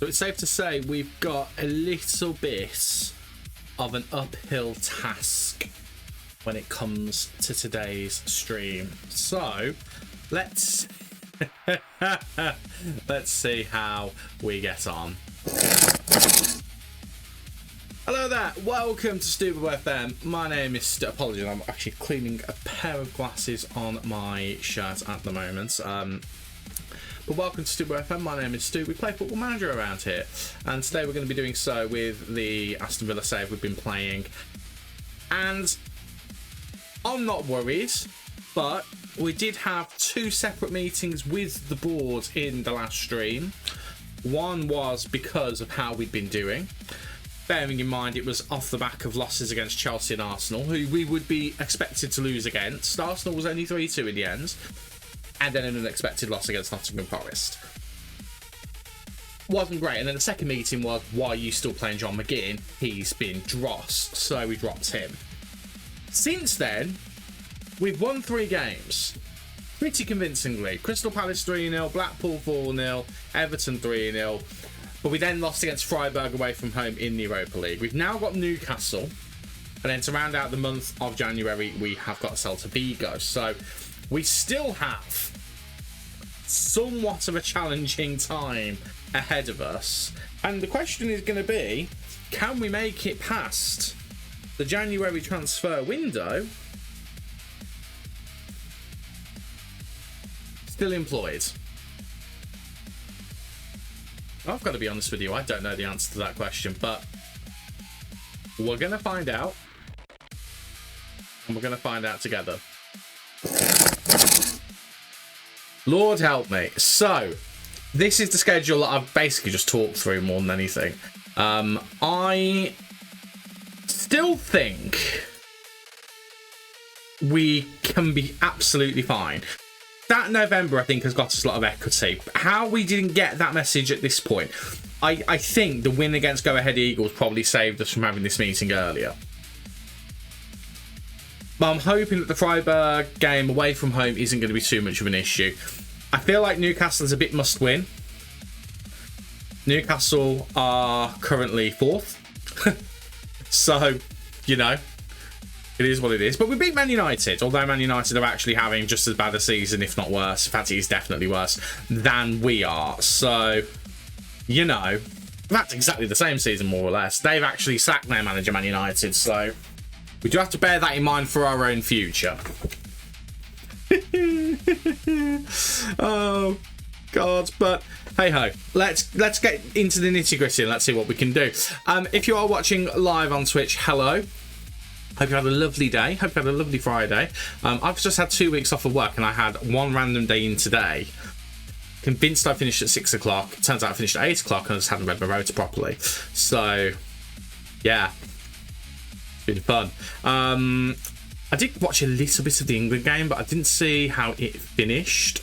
So it's safe to say we've got a little bit of an uphill task when it comes to today's stream. So let's let's see how we get on. Hello there, welcome to Stupid FM. My name is apologies, I'm actually cleaning a pair of glasses on my shirt at the moment. But welcome to Stupid FM. My name is Stu. We play Football Manager around here, and today we're going to be doing so with the Aston Villa save we've been playing. And I'm not worried, but we did have two separate meetings with the board in the last stream. One was because of how we'd been doing, bearing in mind it was off the back of losses against Chelsea and Arsenal, who we would be expected to lose against. Arsenal was only 3-2 in the end, and then an unexpected loss against Nottingham Forest. Wasn't great. And then the second meeting was, why are you still playing John McGinn? He's been dross, so we dropped him. Since then, we've won 3 games pretty convincingly. Crystal Palace 3-0, Blackpool 4-0, Everton 3-0. But we then lost against Freiburg away from home in the Europa League. We've now got Newcastle. And then to round out the month of January, we have got Celta Vigo. So we still have somewhat of a challenging time ahead of us. And the question is going to be, can we make it past the January transfer window still employed? I've got to be honest with you, I don't know the answer to that question, but we're going to find out. And we're going to find out together. Lord help me. So, this is the schedule that I've basically just talked through more than anything. I still think we can be absolutely fine. That November, I think, has got us a lot of equity. How we didn't get that message at this point, I think the win against Go Ahead Eagles probably saved us from having this meeting earlier. But I'm hoping that the Freiburg game away from home isn't going to be too much of an issue. I feel like Newcastle is a bit must win. Newcastle are currently 4th. So, you know, it is what it is. But we beat Man United, although Man United are actually having just as bad a season, if not worse. In fact, it is definitely worse than we are. So, you know, that's exactly the same season, more or less. They've actually sacked their manager, Man United, so we do have to bear that in mind for our own future. Oh God, but hey ho, let's get into the nitty gritty and let's see what we can do. If you are watching live on Twitch, hello. Hope you had a lovely day. Hope you had a lovely Friday. I've just had 2 weeks off of work and I had one random day in today. Convinced I finished at 6 o'clock. Turns out I finished at 8 o'clock and I just hadn't read my rota properly. So yeah, been fun. I did watch a little bit of the England game, but I didn't see how it finished.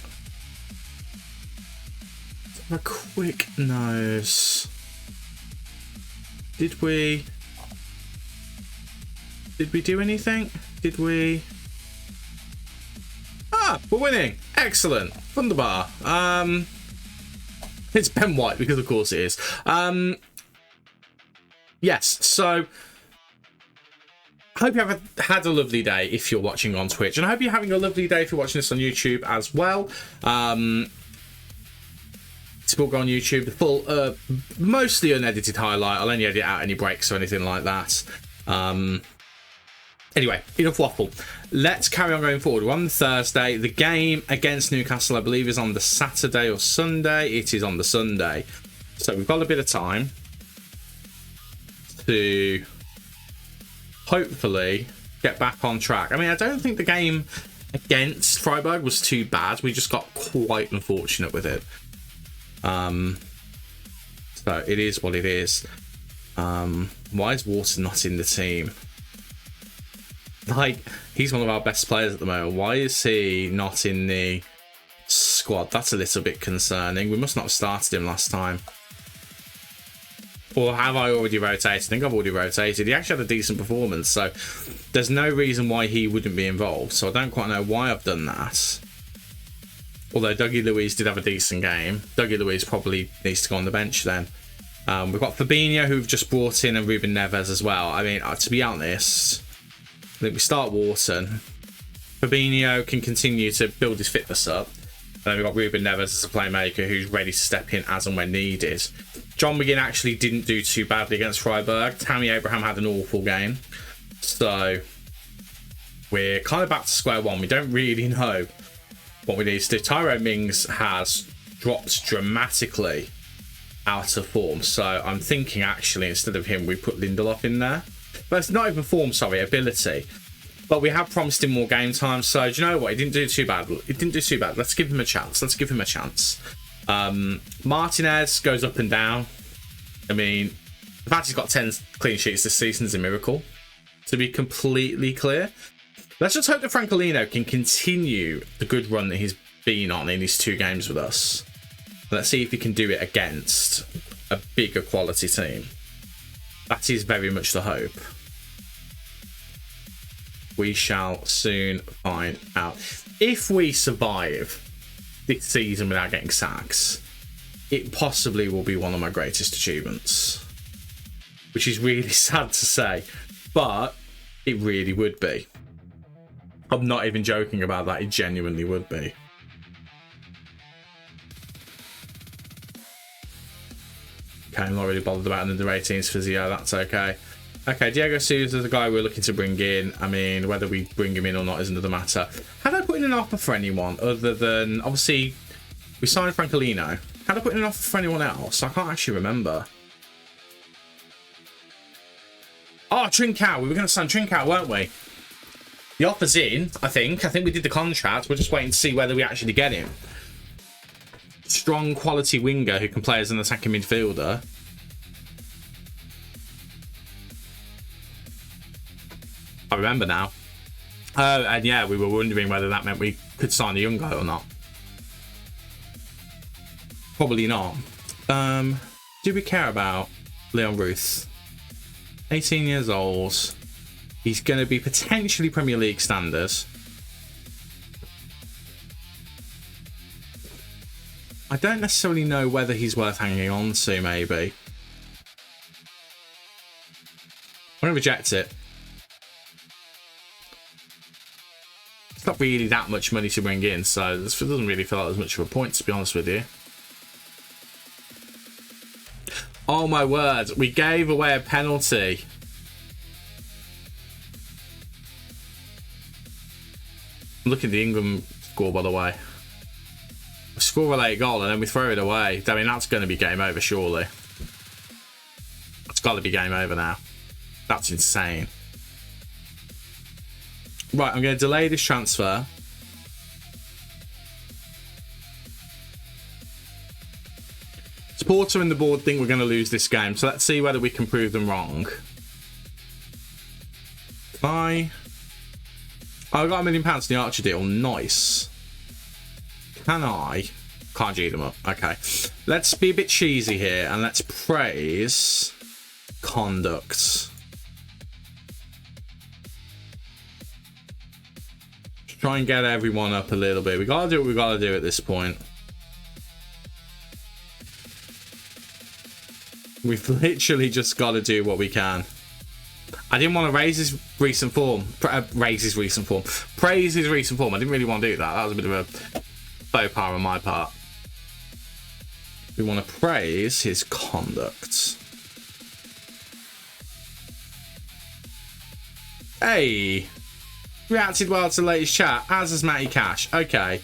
A quick nose. Did we do anything? Did we? Ah, we're winning. Excellent. Wunderbar. It's Ben White, because of course it is. Yes, so I hope you have had a lovely day if you're watching on Twitch, and I hope you're having a lovely day if you're watching this on YouTube as well. This will go on YouTube, the full, mostly unedited highlight. I'll only edit out any breaks or anything like that. Anyway, enough waffle. Let's carry on going forward. We're on the Thursday. The game against Newcastle, I believe, is on the Saturday or Sunday. It is on the Sunday. So we've got a bit of time to hopefully get back on track. I mean, I don't think the game against Freiburg was too bad. We just got quite unfortunate with it. So it is what it is. Why is Wharton not in the team? Like, he's one of our best players at the moment. Why is he not in the squad? That's a little bit concerning. We must not have started him last time. Or have I already rotated? I think I've already rotated. He actually had a decent performance, so there's no reason why he wouldn't be involved. So I don't quite know why I've done that. Although Dougie Luiz did have a decent game. Dougie Luiz probably needs to go on the bench then. We've got Fabinho, who we've just brought in, and Ruben Neves as well. I mean, to be honest, I think we start Wharton. Fabinho can continue to build his fitness up. And then we've got Ruben Neves as a playmaker who's ready to step in as and when needed. John McGinn actually didn't do too badly against Freiburg. Tammy Abraham had an awful game. So we're kind of back to square one. We don't really know what we need to do. Tyrone Mings has dropped dramatically out of form. So I'm thinking actually instead of him, we put Lindelof in there. But it's not even form, sorry, ability. But we have promised him more game time. So do you know what? He didn't do too bad. He didn't do too bad. Let's give him a chance. Let's give him a chance. Martinez goes up and down. I mean, the fact he's got 10 clean sheets this season is a miracle, to be completely clear. Let's just hope that Francolino can continue the good run that he's been on in his 2 games with us. Let's see if he can do it against a bigger quality team. That is very much the hope. We shall soon find out. If we survive this season without getting sacks, it possibly will be one of my greatest achievements. Which is really sad to say, but it really would be. I'm not even joking about that, it genuinely would be. Okay, I'm not really bothered about an under 18s physio, that's okay. Okay, Diego Souza is the guy we're looking to bring in. I mean, whether we bring him in or not is another matter. Have I put in an offer for anyone other than, obviously, we signed Francolino. Had I put in an offer for anyone else? I can't actually remember. Oh, Trincao. We were going to sign Trincao, weren't we? The offer's in, I think. I think we did the contract. We're just waiting to see whether we actually get him. Strong quality winger who can play as an attacking midfielder. I remember now. Oh, and yeah, we were wondering whether that meant we could sign a young guy or not. Probably not. Do we care about Leon Ruth? 18 years old. He's going to be potentially Premier League standards. I don't necessarily know whether he's worth hanging on to, maybe. I'm going to reject it. It's not really that much money to bring in, so this doesn't really feel like there's much of a point, to be honest with you. Oh my word, we gave away a penalty. Look at the England score, by the way. We score a late goal and then we throw it away. I mean, that's going to be game over, surely. It's got to be game over now. That's insane. Right, I'm going to delay this transfer. Porter and the board think we're going to lose this game, so let's see whether we can prove them wrong. Oh, I got £1 million in the Archer deal. Nice. Can I? Can't G them up. Okay. Let's be a bit cheesy here and let's praise conduct. Try and get everyone up a little bit. We gotta do what we gotta do at this point. We've literally just got to do what we can. I didn't want to raise his recent form. Praise his recent form. I didn't really want to do that. That was a bit of a faux pas on my part. We want to praise his conduct. Hey! Reacted well to the latest chat, as has Matty Cash. Okay.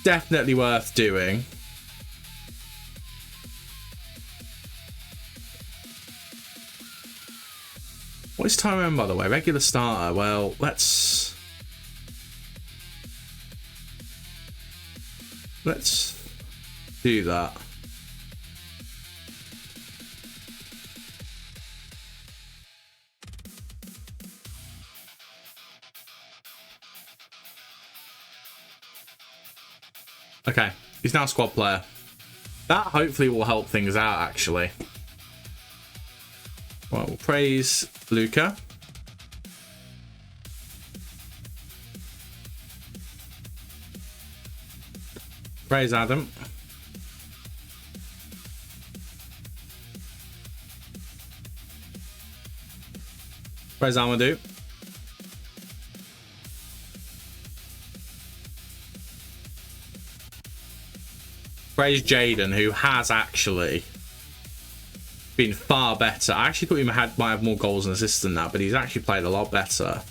Definitely worth doing. What is Tyrone, by the way? Regular starter. Well, let's do that. Okay, he's now a squad player. That hopefully will help things out, actually. Well, we'll praise Luca. Praise Adam. Praise Amadou. Praise Jaden, who has actually been far better. I actually thought he might have more goals and assists than that, but he's actually played a lot better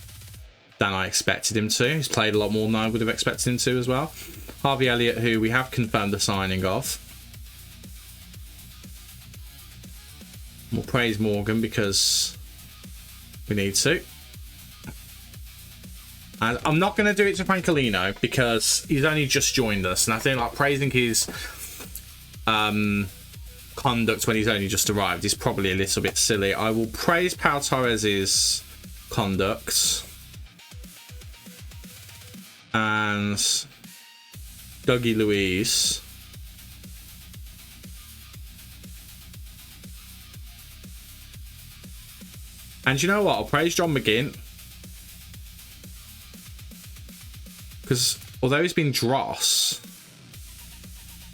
than I expected him to. He's played a lot more than I would have expected him to as well. Harvey Elliott, who we have confirmed the signing of. We'll praise Morgan because we need to. And I'm not going to do it to Francolino because he's only just joined us, and I think like praising his conduct when he's only just arrived is probably a little bit silly. I will praise Pau Torres's conduct and Dougie Luiz. And you know what? I'll praise John McGinn. Because although he's been dross,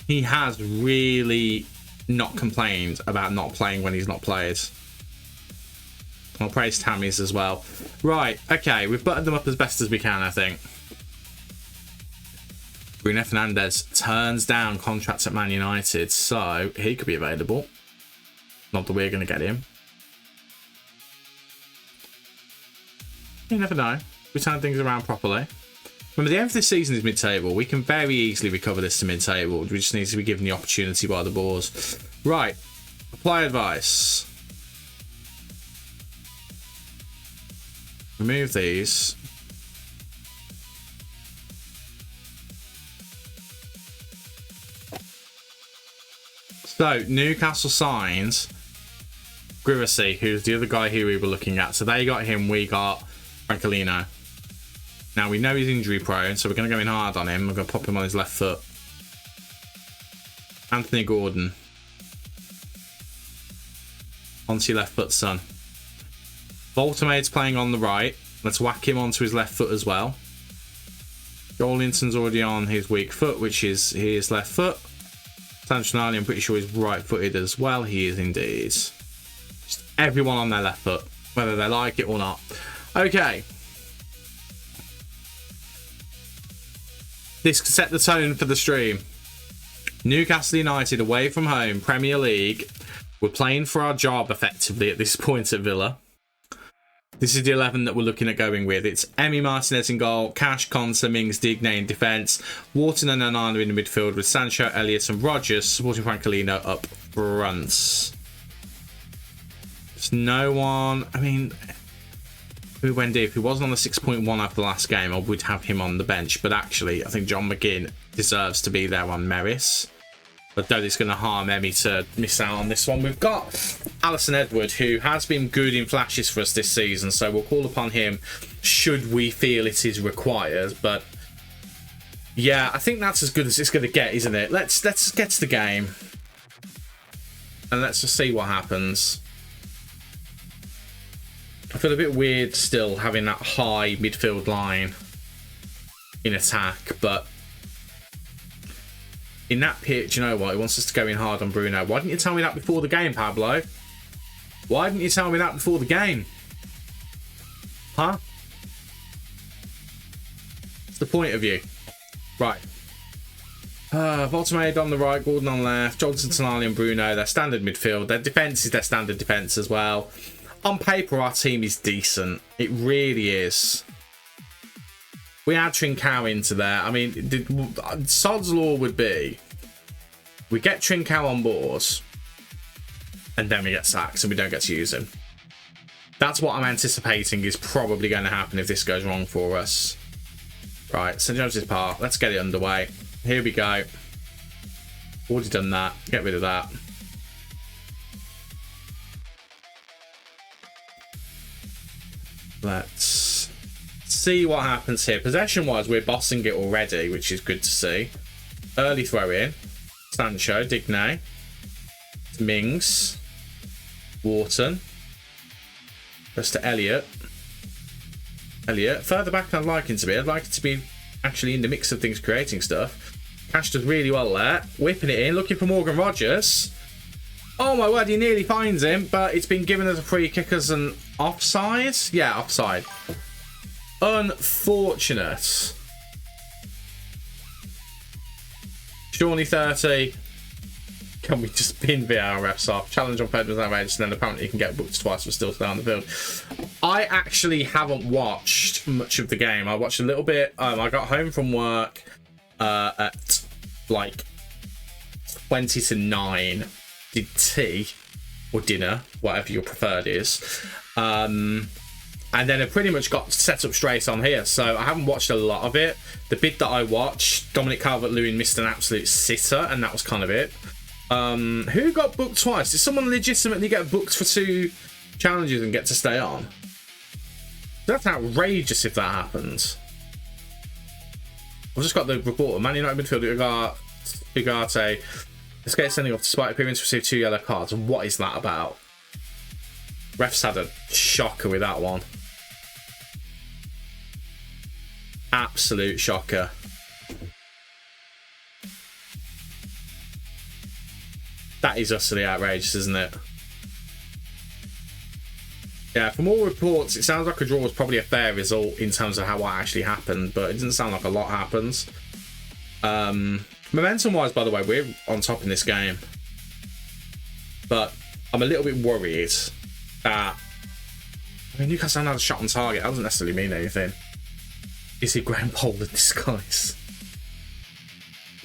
he has really not complained about not playing when he's not played. I'll praise Tammy's as well. Right, okay, we've buttoned them up as best as we can, I think. Bruno Fernandes turns down contracts at Man United, so he could be available. Not that we're going to get him. You never know. We turn things around properly. Remember, the end of this season is mid-table. We can very easily recover this to mid-table. We just need to be given the opportunity by the boards. Right. Apply advice. Remove these. So, Newcastle signs Grivasy, who's the other guy who we were looking at. So they got him, we got Francolino. Now we know he's injury prone, so we're going to go in hard on him. We're going to pop him on his left foot. Anthony Gordon. Onto your left foot, son. Voltemade's playing on the right. Let's whack him onto his left foot as well. Joelinton's already on his weak foot, which is his left foot. Santonali, I'm pretty sure he's right-footed as well. He is indeed. Just everyone on their left foot, whether they like it or not. Okay. This could set the tone for the stream. Newcastle United away from home, Premier League. We're playing for our job effectively at this point at Villa. This is the 11 that we're looking at going with. It's Emi Martinez in goal, Cash, Konsa, Mings, Digne in defence, Wharton and Onana in the midfield with Sancho, Elliott and Rodgers supporting Francolino up front. There's no one... I mean, Wendy, if he wasn't on the 6.1 after the last game, I would have him on the bench. But actually, I think John McGinn deserves to be there on Meris. I don't think it's going to harm Emi to miss out on this one. We've got Alisson Edward, who has been good in flashes for us this season, so we'll call upon him should we feel it is required. But yeah, I think that's as good as it's going to get, isn't it? Let's get to the game and let's just see what happens. I feel a bit weird still having that high midfield line in attack, but in that pitch, you know what? He wants us to go in hard on Bruno. Why didn't you tell me that before the game, Pablo? Why didn't you tell me that before the game? Huh? What's the point of you? Right. Voltemade on the right, Gordon on the left, Johnson, Tonali and Bruno. Their standard midfield. Their defence is their standard defence as well. On paper, our team is decent. It really is. We add Trincao into there. I mean, Sod's law would be we get Trincao on board and then we get sacked and we don't get to use him. That's what I'm anticipating is probably going to happen if this goes wrong for us. Right, St James's Park. Let's get it underway. Here we go. Already done that. Get rid of that. Let's see what happens here. Possession wise, we're bossing it already, which is good to see. Early throw in. Sancho, Digne, Mings, Wharton. Goes to Elliott. Further back than I'd like him to be. I'd like it to be actually in the mix of things, creating stuff. Cash does really well there. Whipping it in, looking for Morgan Rodgers. Oh my word, he nearly finds him, but it's been given as a free kick as an Offside? Yeah, offside. Unfortunate. Shawnee 30. Can we just bin VAR refs off? Challenge on Fed was outrageous, and then apparently you can get booked twice but still stay on the field. I actually haven't watched much of the game. I watched a little bit. I got home from work at like 20 to 9. Did tea or dinner, whatever your preferred is. And then I pretty much got set up straight on here. So I haven't watched a lot of it. The bit that I watched, Dominic Calvert-Lewin missed an absolute sitter, and that was kind of it. Who got booked twice? Did someone legitimately get booked for 2 challenges and get to stay on? That's outrageous if that happens. I've just got the report. Man United midfielder Ugarte escaped sending off despite appearance received 2 yellow cards. What is that about? Refs had a shocker with that one. Absolute shocker. That is utterly outrageous, isn't it? Yeah, from all reports, it sounds like a draw was probably a fair result in terms of how what actually happened, but it doesn't sound like a lot happens. Momentum-wise, by the way, we're on top in this game. But I'm a little bit worried that... I mean, Newcastle had a shot on target. That doesn't necessarily mean anything. Is he Graham Pole in disguise?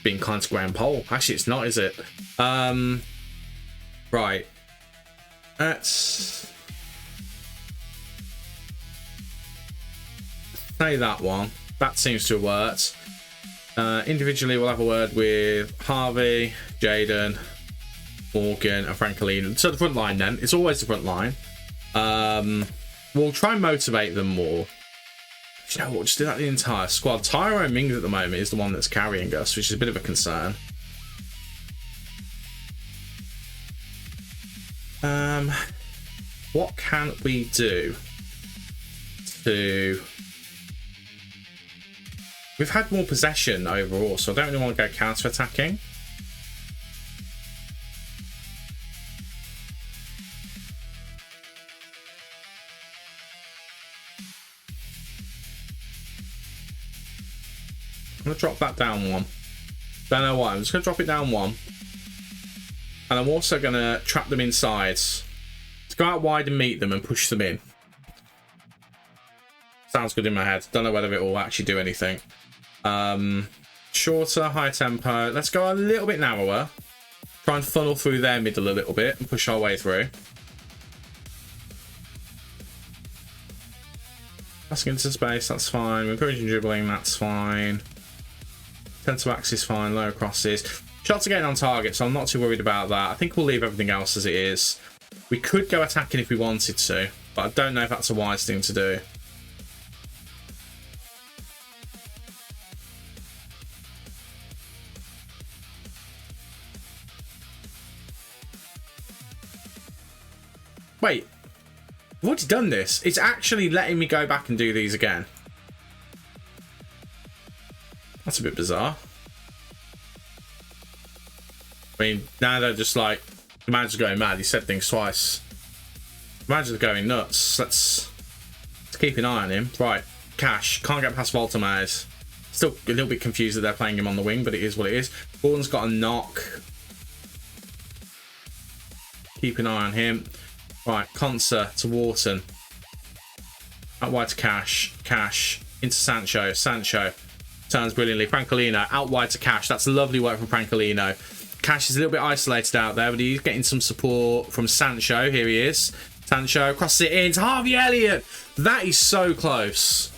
Being kind to Graham Pole. Actually, it's not, is it? Right. Let's say that one. That seems to have worked. Individually, we'll have a word with Harvey, Jaden, Morgan, and Francolino. So the front line then. It's always the front line. We'll try and motivate them more. You know what? Just do that the entire squad. Tyrone Mings at the moment is the one that's carrying us, which is a bit of a concern. What can we do to... We've had more possession overall, so I don't really want to go counter-attacking. I'm going to drop that down 1. Don't know why. I'm just going to drop it down 1. And I'm also going to trap them inside. To go out wide and meet them and push them in. Sounds good in my head. Don't know whether it will actually do anything. Shorter, high tempo. Let's go a little bit narrower. Try and funnel through their middle a little bit and push our way through. Passing into space, that's fine. We're encouraging dribbling, that's fine. Centre backs is fine, lower crosses. Shots are getting on target, so I'm not too worried about that. I think we'll leave everything else as it is. We could go attacking if we wanted to, but I don't know if that's a wise thing to do. Wait, I've already done this. It's actually letting me go back and do these again. That's a bit bizarre. I mean, now they're just like, the manager's going mad. He said things twice. The manager's going nuts. Let's keep an eye on him. Right, Cash. Can't get past Voltermeyer. Still a little bit confused that they're playing him on the wing, but it is what it is. Gordon's got a knock. Keep an eye on him. Right, Conser to Wharton. Out wide to Cash. Cash into Sancho. Sancho turns brilliantly. Francolino out wide to Cash. That's lovely work from Francolino. Cash is a little bit isolated out there, but he's getting some support from Sancho. Here he is. Sancho crosses it in to Harvey Elliott. That is so close.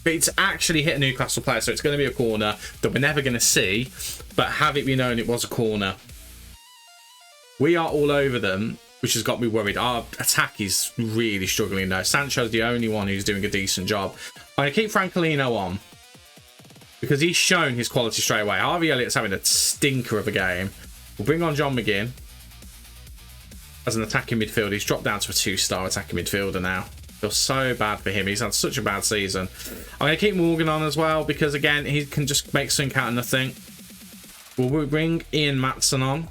It's actually hit a Newcastle player, so it's going to be a corner that we're never going to see. But have it be known, it was a corner. We are all over them, which has got me worried. Our attack is really struggling now. Sancho's the only one who's doing a decent job. I'm going to keep Francolino on, because he's shown his quality straight away. Harvey Elliott's having a stinker of a game. We'll bring on John McGinn as an attacking midfielder. He's dropped down to a 2-star attacking midfielder now. Feels so bad for him. He's had such a bad season. I'm going to keep Morgan on as well, because again, he can just make something out of nothing. We'll bring Ian Matson on.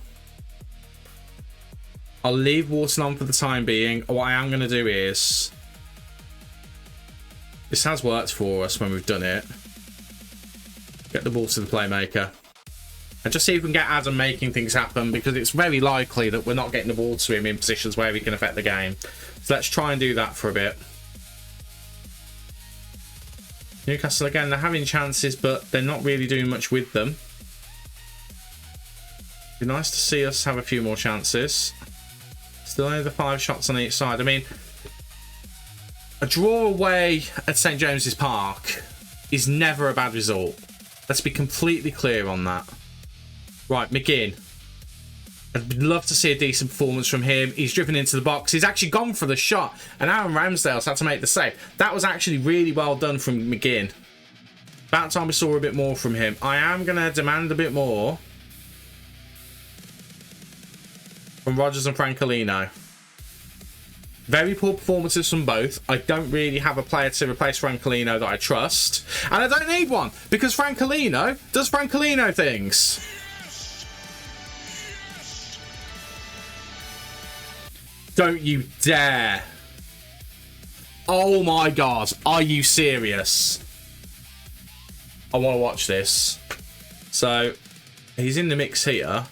I'll leave Wharton on for the time being. What I am going to do is... This has worked for us when we've done it. Get the ball to the playmaker. And just see if we can get Adam making things happen, because it's very likely that we're not getting the ball to him in positions where he can affect the game. So let's try and do that for a bit. Newcastle, again, they're having chances, but they're not really doing much with them. Be nice to see us have a few more chances. Still only the 5 shots on each side. I mean, a draw away at St James's Park is never a bad result. Let's be completely clear on that. Right, McGinn. I'd love to see a decent performance from him. He's driven into the box. He's actually gone for the shot. And Aaron Ramsdale's had to make the save. That was actually really well done from McGinn. About time we saw a bit more from him. I am going to demand a bit more from Rodgers and Francolino. Very poor performances from both. I don't really have a player to replace Francolino that I trust. And I don't need one, because Francolino does Francolino things. Don't you dare. Oh my god. Are you serious? I want to watch this. So, he's in the mix here.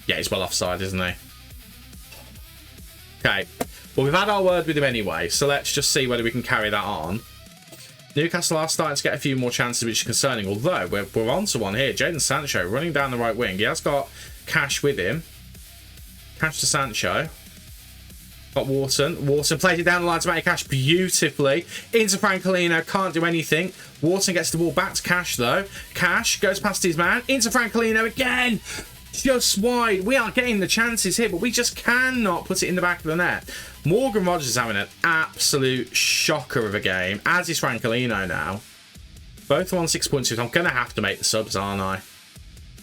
Yeah, he's well offside, isn't he? Okay. Well, we've had our word with him anyway, so let's just see whether we can carry that on. Newcastle are starting to get a few more chances, which is concerning, although we're on to one here. Jadon Sancho running down the right wing. He has got Cash with him. Cash to Sancho. Got Wharton. Wharton plays it down the line to Matty Cash beautifully. Into Francolino. Can't do anything. Wharton gets the ball back to Cash, though. Cash goes past his man. Into Francolino again. Just wide. We are getting the chances here, but we just cannot put it in the back of the net. Morgan Rodgers is having an absolute shocker of a game, as is Francolino now. Both are on 6 points. I'm going to have to make the subs, aren't I?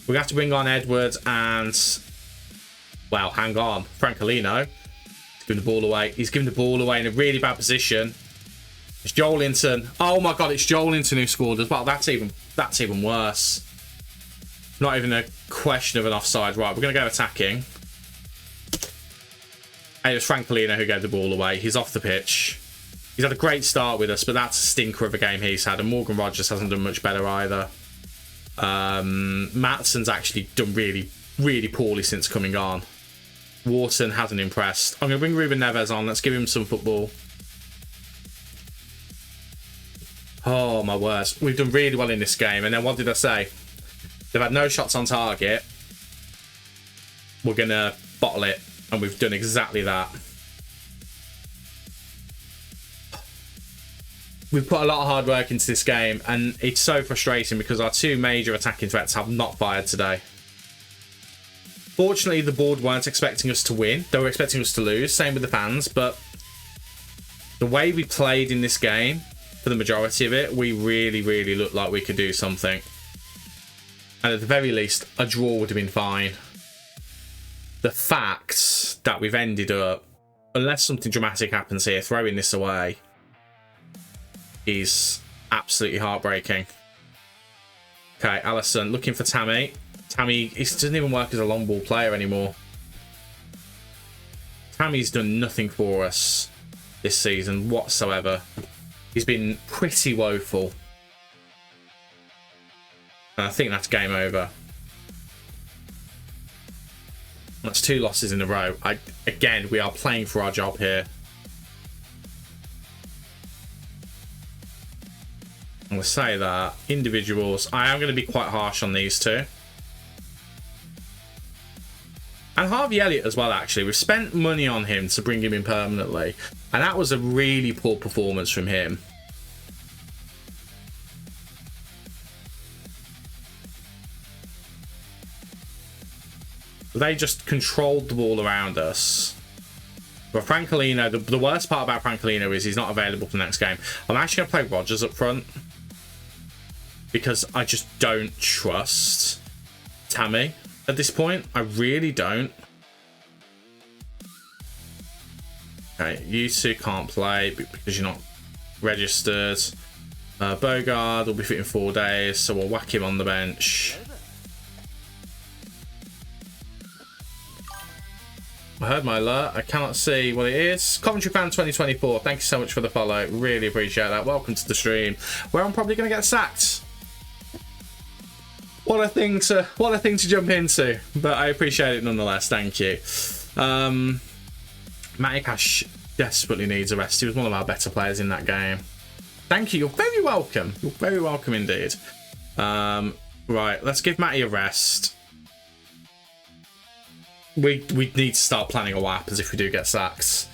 We have to bring on Edwards and... Well, hang on. Francolino. He's giving the ball away. He's giving the ball away in a really bad position. It's Joelinton. Oh my god, it's Joelinton who scored as well. That's even worse. Not even a question of an offside. Right, we're going to go attacking. And it was Francolino who gave the ball away. He's off the pitch. He's had a great start with us, but that's a stinker of a game he's had. And Morgan Rodgers hasn't done much better either. Mattson's actually done really, really poorly since coming on. Wharton hasn't impressed. I'm going to bring Ruben Neves on. Let's give him some football. Oh, my words. We've done really well in this game. And then what did I say? They've had no shots on target. We're going to bottle it. And we've done exactly that. We've put a lot of hard work into this game. And it's so frustrating because our two major attacking threats have not fired today. Fortunately, the board weren't expecting us to win. They were expecting us to lose. Same with the fans. But the way we played in this game, for the majority of it, we really, really looked like we could do something. And at the very least, a draw would have been fine. The fact that we've ended up, unless something dramatic happens here, throwing this away is absolutely heartbreaking. Okay, Alisson looking for Tammy. Tammy, he doesn't even work as a long ball player anymore. Tammy's done nothing for us this season whatsoever. He's been pretty woeful. And I think that's game over. That's 2 losses in a row. Again, we are playing for our job here. I'm going to say that. Individuals, I am going to be quite harsh on these two. And Harvey Elliott as well, actually. We've spent money on him to bring him in permanently. And that was a really poor performance from him. They just controlled the ball around us. But Francolino, the worst part about Francolino is he's not available for the next game. I'm actually going to play Rodgers up front. Because I just don't trust Tammy at this point. I really don't. Okay, you two can't play because you're not registered. Bogard will be fit in 4 days, so we'll whack him on the bench. I heard my alert. I cannot see what it is. Coventry Fan 2024. Thank you so much for the follow. Really appreciate that. Welcome to the stream, where I'm probably going to get sacked. What a thing to jump into, but I appreciate it nonetheless. Thank you. Matty Cash desperately needs a rest. He was one of our better players in that game. Thank you. You're very welcome. You're very welcome indeed. Right, let's give Matty a rest. We need to start planning what happens if we do get sacked.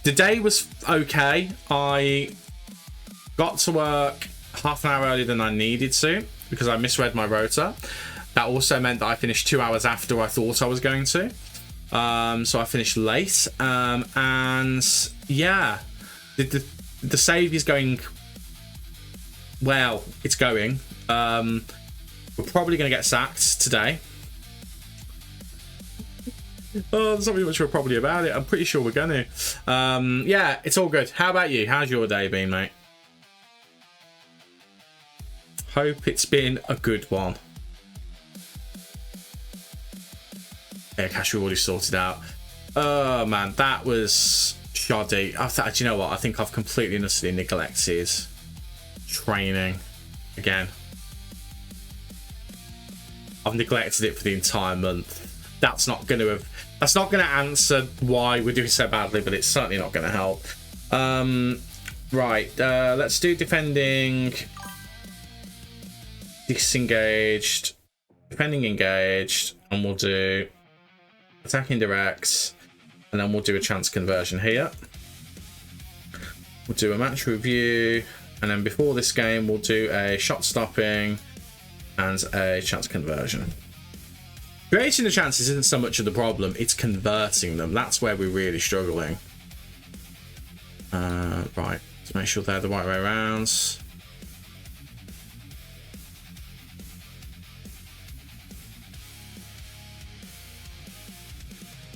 The day was okay. I got to work half an hour earlier than I needed to because I misread my rota. That also meant that I finished 2 hours after I thought I was going to. So I finished late. And yeah, the save is going well. It's going. We're probably going to get sacked today. Oh, there's not really much of a probably about it. I'm pretty sure we're going to. Yeah, it's all good. How about you? How's your day been, mate? Hope it's been a good one. Yeah, cash we already sorted out. Oh, man, that was shoddy. I thought, do you know what? I think I've completely and utterly neglected training again. I've neglected it for the entire month. That's not going to answer why we're doing so badly, but it's certainly not going to help. Right, let's do defending, disengaged, defending engaged, and we'll do attacking directs, and then we'll do a chance conversion here. We'll do a match review, and then before this game we'll do a shot stopping and a chance conversion. Creating the chances isn't so much of the problem, it's converting them. That's where we're really struggling. Right, let's make sure they're the right way around.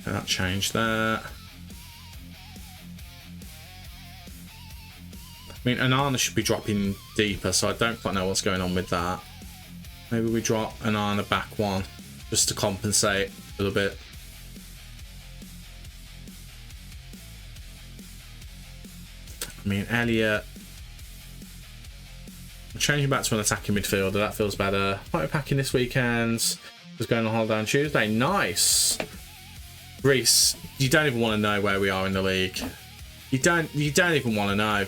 That changed there. I mean, Anana should be dropping deeper, so I don't quite know what's going on with that. Maybe we drop Anana back one, just to compensate a little bit. I mean, Elliot. I'm changing back to an attacking midfielder. That feels better. Fighter packing this weekend. Was going on holiday on Tuesday. Nice. Reese, you don't even want to know where we are in the league. You don't even want to know.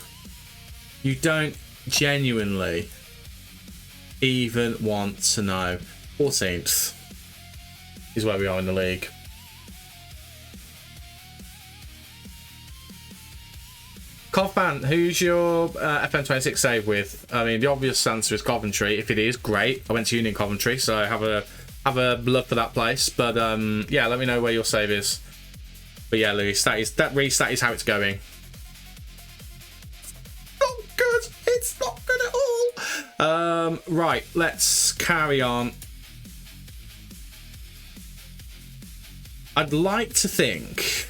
You don't genuinely even want to know. 14th is where we are in the league. Covban, who's your FM26 save with? I mean, the obvious answer is Coventry. If it is, great. I went to uni in Coventry, so I have a love for that place. But yeah, let me know where your save is. But yeah, Lewis, that is how it's going. Not good. It's not good at all. Right, let's carry on. I'd like to think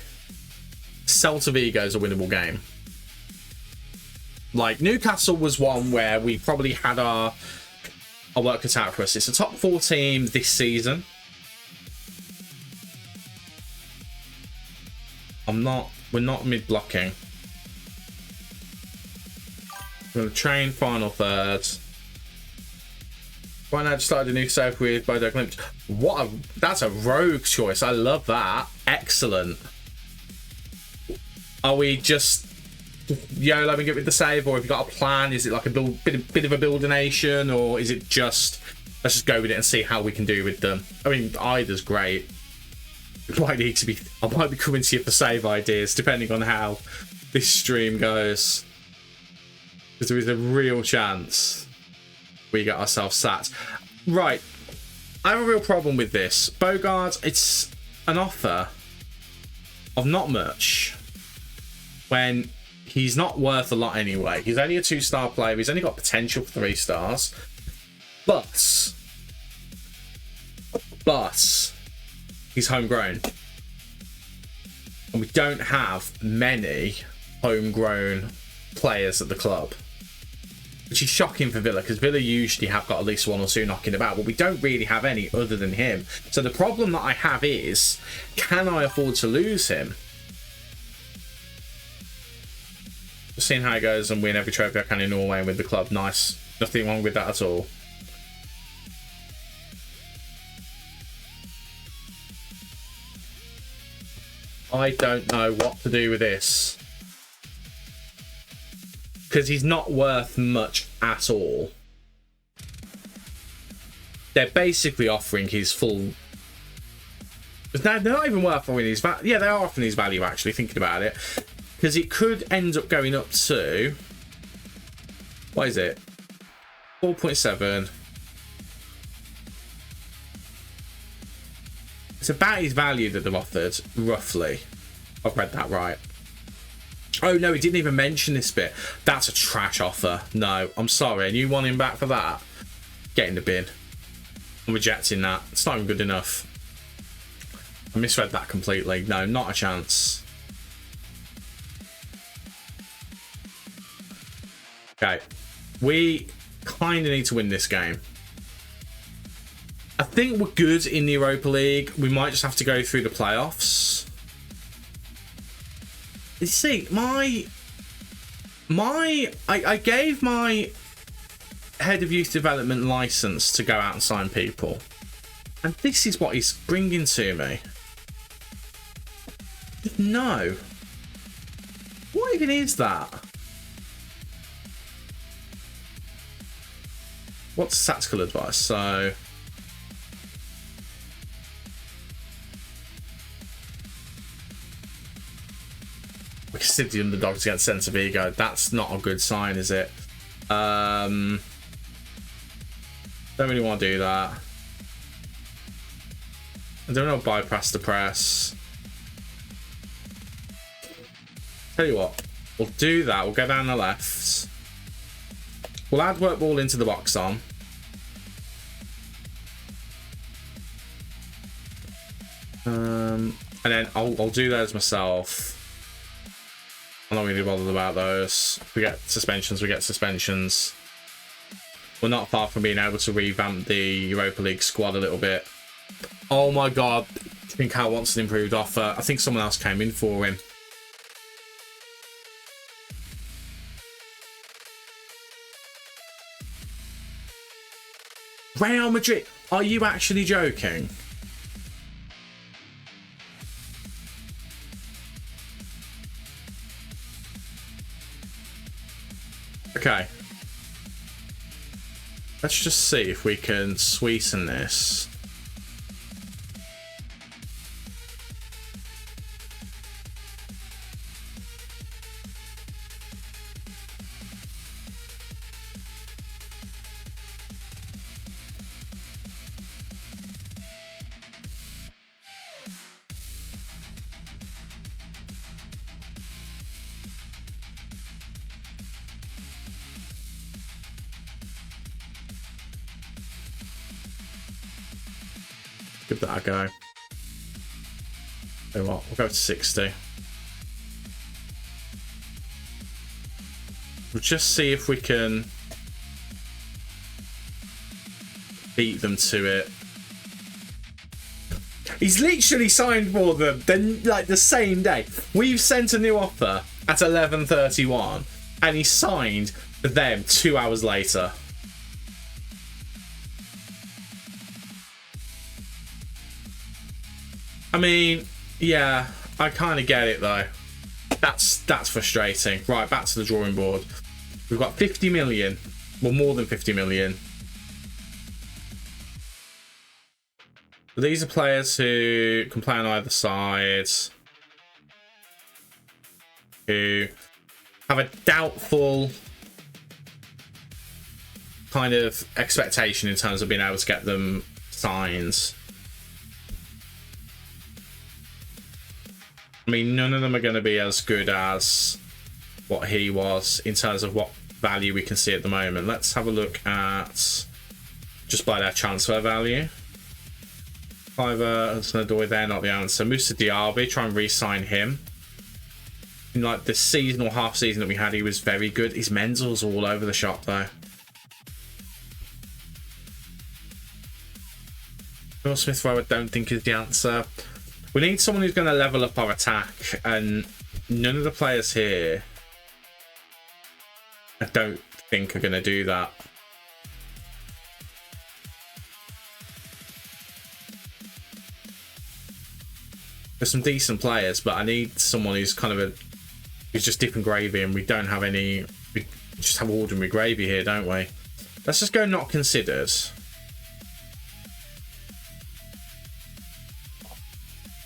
Celta Vigo is a winnable game. Like, Newcastle was one where we probably had our work cut out for us. It's a top 4 team this season. We're not mid-blocking. We're going to train final third. Right now, I just started a new save with Bodo Glimt. That's a rogue choice. I love that. Excellent. Are we just YOLO and get with the save, or have you got a plan? Is it like a bit of a buildination, or is it just let's just go with it and see how we can do with them? I mean, either's great. I might be coming to you for save ideas depending on how this stream goes, because there is a real chance we get ourselves sat. Right, I have a real problem with this. Bogard, it's an offer of not much when he's not worth a lot anyway. He's only a 2-star player. He's only got potential for 3 stars. But he's homegrown. And we don't have many homegrown players at the club. which is shocking for Villa, because Villa usually have got at least one or two knocking about, but we don't really have any other than him. So the problem that I have is, can I afford to lose him? Just seeing how it goes and win every trophy I can in Norway and with the club. Nice. Nothing wrong with that at all. I don't know what to do with this. Because he's not worth much at all. They're basically offering his full... They're not even worth offering his value. Yeah, they are offering his value, actually, thinking about it. Because it could end up going up to... What is it? 4.7. It's about his value that they've offered, roughly. I've read that right. Oh, no, he didn't even mention this bit. That's a trash offer. No, I'm sorry. And you want him back for that? Get in the bin. I'm rejecting that. It's not even good enough. I misread that completely. No, not a chance. Okay. We kind of need to win this game. I think we're good in the Europa League. We might just have to go through the playoffs. You see, I gave my head of youth development license to go out and sign people, and this is what he's bringing to me. No. What even is that? What's tactical advice? So... we consider the underdogs against sense of ego. That's not a good sign, is it? Don't really want to do that. I don't know. Bypass the press. Tell you what, we'll do that. We'll go down the left. We'll add work ball into the box on. And then I'll do those myself. I'm not really bothered about those. If we get suspensions, we get suspensions. We're not far from being able to revamp the Europa League squad a little bit. Oh my god. I think Cal wants an improved offer. I think someone else came in for him. Real Madrid. Are you actually joking? Okay. Let's just see if we can sweeten this. Give that a go. So what? We'll go to 60. We'll just see if we can beat them to it. He's literally signed for them then, like, the same day. We've sent a new offer at 11:31 and he signed for them 2 hours later. I mean, yeah, I kind of get it though. That's frustrating. Right, back to the drawing board. We've got 50 million. Well, more than 50 million. But these are players who can play on either side, who have a doubtful kind of expectation in terms of being able to get them signed. I mean, none of them are going to be as good as what he was in terms of what value we can see at the moment. Let's have a look at just by their transfer value. Fiverr, they're not the answer. Musa Diaby, try and re-sign him. in like the season or half season that we had, he was very good. His mental's all over the shop though. Will Smith, though, I don't think is the answer. We need someone who's going to level up our attack, and none of the players here, I don't think, are going to do that. There's some decent players, but I need someone who's kind of who's just dipping gravy, and we don't have any. We just have ordinary gravy here, don't we? Let's just go not considered.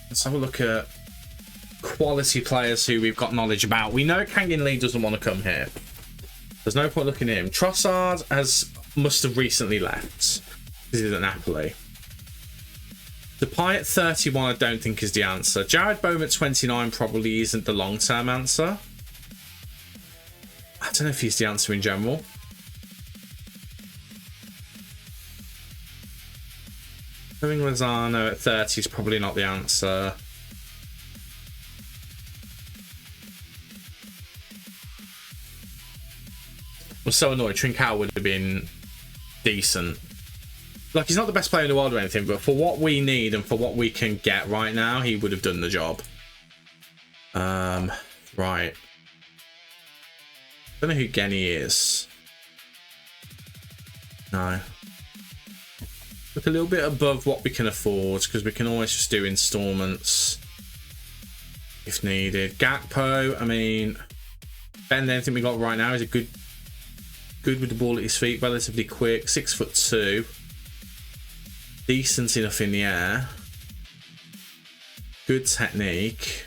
Let's have a look at quality players who we've got knowledge about. We know Kangin Lee doesn't want to come here. There's no point looking at him. Trossard must have recently left. This is at Napoli. Depay at 31 I don't think is the answer. Jared Bowen at 29 probably isn't the long-term answer. I don't know if he's the answer in general. Moving Lozano at 30 is probably not the answer. I'm so annoyed. Trincao would have been decent. Like, he's not the best player in the world or anything, but for what we need and for what we can get right now, he would have done the job. Right. Don't know who Genny is. No. Look a little bit above what we can afford, because we can always just do installments if needed. Gakpo, I mean, better than anything we got right now. Is a good with the ball at his feet, relatively quick, 6'2", decent enough in the air, good technique.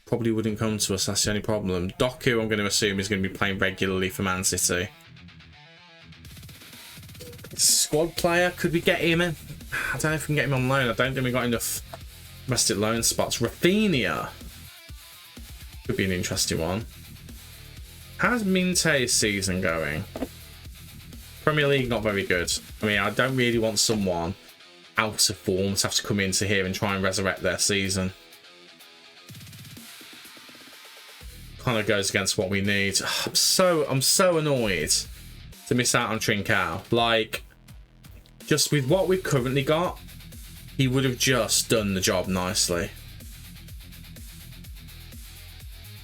Probably wouldn't come to us. That's the only problem. Doku, I'm going to assume, is going to be playing regularly for Man City. Squad player, could we get him in? I don't know if we can get him on loan. I don't think we got enough domestic loan spots. Rafinha could be an interesting one. How's Minte's season going? Premier League, not very good. I mean, I don't really want someone out of form to have to come into here and try and resurrect their season. Kind of goes against what we need. I'm so annoyed to miss out on Trincao. Like, just with what we've currently got, he would have just done the job nicely.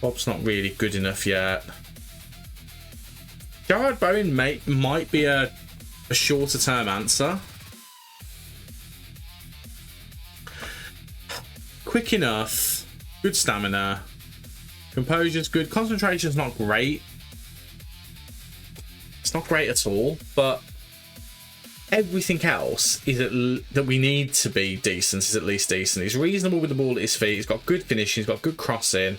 Bob's not really good enough yet. Jared Bowen might be a shorter term answer. Quick enough, good stamina, composure's good, concentration's not great. It's not great at all, but everything else is that we need to be decent is at least decent. He's reasonable with the ball at his feet. He's got good finishing. He's got good crossing.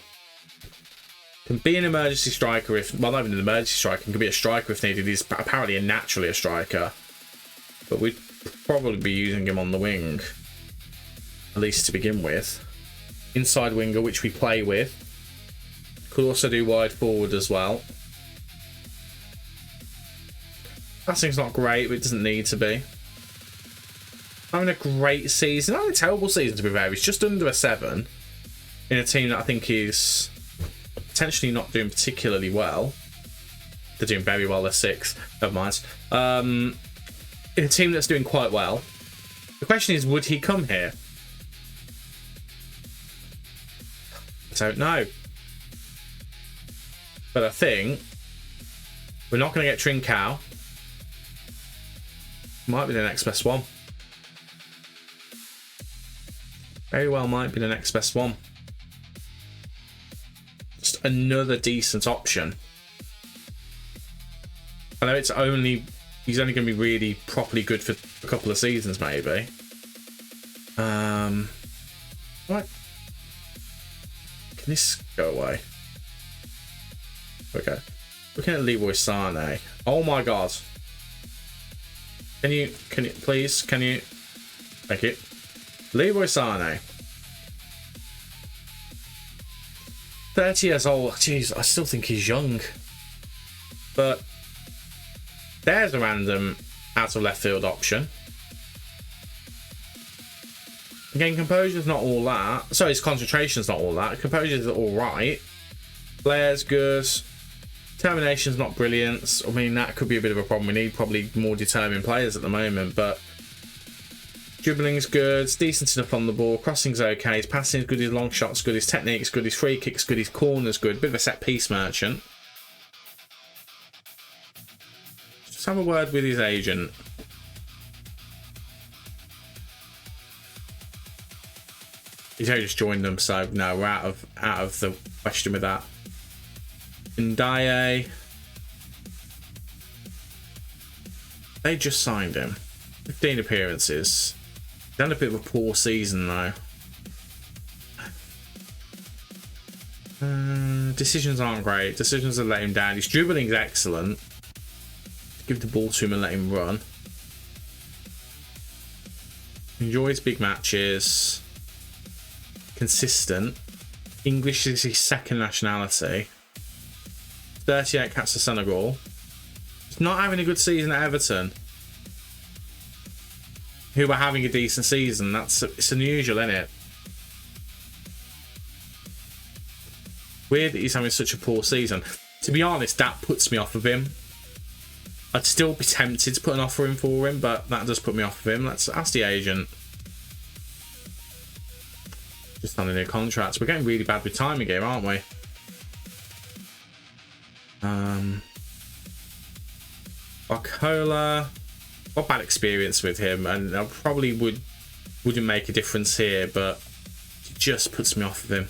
Can be an emergency striker if, well, not even an emergency striker. Can be a striker if needed. He's apparently naturally a striker, but we'd probably be using him on the wing, at least to begin with. Inside winger, which we play with. Could also do wide forward as well. Passing's not great, but it doesn't need to be. Having a great season. Not a terrible season, to be fair. He's just under a 7 in a team that I think is potentially not doing particularly well. They're doing very well. They're 6th. Never mind. In a team that's doing quite well. The question is, would he come here? I don't know. But I think we're not going to get Trincao. Might be the next best one. Very well might be the next best one. Just another decent option. I know it's only... He's only going to be really properly good for a couple of seasons, maybe. What? Can this go away? Okay. Looking at Leroy Sané. Oh my god. Can you please, can you? Thank you. Leroy Sané. 30 years old. Jeez, I still think he's young. But there's a random out of left field option. Again, composure's not all that. Sorry, his concentration's not all that. Composure's all right. Flair's good. Determination's not brilliant. I mean, that could be a bit of a problem. We need probably more determined players at the moment, but dribbling's good. It's decent enough on the ball. Crossing's okay. His passing's good. His long shot's good. His technique's good. His free kick's good. His corner's good. Bit of a set piece merchant. Just have a word with his agent. He's only just joined them, so no, we're out of the question with that. Ndiaye. They just signed him. 15 appearances. Done a bit of a poor season though. Decisions aren't great. Decisions have let him down. His dribbling's excellent. Give the ball to him and let him run. Enjoys big matches. Consistent. English is his second nationality. 38 caps for Senegal. He's not having a good season at Everton, who were having a decent season. It's unusual, isn't it? Weird that he's having such a poor season. To be honest, that puts me off of him. I'd still be tempted to put an offer in for him, but that does put me off of him. Let's ask the agent. Just on a new contract. We're getting really bad with timing here, aren't we? Barcola. Got bad experience with him, and I probably wouldn't make a difference here, but it just puts me off of him.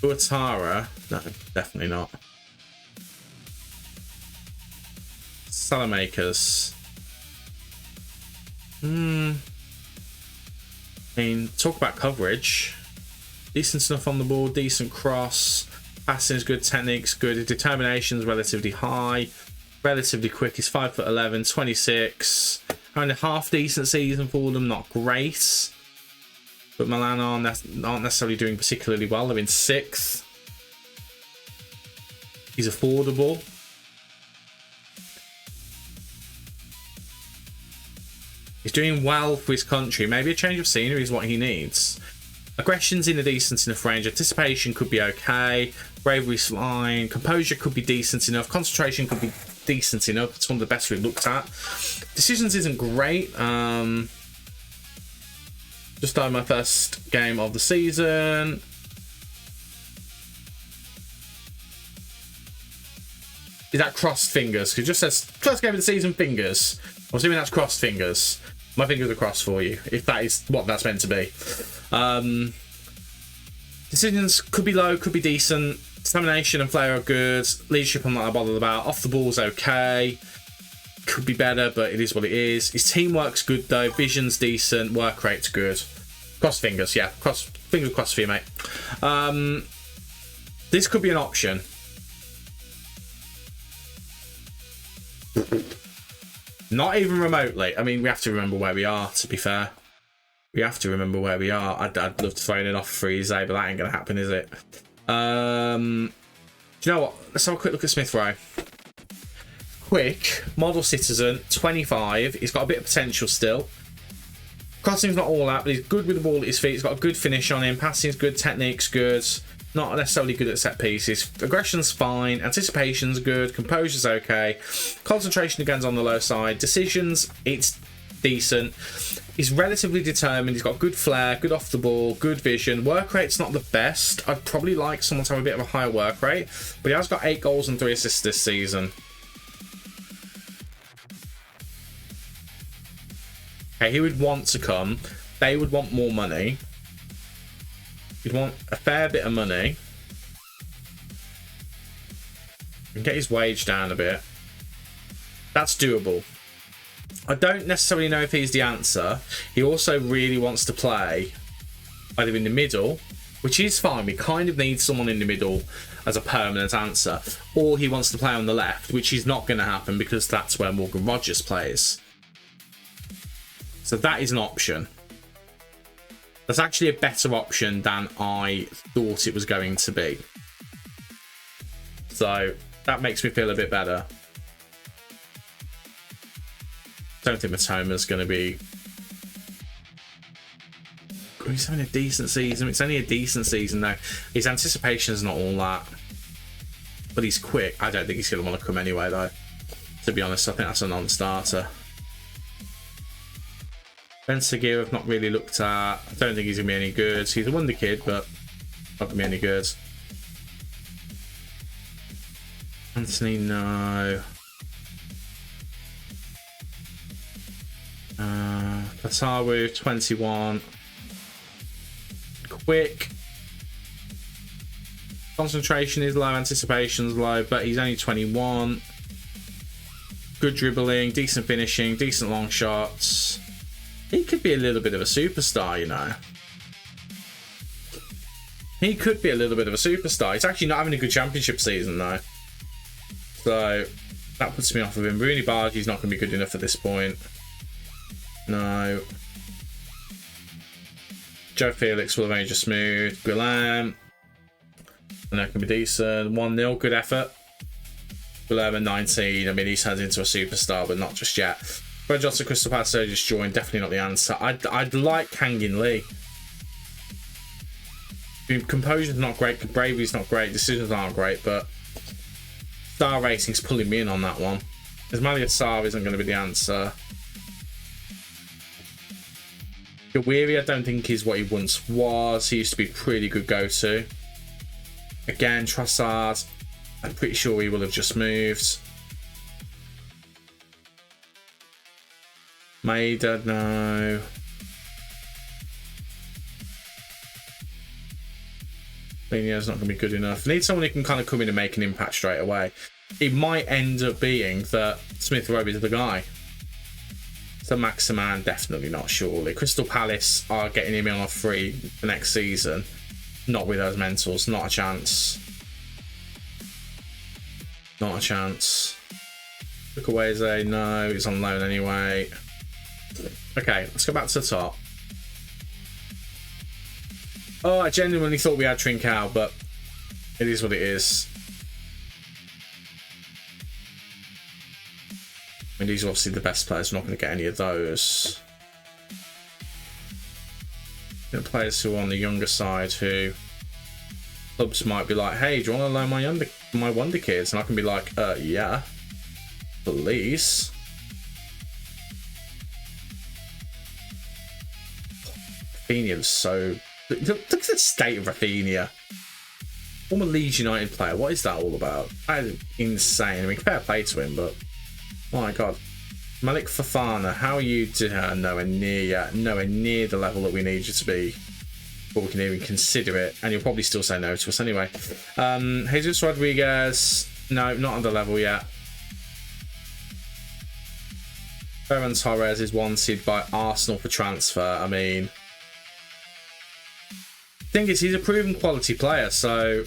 Ouattara, no, definitely not. Salamakers. I mean, talk about coverage. Decent stuff on the ball, decent cross. Passing's good, technique's good. His determination's relatively high. Relatively quick. He's 5'11", 26. Only a half decent season for them, not great. But Milan aren't necessarily doing particularly well. They're in 6th. He's affordable. He's doing well for his country. Maybe a change of scenery is what he needs. Aggression's in a decent enough range. Anticipation could be okay. Bravery's fine. Composure could be decent enough. Concentration could be decent enough. It's one of the best we've looked at. Decisions isn't great. Just started my first game of the season. Is that crossed fingers? Because it just says first game of the season, fingers. I'm assuming that's crossed fingers. My fingers are crossed for you, if that is what that's meant to be. Decisions could be low, could be decent. Determination and flair are good. Leadership I'm not bothered about. Off the ball's okay. Could be better, but it is what it is. His teamwork's good though. Vision's decent. Work rate's good. Cross fingers, yeah. Fingers crossed for you, mate. This could be an option. Not even remotely. I mean, we have to remember where we are, to be fair. We have to remember where we are. I'd love to throw it off for Freeze, but that ain't going to happen, is it? Do you know what? Let's have a quick look at Smith Rowe. Quick, model citizen, 25. He's got a bit of potential still. Crossing's not all that, but he's good with the ball at his feet. He's got a good finish on him. Passing's good, technique's good. Not necessarily good at set pieces. Aggression's fine. Anticipation's good. Composure's okay. Concentration again's on the low side. Decisions, it's decent. He's relatively determined. He's got good flair, good off the ball, good vision. Work rate's not the best. I'd probably like someone to have a bit of a higher work rate, but he has got 8 goals and 3 assists this season. Okay, he would want to come. They would want more money. He'd want a fair bit of money. And get his wage down a bit. That's doable. I don't necessarily know if he's the answer. He also really wants to play either in the middle, which is fine. We kind of need someone in the middle as a permanent answer. Or he wants to play on the left, which is not going to happen because that's where Morgan Rogers plays. So that is an option. That's actually a better option than I thought it was going to be. So that makes me feel a bit better. Don't think Matoma's going to be He's having a decent season. It's only a decent season though. His anticipation is not all that, but he's quick. I don't think he's going to want to come anyway though. To be honest, I think that's a non-starter. Ben Seguir I've not really looked at. I don't think he's going to be any good. He's a wonder kid, but not going to be any good. Anthony, no. Kataru, 21. Quick. Concentration is low, anticipation is low, but he's only 21. Good dribbling, decent finishing, decent long shots. He could be a little bit of a superstar, you know. He could be a little bit of a superstar. He's actually not having a good championship season, though. So, that puts me off of him. Rooney Bargi's not going to be good enough at this point. No. Joe Felix will have only just smooth. Guillaume. And that can be decent. 1-0, good effort. Guillaume 19. I mean, he's turned into a superstar, but not just yet. Brad Johnson, Crystal Palace just joined. Definitely not the answer. I'd like Kangin Lee. I mean, composure's not great. Bravery's not great. Decisions aren't great, but star rating's pulling me in on that one. Ismail Sarr isn't going to be the answer. Gawiri, I don't think is what he once was. He used to be pretty good go-to. Again, Trossard, I'm pretty sure he will have just moved. Maida, no. Linia's not going to be good enough. Need someone who can kind of come in and make an impact straight away. It might end up being that Smith Rowe is the guy. So Maximan, definitely not, surely. Crystal Palace are getting him on a free for next season. Not with those mentals. Not a chance. Not a chance. Chukwueze, no. He's on loan anyway. Okay, let's go back to the top. Oh, I genuinely thought we had Trincao, but it is what it is. I mean, these are obviously the best players. We're not going to get any of those. The players who are on the younger side, who clubs might be like, hey, do you want to loan my wonder kids? And I can be like, yeah, please. Rafinha's so... Look at the state of Rafinha. Former Leeds United player. What is that all about? That is insane. I mean, fair play to him, but... My God. Malik Fofana, how are you doing? Nowhere near yet. Nowhere near the level that we need you to be. But we can even consider it. And you'll probably still say no to us anyway. Jesus Rodriguez. No, not on the level yet. Ferran Torres is wanted by Arsenal for transfer. I mean... Thing is, he's a proven quality player, so...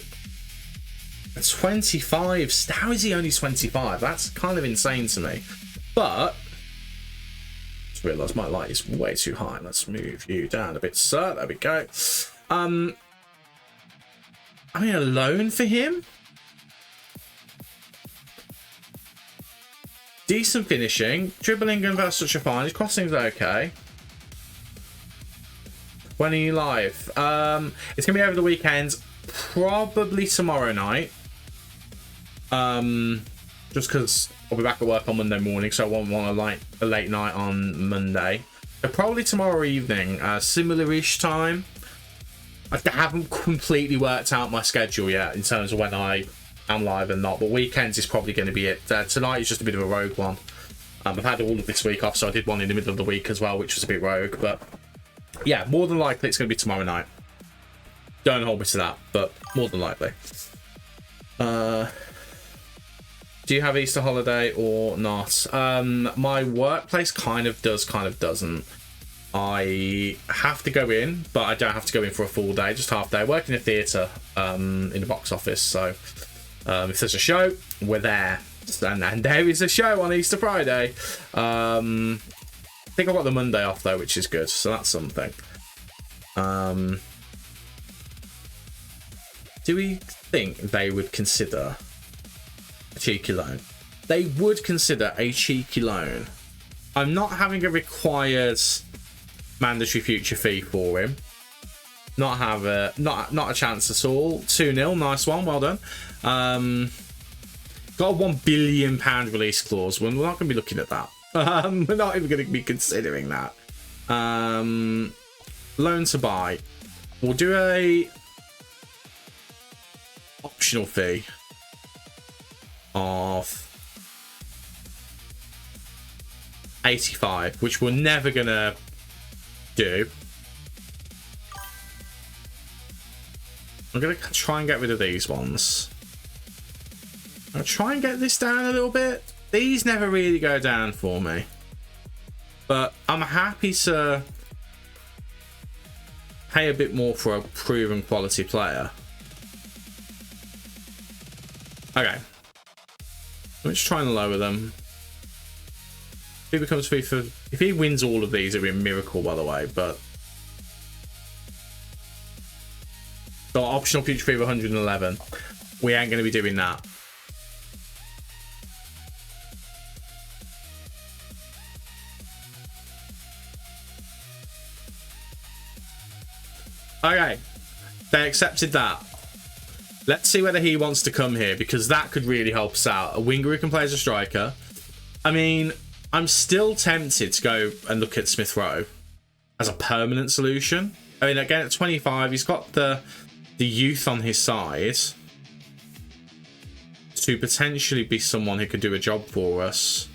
25. How is he only 25? That's kind of insane to me. But I just realised my light is way too high. Let's move you down a bit, sir. There we go. I mean, a loan for him. Decent finishing, dribbling and that's such a fine. His crossing's okay. When are you live? It's gonna be over the weekend, probably tomorrow night. Just because I'll be back at work on Monday morning, so I won't want a late night on Monday. So probably tomorrow evening, similar-ish time. I haven't completely worked out my schedule yet in terms of when I am live and not, but weekends is probably going to be it. Tonight is just a bit of a rogue one. I've had all of this week off, so I did one in the middle of the week as well, which was a bit rogue, but yeah, more than likely it's going to be tomorrow night. Don't hold me to that, but more than likely. Do you have Easter holiday or not? My workplace kind of does, kind of doesn't. I have to go in, but I don't have to go in for a full day, just half day. I work in a theatre in the box office, so if there's a show, we're there. And there is a show on Easter Friday. I think I've got the Monday off though, which is good, so that's something. Do we think they would consider a cheeky loan? They would consider a cheeky loan. I'm not having a required mandatory future fee for him. not have not a chance at all. 2-0, nice one, well done. Got a £1 billion release clause. We're not going to be looking at that. We're not even going to be considering that. Loan to buy. We'll do a optional fee of 85, which we're never going to do. I'm going to try and get rid of these ones. I'll try and get this down a little bit. These never really go down for me. But I'm happy to pay a bit more for a proven quality player. Okay. Let's try and lower them. If he becomes free for... If he wins all of these, it'll be a miracle, by the way, but... So optional future fee of 111. We ain't going to be doing that. Okay, they accepted that. Let's see whether he wants to come here, because that could really help us out. A winger who can play as a striker. I mean, I'm still tempted to go and look at Smith Rowe as a permanent solution. I mean, again, at 25, he's got the youth on his side to potentially be someone who could do a job for us.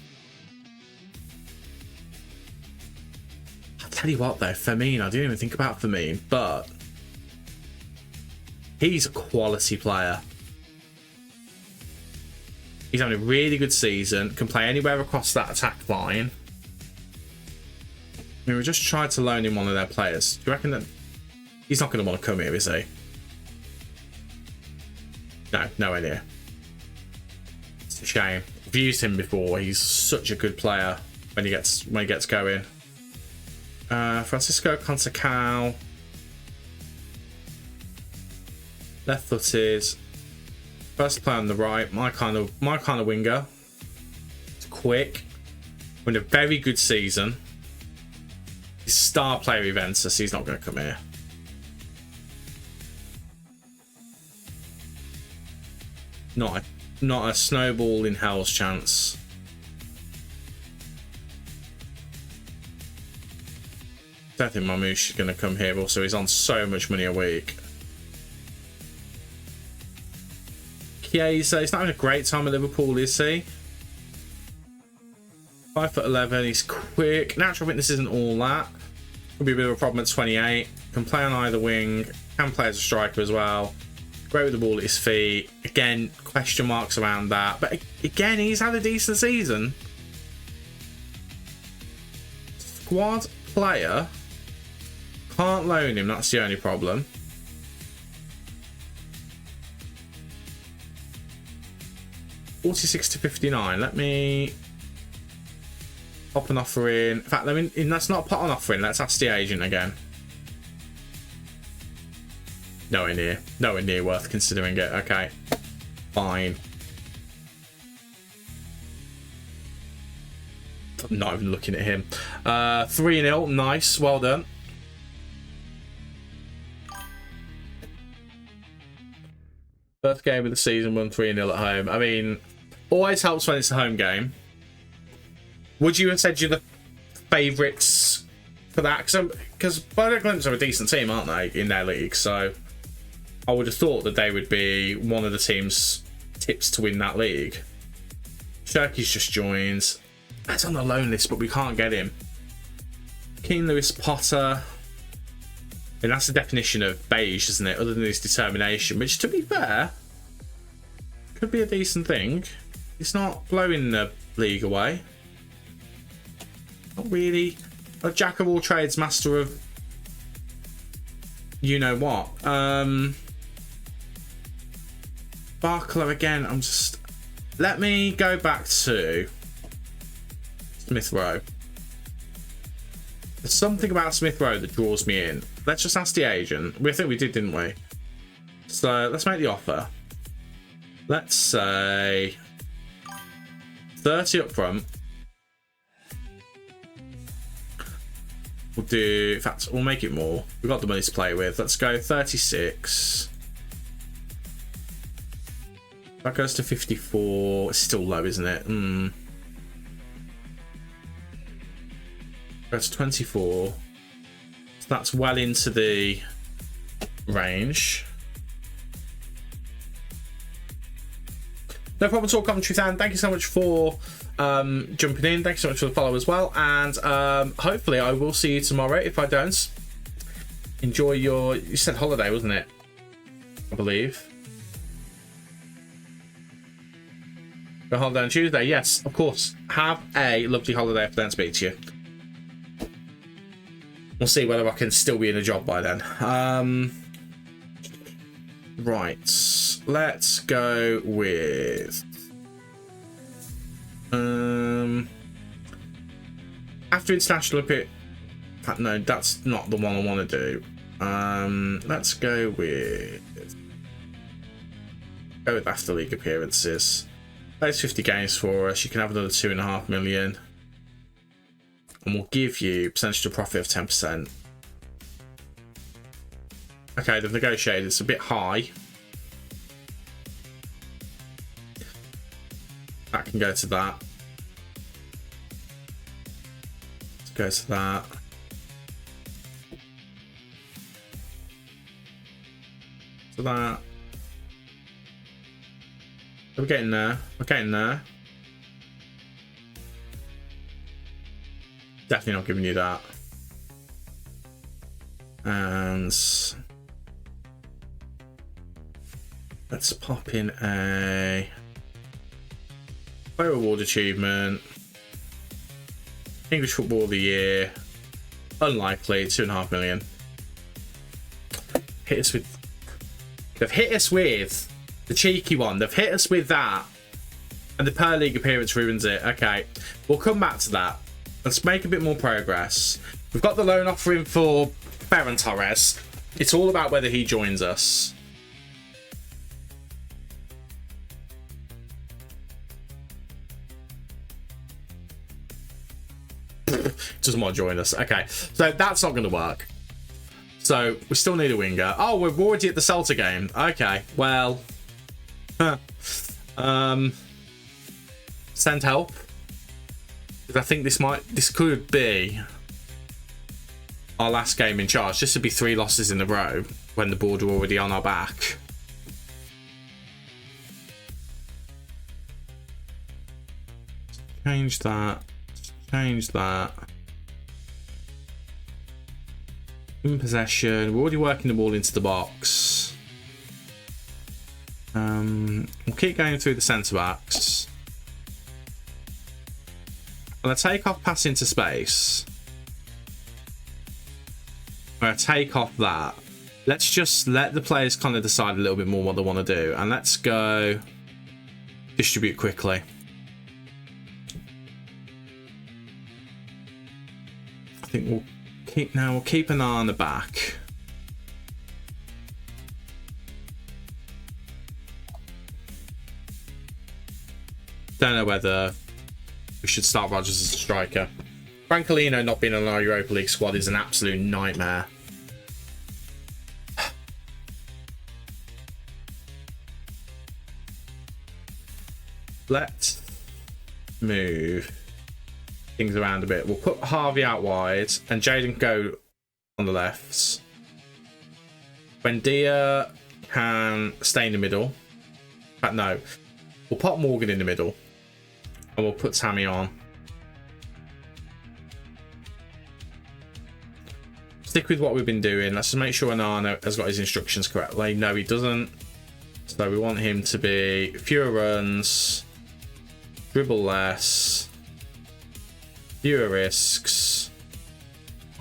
I'll tell you what, though, Firmino, I didn't even think about Firmino, but... he's a quality player. He's having a really good season. Can play anywhere across that attack line. I mean, we just tried to loan him one of their players. Do you reckon that he's not going to want to come here, is he? No, nowhere near. It's a shame. I've used him before. He's such a good player when he gets going. Francisco Conceição. Left-footed, first player on the right, my kind of winger. It's quick, with a very good season. He's star player Juventus, he's not going to come here. Not a snowball in hell's chance. Don't think Mamouche is going to come here. Also, he's on so much money a week. Chiesa, he's not having a great time at Liverpool, is he? 5'11", he's quick. Natural fitness isn't all that. Could be a bit of a problem at 28. Can play on either wing. Can play as a striker as well. Great with the ball at his feet. Again, question marks around that. But again, he's had a decent season. Squad player. Can't loan him, that's the only problem. $46 to $59. Let me pop an offer in. In fact, let's not put an offer in. Let's ask the agent again. Nowhere near worth considering it. Okay, fine. I'm not even looking at him. 3-0. Nice, well done. First game of the season, won 3-0 at home. I mean, always helps when it's a home game. Would you have said you're the favourites for that? Because Bodo Glimt are a decent team, aren't they, in their league? So I would have thought that they would be one of the teams tips to win that league. Shirky's just joined. That's on the loan list, but we can't get him. Keane Lewis Potter. And that's the definition of beige, isn't it? Other than his determination, which, to be fair, could be a decent thing. He's not blowing the league away. Not really. A jack of all trades, master of you know what. Barkler again. Let me go back to Smith Rowe. There's something about Smith Rowe that draws me in. Let's just ask the agent. I think we did, didn't we? So let's make the offer. Let's say 30 up front. We'll do, in fact, we'll make it more. We've got the money to play with. Let's go 36. That goes to 54. It's still low, isn't it? That's 24. So that's well into the range. No problem at all, Commentary Fan. Thank you so much for jumping in. Thank you so much for the follow as well. And hopefully I will see you tomorrow. If I don't, enjoy your... You said holiday, wasn't it? I believe. Go holiday on Tuesday. Yes, of course. Have a lovely holiday if I don't speak to you. We'll see whether I can still be in a job by then. Right. Let's go with... after International Olympic... No, that's not the one I want to do. Let's go with... Go with after league appearances. That's 50 games for us. You can have another 2.5 million. And we'll give you percentage of profit of 10%. Okay, they've negotiated. It's a bit high. That can go to that. Let's go to that. To that. We're getting there. We're getting there. Definitely not giving you that. And let's pop in a player award achievement. English Football of the Year. Unlikely. 2.5 million. Hit us with... They've hit us with the cheeky one. They've hit us with that. And the per league appearance ruins it. Okay. We'll come back to that. Let's make a bit more progress. We've got the loan offering for Ferran Torres. It's all about whether he joins us. Doesn't want to join us. Okay, so that's not going to work. So we still need a winger. Oh, we're already at the Celta game. Okay, well, send help. I think this could be our last game in charge. This would be 3 losses in a row when the board are already on our back. Change that. Change that. In possession. We're already working the ball into the box. We'll keep going through the centre backs. I'm going to take off pass into space. I'm going to take off that. Let's just let the players kind of decide a little bit more what they want to do. And let's go distribute quickly. I think we'll keep an eye on the back. Don't know whether we should start Rodgers as a striker. Francolino not being on our Europa League squad is an absolute nightmare. Let's move things around a bit. We'll put Harvey out wide and Jaden go on the lefts. Buendia can stay in the middle. But no, we'll put Morgan in the middle. And we'll put Tammy on. Stick with what we've been doing. Let's just make sure Anana has got his instructions correctly. No, he doesn't. So we want him to be fewer runs, dribble less, fewer risks.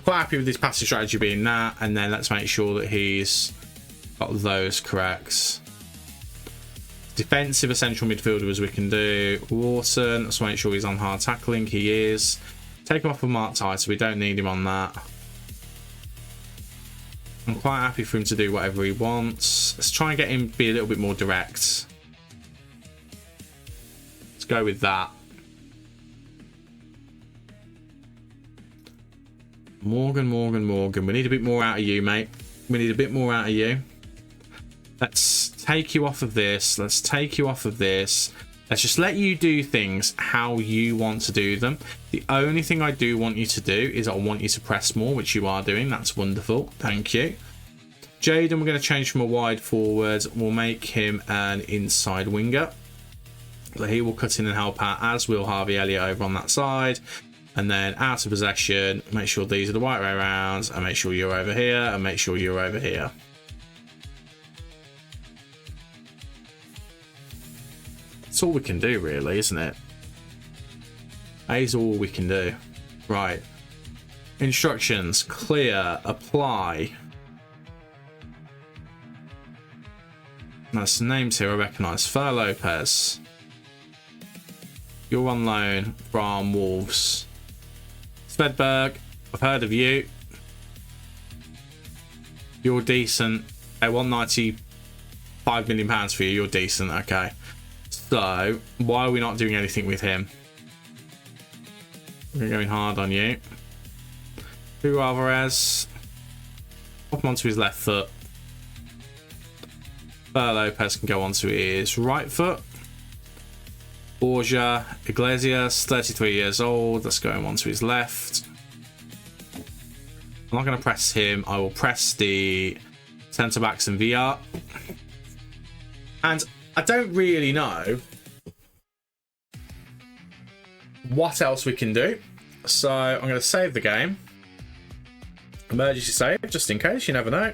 Quite happy with this passing strategy being that. And then let's make sure that he's got those correct. Defensive essential midfielder as we can do. Wharton, let's make sure he's on hard tackling. He is. Take him off of Mark Ty, so we don't need him on that. I'm quite happy for him to do whatever he wants. Let's try and get him to be a little bit more direct. Let's go with that. Morgan. We need a bit more out of you, mate. We need a bit more out of you. Let's take you off of this. Let's take you off of this. Let's just let you do things how you want to do them. The only thing I do want you to do is I want you to press more, which you are doing. That's wonderful. Thank you. Jaden, we're going to change from a wide forward. We'll make him an inside winger. So he will cut in and help out, as will Harvey Elliott over on that side. And then out of possession, make sure these are the right way around, and make sure you're over here, and make sure you're over here. That's all we can do, really, isn't it? That is all we can do. Right. Instructions. Clear. Apply. That's names here I recognise. Fer Lopez. You're on loan from Wolves. Svedberg, I've heard of you. You're decent. I want £95 million for you. You're decent. Okay. So, why are we not doing anything with him? We're going hard on you. Hugo Alvarez. Pop him onto his left foot. Fer Lopez can go onto his right foot. Borja Iglesias, 33 years old. Let's go onto his left. I'm not going to press him. I will press the centre backs and VR. And I don't really know what else we can do. So I'm going to save the game. Emergency save, just in case. You never know.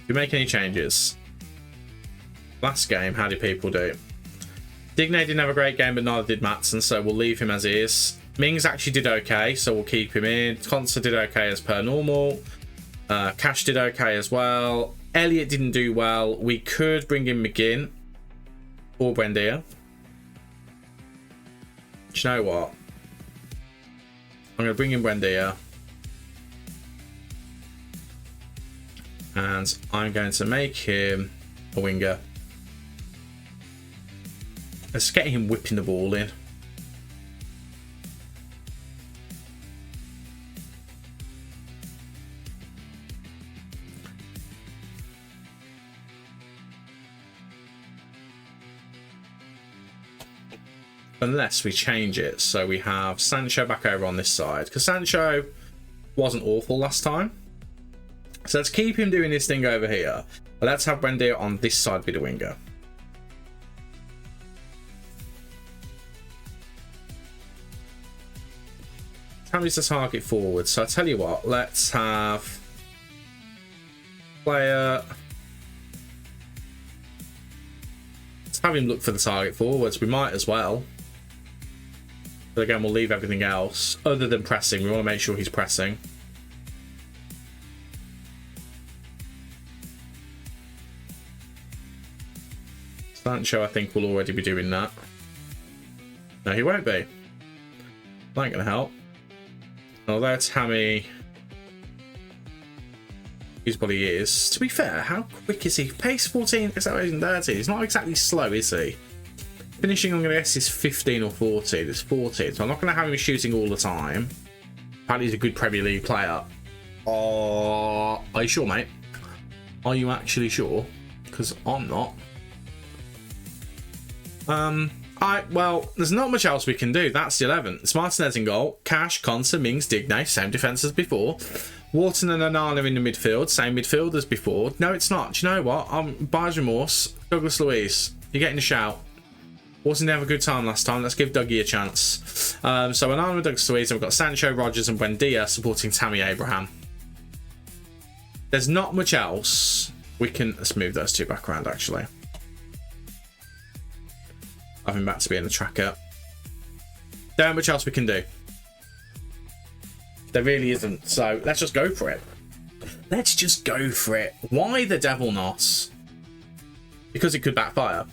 Do we make any changes? Last game, how did people do? Digne didn't have a great game, but neither did Maatsen, so we'll leave him as is. Mings actually did okay, so we'll keep him in. Consta did okay as per normal. Cash did okay as well. Elliott didn't do well. We could bring in McGinn or Buendia. Do you know what? I'm going to bring in Buendia. And I'm going to make him a winger. Let's get him whipping the ball in. Unless we change it. So we have Sancho back over on this side. Because Sancho wasn't awful last time. So let's keep him doing this thing over here. But let's have Buendia on this side be the winger. Tammy's the target forward. So I tell you what, let's have player. Let's have him look for the target forwards. We might as well. But again, we'll leave everything else other than pressing. We want to make sure he's pressing. Sancho, I think, will already be doing that. No, he won't be. That ain't going to help. Although Tammy is what he is. To be fair, how quick is he? Pace 14, acceleration 30. He's not exactly slow, is he? Finishing, I'm going to guess, is 15 or 14. It's 14, so I'm not going to have him shooting all the time. Apparently he's a good Premier League player. Are you sure, mate? Are you actually sure? Because I'm not. Well, there's not much else we can do. That's the 11. It's Martinez in goal. Cash, Consa, Mings, Digne. Same defence as before. Wharton and Onana in the midfield. Same midfield as before. No, it's not. Do you know what? Buyer's remorse. Douglas Luiz. You're getting a shout. Wharton didn't have a good time last time. Let's give Dougie a chance. So Onana and Douglas Luiz. And we've got Sancho, Rogers and Buendia supporting Tammy Abraham. There's not much else we can... Let's move those two back around, actually. Having back to being the tracker. There ain't much else we can do. There really isn't. So let's just go for it. Let's just go for it. Why the devil not? Because it could backfire.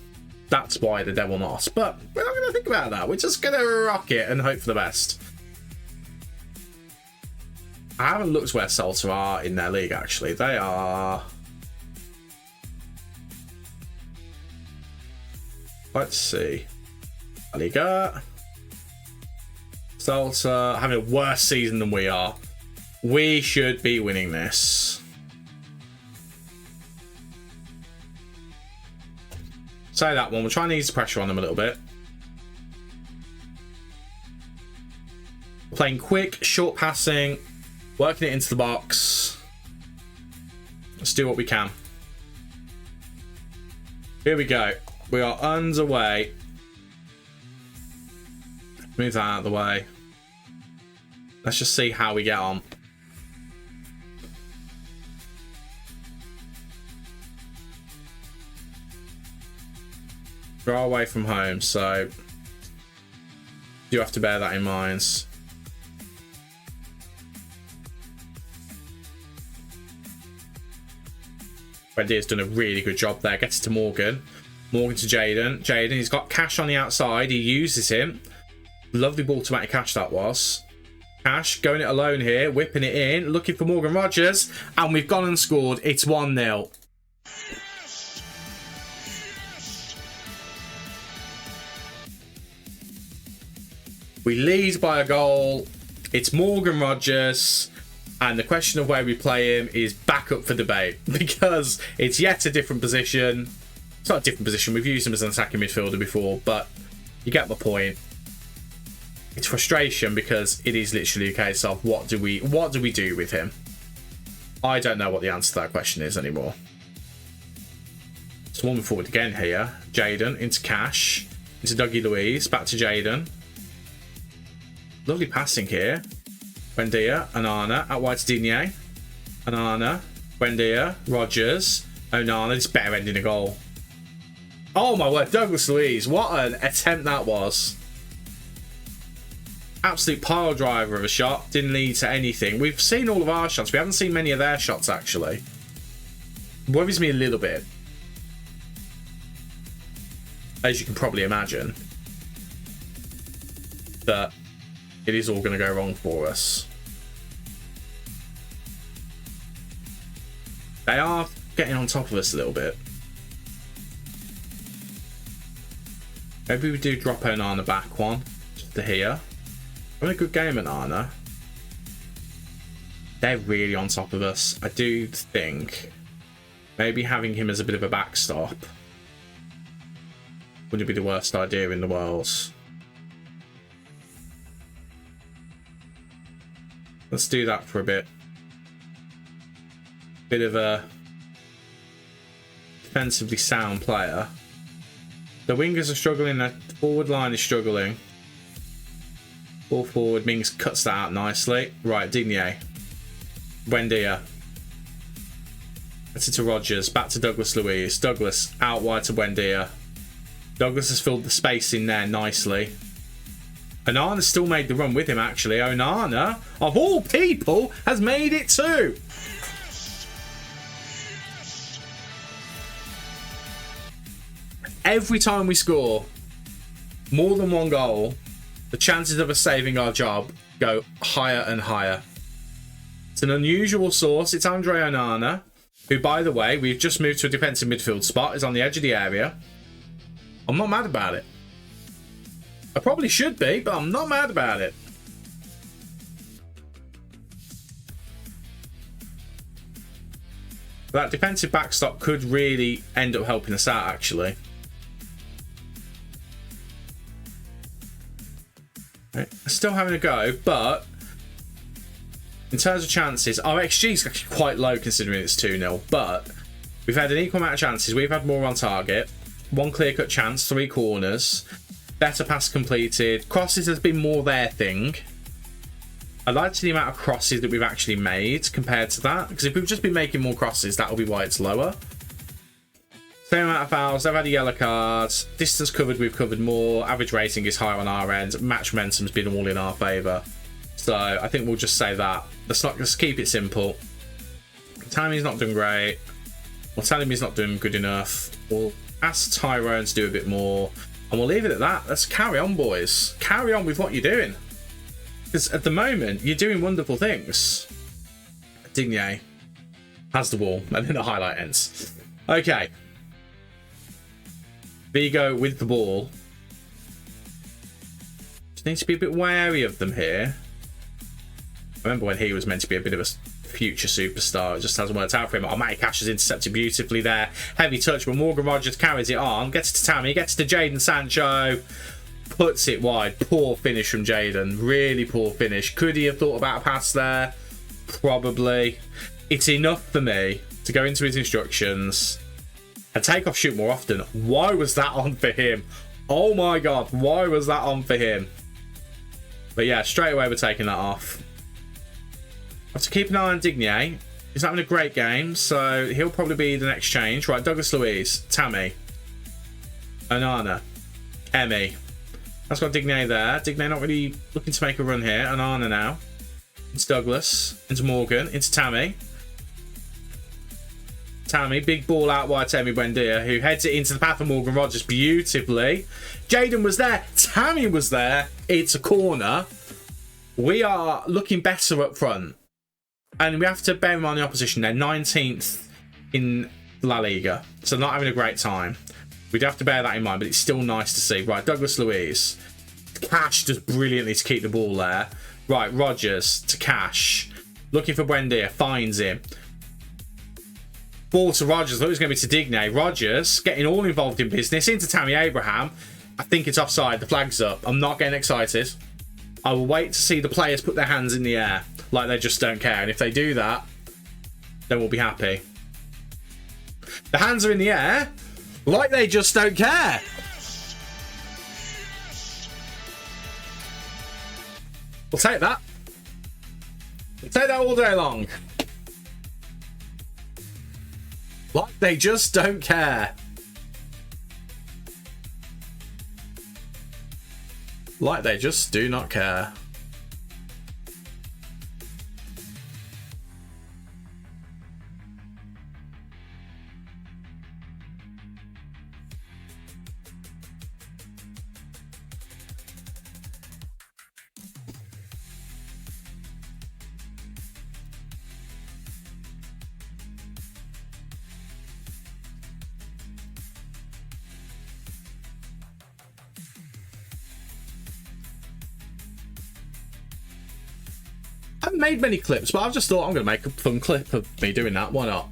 That's why the devil not. But we're not going to think about that. We're just going to rock it and hope for the best. I haven't looked where Celta are in their league, actually. They are Let's see. Liga. Salsa having a worse season than we are. We should be winning this. Say that one. We'll try and ease the pressure on them a little bit. Playing quick, short passing, working it into the box. Let's do what we can. Here we go. We are underway. Move that out of the way. Let's just see how we get on. We're away from home, so you have to bear that in mind. Wendy's done a really good job there. Gets it to Morgan. Morgan to Jaden. Jaden, he's got Cash on the outside. He uses him. Lovely ball to Matty Cash that was. Cash going it alone here. Whipping it in. Looking for Morgan Rogers. And we've gone and scored. It's 1-0. We lead by a goal. It's Morgan Rogers. And the question of where we play him is back up for debate. Because it's yet a different position. It's not a different position. We've used him as an attacking midfielder before. But you get my point. It's frustration because it is literally a case of what do we do with him? I don't know what the answer to that question is anymore. So one forward again here. Jaden into Cash. Into Dougie Louise. Back to Jaden. Lovely passing here. Buendia, Onana, out wide to Digne. Onana, Buendia, Rogers, Onana. This better ending a goal. Oh my word, Douglas Luiz. What an attempt that was. Absolute pile driver of a shot. Didn't lead to anything. We've seen all of our shots. We haven't seen many of their shots, actually. Worries me a little bit. As you can probably imagine. That it is all going to go wrong for us. They are getting on top of us a little bit. Maybe we do drop Onana back one. Just to here. Having a good game at Onana. They're really on top of us. I do think maybe having him as a bit of a backstop wouldn't be the worst idea in the world. Let's do that for a bit. Bit of a defensively sound player. The wingers are struggling. The forward line is struggling. Ball forward. Mings cuts that out nicely. Right, Digne. Buendia. That's it to Rogers. Back to Douglas Luiz. Douglas out wide to Buendia. Douglas has filled the space in there nicely. Onana still made the run with him, actually. Onana, of all people, has made it too. Every time we score more than one goal, the chances of us saving our job go higher and higher. It's an unusual source. It's Andre Onana, who, by the way, we've just moved to a defensive midfield spot. Is on the edge of the area. I'm not mad about it. I probably should be, but I'm not mad about it. That defensive backstop could really end up helping us out, actually. Right. Still having a go, but in terms of chances, our XG is actually quite low considering it's 2-0, but we've had an equal amount of chances. We've had more on target. One clear-cut chance, 3 corners. Better pass completed. Crosses has been more their thing. I like the amount of crosses that we've actually made compared to that. Because if we've just been making more crosses, that'll be why it's lower. Same amount of fouls. They've had a yellow card. Distance covered, we've covered more. Average rating is higher on our end. Match momentum's been all in our favour. So I think we'll just say that. Let's keep it simple. Tell him he's not doing great. We'll tell him he's not doing good enough. We'll ask Tyrone to do a bit more. And we'll leave it at that. Let's carry on, boys. Carry on with what you're doing. Because at the moment, you're doing wonderful things. Digne has the ball. And then the highlight ends. Okay. Vigo with the ball. Just needs to be a bit wary of them here. I remember when he was meant to be a bit of a future superstar. It just hasn't worked out for him. Oh, Matty Cash has intercepted beautifully there. Heavy touch, but Morgan Rogers carries it on. Gets to Tammy, gets to Jadon Sancho. Puts it wide. Poor finish from Jadon. Really poor finish. Could he have thought about a pass there? Probably. It's enough for me to go into his instructions and take off shoot more often. Why was that on for him? Oh my god, why was that on for him? But yeah, straight away we're taking that off. I have to keep an eye on Digne. He's having a great game, so he'll probably be the next change. Right, Douglas Luiz, Tammy, Onana, Emmy. That's got Digne there. Digne not really looking to make a run here. Onana now. Into Douglas, into Morgan, into Tammy. Tammy, big ball out wide to Emi Buendia, who heads it into the path of Morgan Rogers beautifully. Jadon was there. Tammy was there. It's a corner. We are looking better up front. And we have to bear in mind the opposition. They're 19th in La Liga. So not having a great time. We'd have to bear that in mind, but it's still nice to see. Right, Douglas Luiz. Cash does brilliantly to keep the ball there. Right, Rogers to Cash. Looking for Buendia. Finds him. Ball to Rogers. I thought it was going to be to Digne. Rogers getting all involved in business. Into Tammy Abraham. I think it's offside. The flag's up. I'm not getting excited. I will wait to see the players put their hands in the air like they just don't care. And if they do that, then we'll be happy. The hands are in the air like they just don't care. We'll take that. We'll take that all day long. Like they just don't care. Like they just do not care. I haven't made many clips, but I've just thought I'm going to make a fun clip of me doing that. Why not?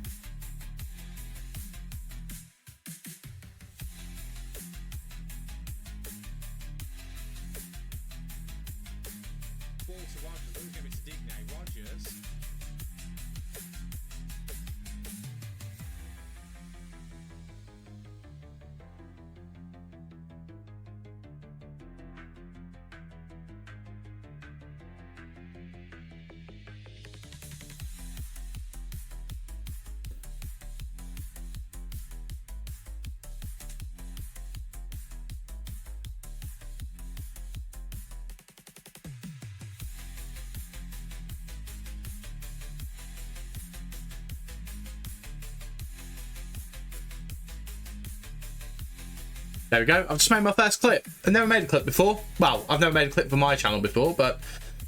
There we go. I've just made my first clip. I've never made a clip before. Well, I've never made a clip for my channel before, but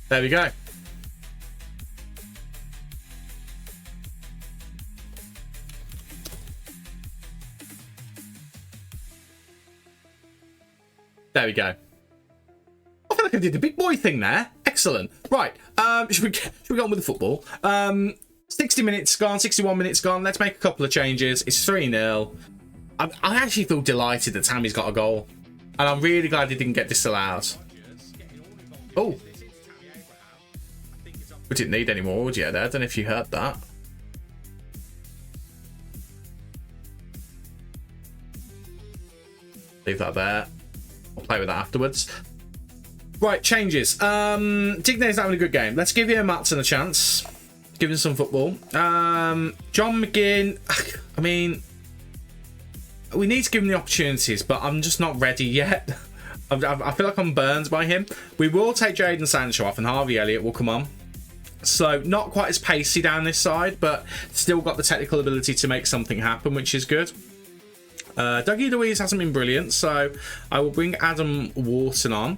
there we go. There we go. I feel like I did the big boy thing there. Excellent. Right. Should we go on with the football? 60 minutes gone, 61 minutes gone. Let's make a couple of changes. It's 3-0. I actually feel delighted that Tammy's got a goal. And I'm really glad he didn't get disallowed. Oh. We didn't need any more audio there. I don't know if you heard that. Leave that there. I'll play with that afterwards. Right, changes. Digne's having a good game. Let's give Matson a chance. Give him some football. John McGinn, I mean, we need to give him the opportunities, but I'm just not ready yet. I feel like I'm burned by him. We will take Jadon Sancho off and Harvey Elliott will come on. So not quite as pacey down this side, but still got the technical ability to make something happen, which is good. Dougie Luiz hasn't been brilliant, so I will bring Adam Wharton on.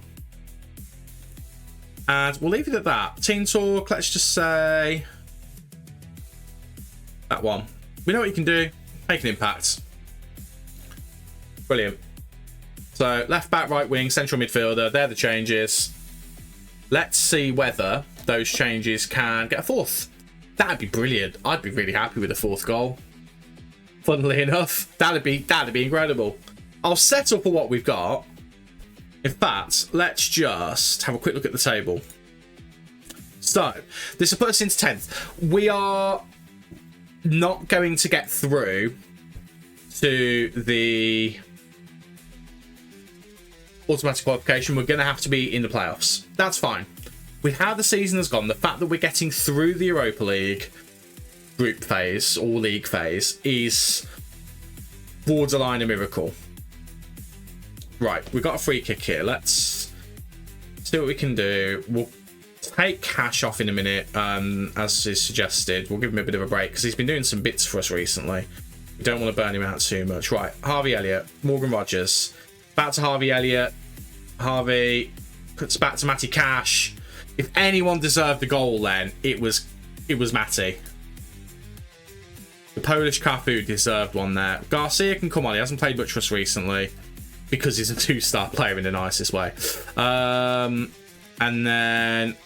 And we'll leave it at that. Team talk, let's just say that one. We know what you can do. Make an impact. Brilliant. So left back, right wing, central midfielder, they're the changes. Let's see whether those changes can get a fourth. That'd be brilliant. I'd be really happy with a fourth goal. Funnily enough, that'd be incredible. I'll settle for what we've got. In fact, let's just have a quick look at the table. So, this will put us into 10th. We are not going to get through to the automatic qualification. We're going to have to be in the playoffs. That's fine. With how the season has gone, the fact that we're getting through the Europa League group phase or league phase is borderline a miracle. Right, we've got a free kick here. Let's see what we can do. We'll take Cash off in a minute, as is suggested. We'll give him a bit of a break because he's been doing some bits for us recently. We don't want to burn him out too much. Right, Harvey Elliott, Morgan Rogers. Back to Harvey Elliott. Harvey puts back to Matty Cash. If anyone deserved the goal then, it was Matty. The Polish Cafu deserved one there. Garcia can come on. He hasn't played much for us recently because he's a 2-star player in the nicest way. And then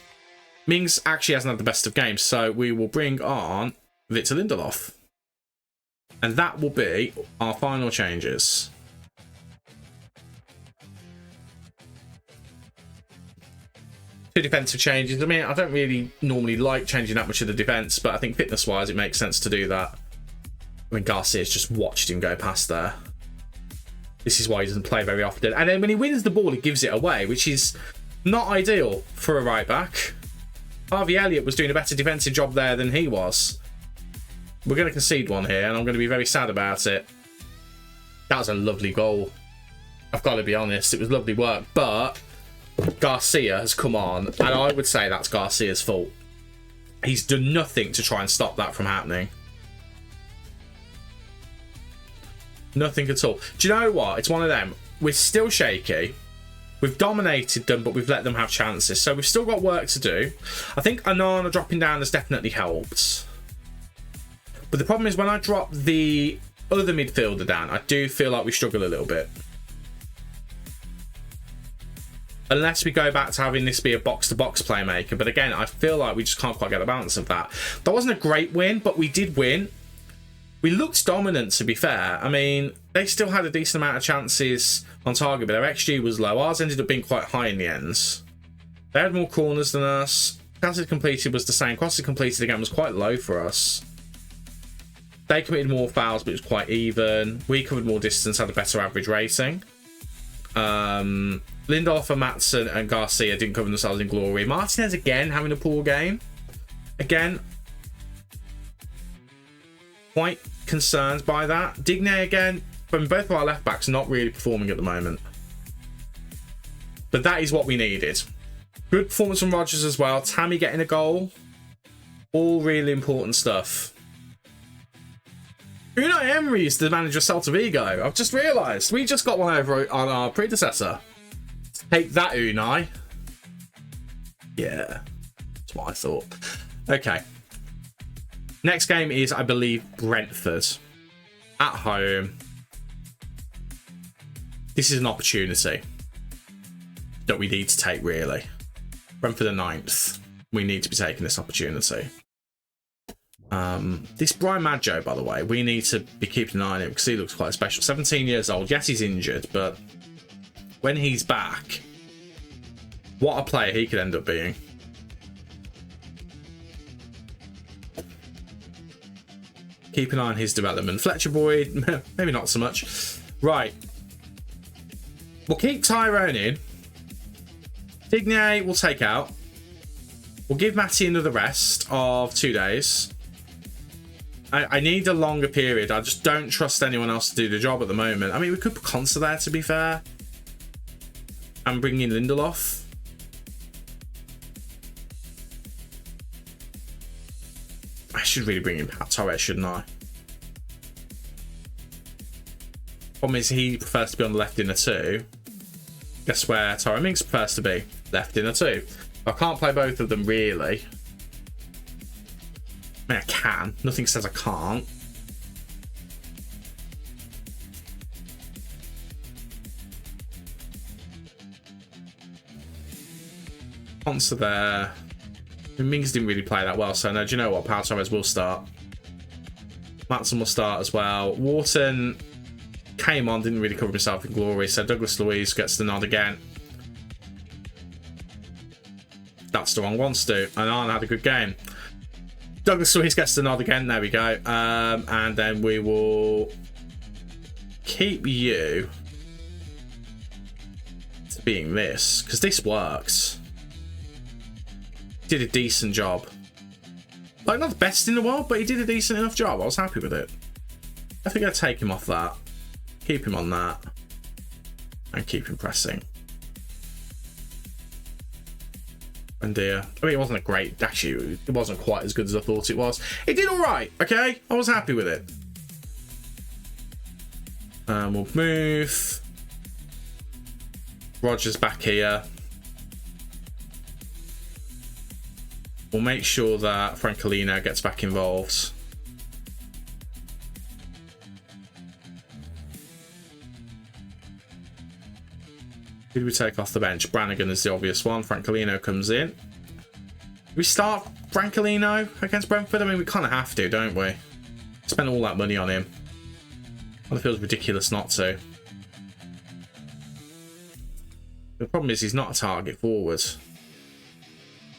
Mings actually hasn't had the best of games, so we will bring on Victor Lindelof. And that will be our final changes. Two defensive changes. I mean, I don't really normally like changing that much of the defence, but I think fitness-wise it makes sense to do that. I mean, Garcia's just watched him go past there. This is why he doesn't play very often. And then when he wins the ball, he gives it away, which is not ideal for a right-back. Harvey Elliott was doing a better defensive job there than he was. We're going to concede one here, and I'm going to be very sad about it. That was a lovely goal. I've got to be honest, it was lovely work, but Garcia has come on, and I would say that's Garcia's fault. He's done nothing to try and stop that from happening. Nothing at all. Do you know what? It's one of them. We're still shaky. We've dominated them, but we've let them have chances. So we've still got work to do. I think Anana dropping down has definitely helped. But the problem is when I drop the other midfielder down, I do feel like we struggle a little bit. Unless we go back to having this be a box-to-box playmaker. But again, I feel like we just can't quite get the balance of that. That wasn't a great win, but we did win. We looked dominant, to be fair. I mean, they still had a decent amount of chances on target, but their XG was low. Ours ended up being quite high in the end. They had more corners than us. Chances completed was the same. Crosses completed again was quite low for us. They committed more fouls, but it was quite even. We covered more distance, had a better average rating. Lindelof and Matson and Garcia didn't cover themselves in glory. Martinez again having a poor game. Again, quite concerned by that. Digne again, from both of our left backs, not really performing at the moment. But that is what we needed. Good performance from Rodgers as well. Tammy getting a goal. All really important stuff. Unai Emery is the manager of Celta Vigo. I've just realised. We just got one over on our predecessor. Take that, Unai. Yeah, that's what I thought. Okay. Next game is, I believe, Brentford. At home. This is an opportunity that we need to take, really. Brentford are 9th. We need to be taking this opportunity. This Brian Maggio, by the way, we need to be keeping an eye on him because he looks quite special. 17 years old. Yes, he's injured, but when he's back, what a player he could end up being. Keep an eye on his development. Fletcher Boyd, maybe not so much. Right. We'll keep Tyrone in. Digne we'll take out. We'll give Matty another rest of 2 days. I need a longer period. I just don't trust anyone else to do the job at the moment. I mean, we could put Consa there, to be fair. And bring in Lindelof. I should really bring in Pat Torres, shouldn't I? Problem is, he prefers to be on the left inner two. Guess where Tyrone Mings prefers to be? Left inner two. I can't play both of them, really. I mean, I can. Nothing says I can't. Ponce there. Mings didn't really play that well, so no, do you know what? Pau Torres will start. Matson will start as well. Wharton came on, didn't really cover himself in glory, so Douglas Luiz gets the nod again. That's the wrong one, Stu. And Arne had a good game. Douglas Luiz gets the nod again. There we go. And then we will keep you to being this, because this works. Did a decent job. Like, not the best in the world, but he did a decent enough job. I was happy with it. I think I'd take him off that. Keep him on that. And keep him pressing. And dear. I mean, it wasn't a great... Actually, it wasn't quite as good as I thought it was. It did alright, okay? I was happy with it. We'll move. Roger's back here. We'll make sure that Francolino gets back involved. Who do we take off the bench? Brannigan is the obvious one. Francolino comes in. Do we start Francolino against Brentford? I mean, we kind of have to, don't we? Spend all that money on him. Well, it feels ridiculous not to. The problem is he's not a target forward.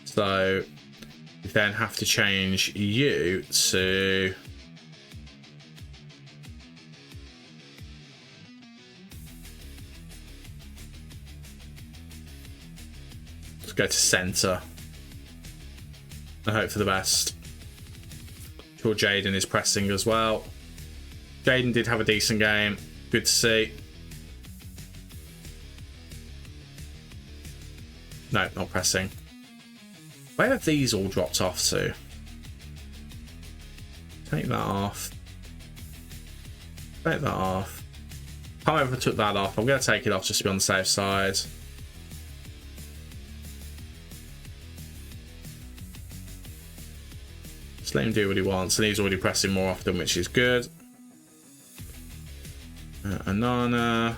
So we then have to change you to... Let's go to centre. I hope for the best. Sure, Jaden is pressing as well. Jaden did have a decent game. Good to see. No, not pressing. Where have these all dropped off to? Take that off. Take that off. Can't remember if I took that off. I'm going to take it off just to be on the safe side. Just let him do what he wants. And he's already pressing more often, which is good. Anana.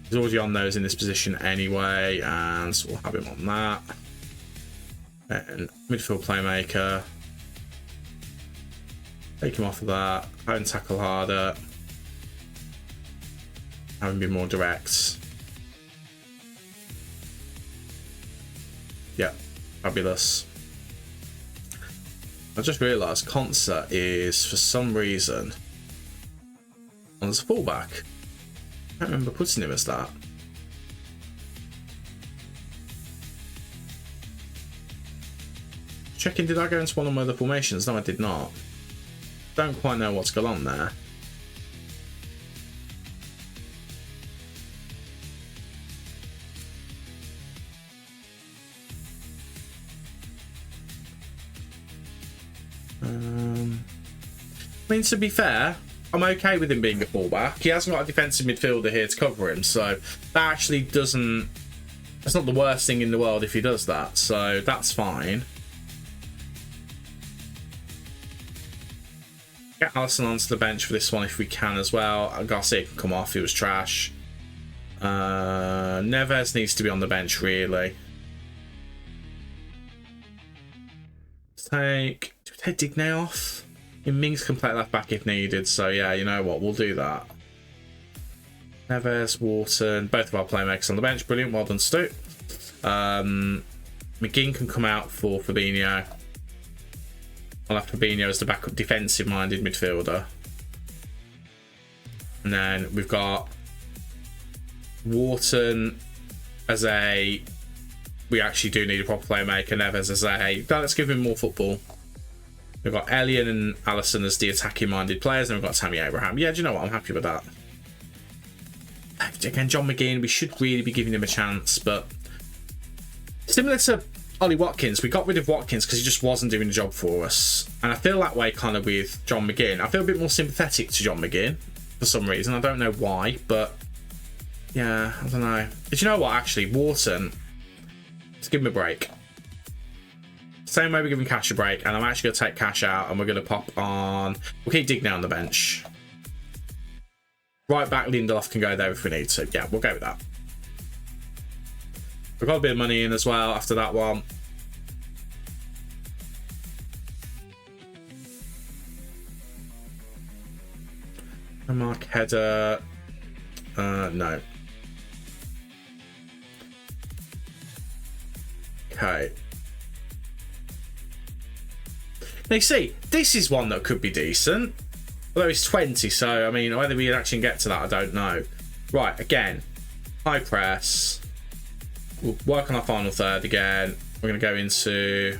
He's already on those in this position anyway, and so we'll have him on that. And midfield playmaker. Take him off of that. Have him tackle harder. Have him be more direct. Yeah, fabulous. I just realised Concert is, for some reason, on as a fullback. I can't remember putting him as that. Checking, did I go into one of my other formations? No, I did not. Don't quite know what's going on there. I mean, to be fair, I'm okay with him being a fullback. He hasn't got a defensive midfielder here to cover him, so that actually doesn't... That's not the worst thing in the world if he does that, so that's fine. Get Alisson onto the bench for this one if we can as well. Garcia can come off, he was trash. Neves needs to be on the bench, really. Do we take Digne off? Mings can play left back if needed, so yeah, you know what, we'll do that. Neves, Wharton, both of our playmakers on the bench, brilliant, well done, Stu. McGinn can come out for Fabinho. I'll have Fabinho as the backup defensive-minded midfielder. And then we've got Wharton as a... We actually do need a proper playmaker. Neves as a... Let's give him more football. We've got Elian and Alisson as the attacking-minded players, and we've got Tammy Abraham. Yeah, do you know what? I'm happy with that. Again, John McGinn, we should really be giving him a chance, but... Similar to Ollie Watkins, we got rid of Watkins because he just wasn't doing the job for us. And I feel that way kind of with John McGinn. I feel a bit more sympathetic to John McGinn for some reason. I don't know why, but... Yeah, I don't know. But you know what, actually? Wharton, let's give him a break. Same way we're giving Cash a break, and I'm actually going to take Cash out, and we're going to pop on... We'll keep Digne on the bench. Right back, Lindelof can go there if we need to. Yeah, we'll go with that. I got a bit of money in as well after that one. Mark header. No. Okay. Now you see, this is one that could be decent. Although it's 20, so I mean, whether we actually get to that, I don't know. Right, again, high press. We'll work on our final third again. We're going to go into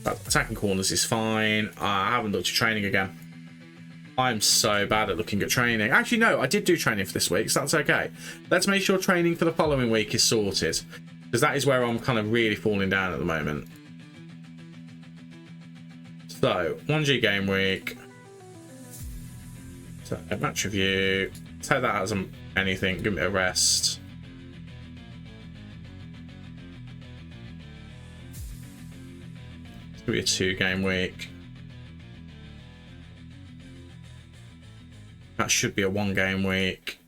attacking corners is fine. I haven't looked at training again. I'm so bad at looking at training. Actually, no, I did do training for this week, so that's okay. Let's make sure training for the following week is sorted, because that is where I'm kind of really falling down at the moment. So, 1G game week. So, match review. Take that as anything. Give me a rest. It's going to be a 2-game week. That should be a 1-game week.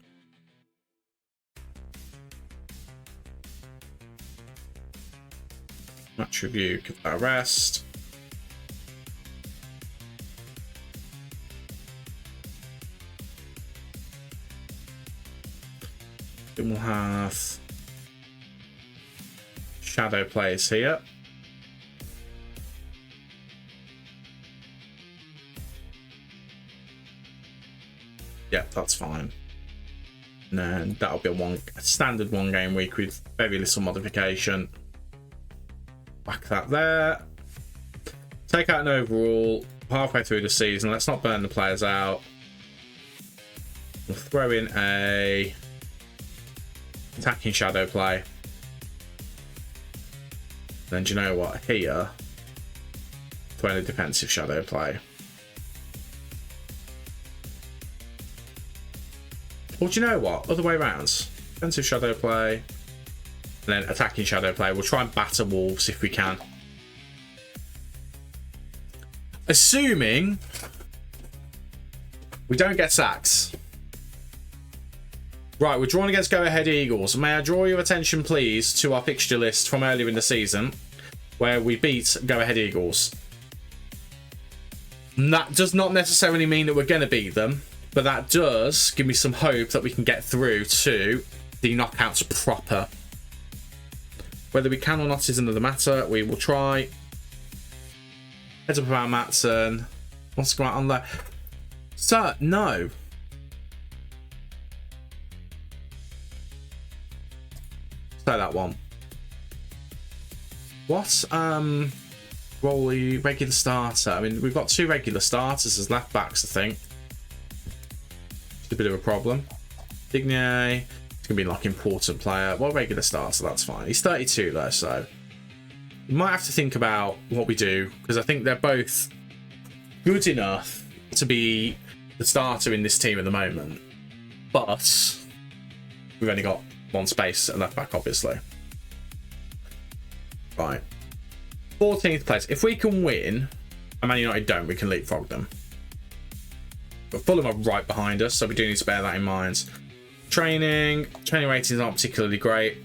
Match review, give that a rest. Then we'll have shadow players here. Yeah, that's fine. And then that'll be a standard 1-game week with very little modification. Back that there. Take out an overall halfway through the season. Let's not burn the players out. We'll throw in a attacking shadow play. Then do you know what? Here, throw in a defensive shadow play. Or do you know what? Other way around. Defensive shadow play. And then attacking shadow play. We'll try and batter Wolves if we can. Assuming we don't get sacks. Right, we're drawing against Go Ahead Eagles. May I draw your attention, please, to our fixture list from earlier in the season, where we beat Go Ahead Eagles. And that does not necessarily mean that we're going to beat them, but that does give me some hope that we can get through to the knockouts proper. Whether we can or not is another matter. We will try. Heads up about Matson. Wants to go out on there. Sir, no. Say that one. What role are you? Regular starter. I mean, we've got 2 regular starters as left backs, I think. It's a bit of a problem. Digne. It's going to be like important player. Well, regular starter, that's fine. He's 32 though, so we might have to think about what we do, because I think they're both good enough to be the starter in this team at the moment. But we've only got 1 space at left back, obviously. Right. 14th place. If we can win, and Man United don't, we can leapfrog them. But Fulham are right behind us, so we do need to bear that in mind. Training ratings aren't particularly great.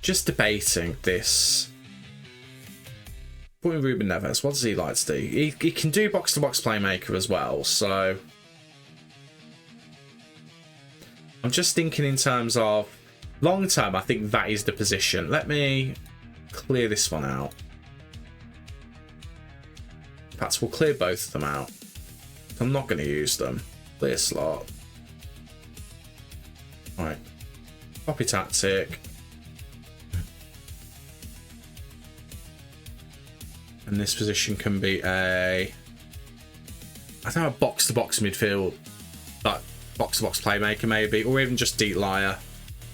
Just debating this. Putting Ruben Neves, what does he like to do? He can do box-to-box playmaker as well, so I'm just thinking in terms of long term. I think that is the position. Let me clear this one out. Perhaps we'll clear both of them out. I'm not going to use them. Clear slot. Right. Copy tactic. And this position can be a, I don't know, a box-to-box midfield, like box-to-box playmaker maybe, or even just deep liar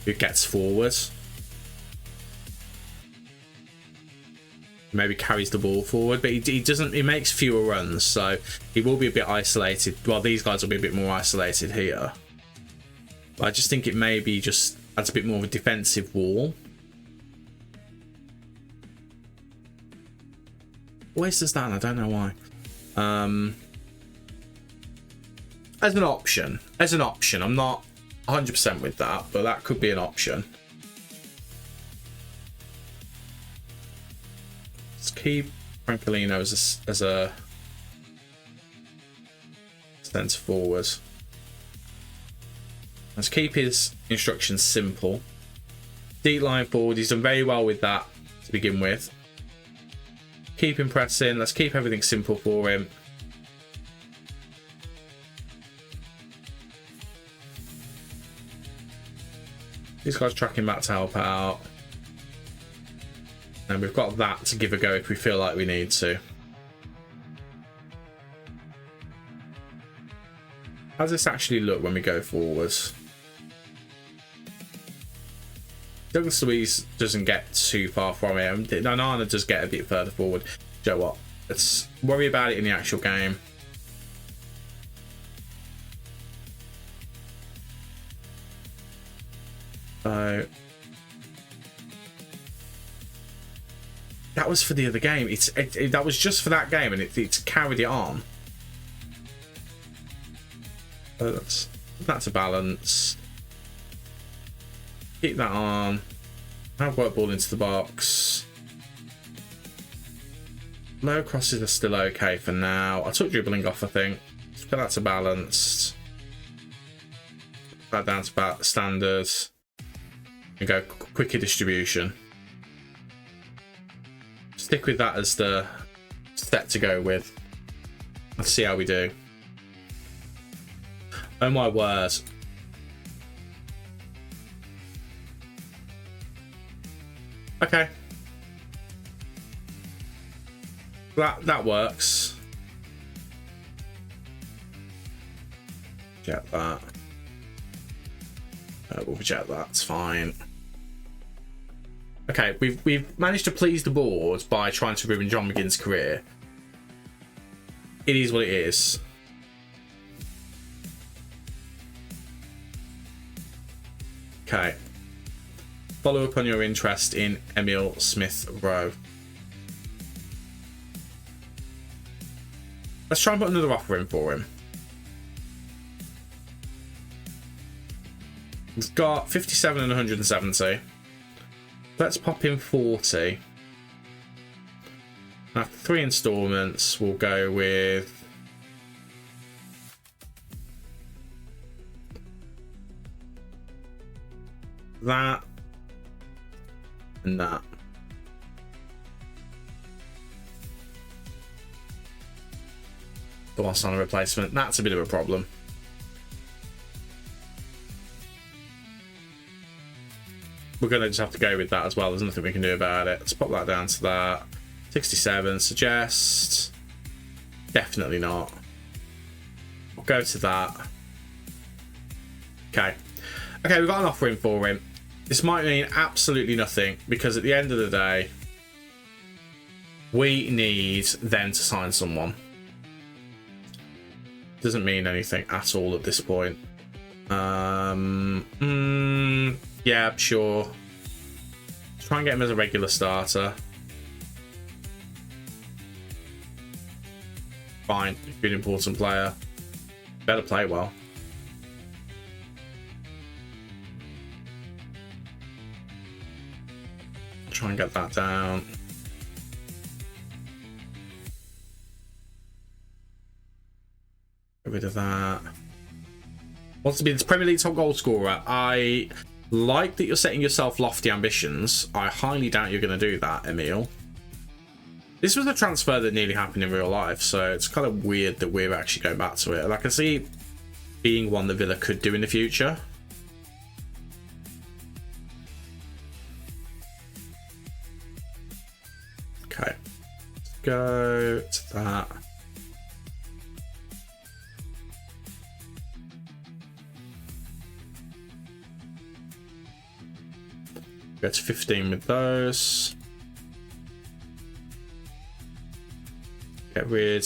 who gets forward. Maybe carries the ball forward, but he doesn't. He makes fewer runs, so he will be a bit isolated. Well, these guys will be a bit more isolated here. But I just think it maybe just adds a bit more of a defensive wall. Always does that, and I don't know why. As an option. I'm not 100% with that, but that could be an option. Let's keep Francolino as a centre forward. Let's keep his instructions simple. Deep line forward, he's done very well with that to begin with. Keep him pressing. Let's keep everything simple for him. These guys tracking back to help out. And we've got that to give a go if we feel like we need to. How does this actually look when we go forwards? Douglas Luiz doesn't get too far from it. Onana does get a bit further forward. Do you know what? Let's worry about it in the actual game. So that was for the other game. That was just for that game, and it's carried it on. So that's a balance. Keep that on. Have work ball into the box. Low crosses are still okay for now. I took dribbling off, I think. But that's a balanced. That down to about standards. And go quicker distribution. Stick with that as the step to go with. Let's see how we do. Oh my word. Okay. That works. Reject that. We'll reject that. It's fine. Okay, we've managed to please the board by trying to ruin John McGinn's career. It is what it is. Okay. Follow up on your interest in Emil Smith-Rowe. Let's try and put another offer in for him. He's got 57 and 170. Let's pop in 40. After 3 installments, we'll go with that and that. The loss on a replacement. That's a bit of a problem. We're going to just have to go with that as well. There's nothing we can do about it. Let's pop that down to that. 67. Suggest. Definitely not. We'll go to that. Okay. Okay, we've got an offer in for him. This might mean absolutely nothing because at the end of the day, we need them to sign someone. Doesn't mean anything at all at this point. Yeah, sure. Try and get him as a regular starter. Fine, be an important player. Better play well. Try and get that down. Get rid of that. Wants to be the Premier League top goal scorer. I like that you're setting yourself lofty ambitions. I highly doubt you're going to do that, Emil. This was a transfer that nearly happened in real life, so it's kind of weird that we're actually going back to it. Like, I see being one that Villa could do in the future. Okay. Let's go to that. Go to 15 with those. Get rid.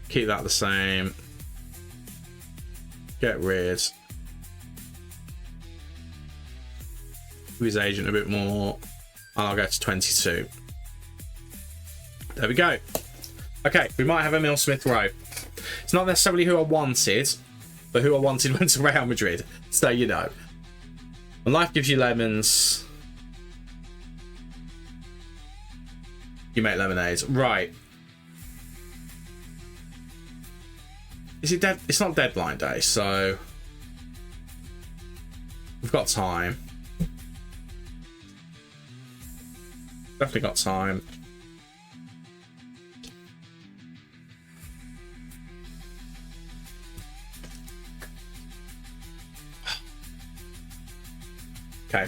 Keep that the same. Get rid. His agent a bit more. And I'll go to 22. There we go. Okay, we might have Emil Smith Rowe. It's not necessarily who I wanted, but who I wanted went to Real Madrid. So, you know. When life gives you lemons, you make lemonade. Right. Is it dead? It's not deadline day, so we've got time. Definitely got time. Okay.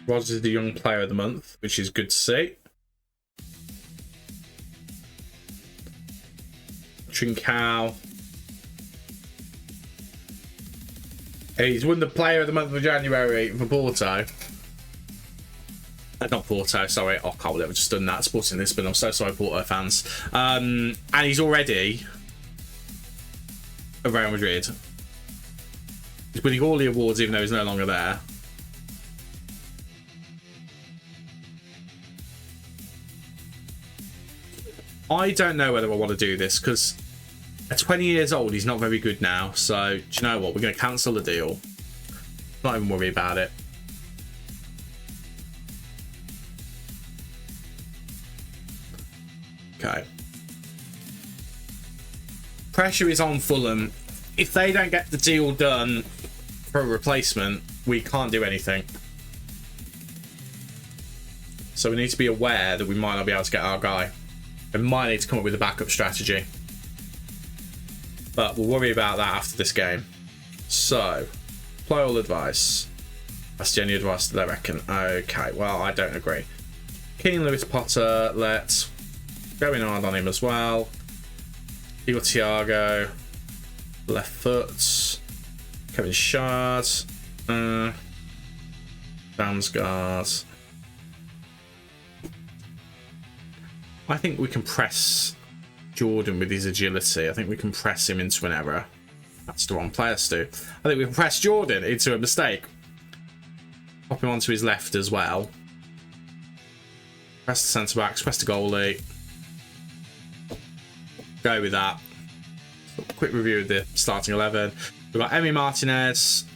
Rodgers is the young player of the month, which is good to see. Trincao. He's won the player of the month of January for Porto. Not Porto, sorry. Oh, I can't believe I've just done that. Sporting Lisbon. I'm so sorry, Porto fans. And he's already at Real Madrid. He's winning all the awards even though he's no longer there. I don't know whether I want to do this because at 20 years old, he's not very good now. So, do you know what? We're going to cancel the deal. Not even worry about it. Okay. Pressure is on Fulham. If they don't get the deal done for a replacement, we can't do anything. So we need to be aware that we might not be able to get our guy. We might need to come up with a backup strategy. But we'll worry about that after this game. So, apply all advice. That's the only advice that I reckon. Okay, well, I don't agree. Keane Lewis Potter, let's go in hard on him as well. Igor Thiago, left foot. Kevin Shard. Damsgaard. I think we can press Jordan with his agility. I think we can press him into an error. That's the wrong player, Stu. I think we can press Jordan into a mistake. Pop him onto his left as well. Press the centre-backs, press the goalie. Go with that. Quick review of the starting 11. We've got Emi Martinez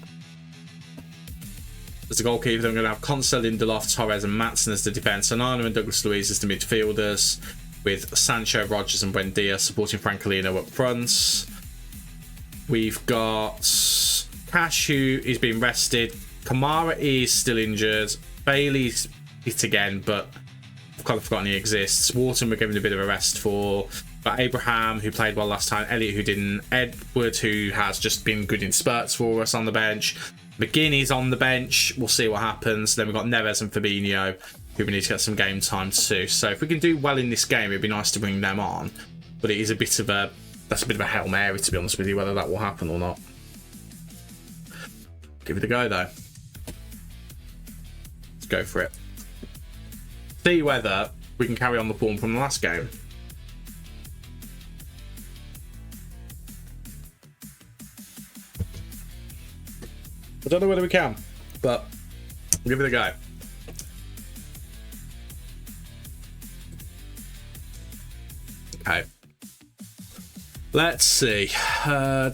as the goalkeeper. Then we're going to have Conce, Lindelof, Torres and Maatsen as the defence. Onana and Douglas Luiz as the midfielders, with Sancho, Rodgers and Buendia supporting Francolino up front. We've got Cash, who is being rested. Kamara is still injured. Bailey's hit again, but I've kind of forgotten he exists. Wharton we're giving a bit of a rest for. But Abraham, who played well last time. Elliott, who didn't. Edward, who has just been good in spurts for us on the bench. McGinn is on the bench. We'll see what happens. Then we've got Neves and Fabinho, who we need to get some game time too. So if we can do well in this game, it'd be nice to bring them on. But it is a bit of a... That's a bit of a Hail Mary, to be honest with you, whether that will happen or not. Give it a go, though. Let's go for it. See whether we can carry on the form from the last game. I don't know whether we can, but we'll give it a go. Okay. Let's see. We'll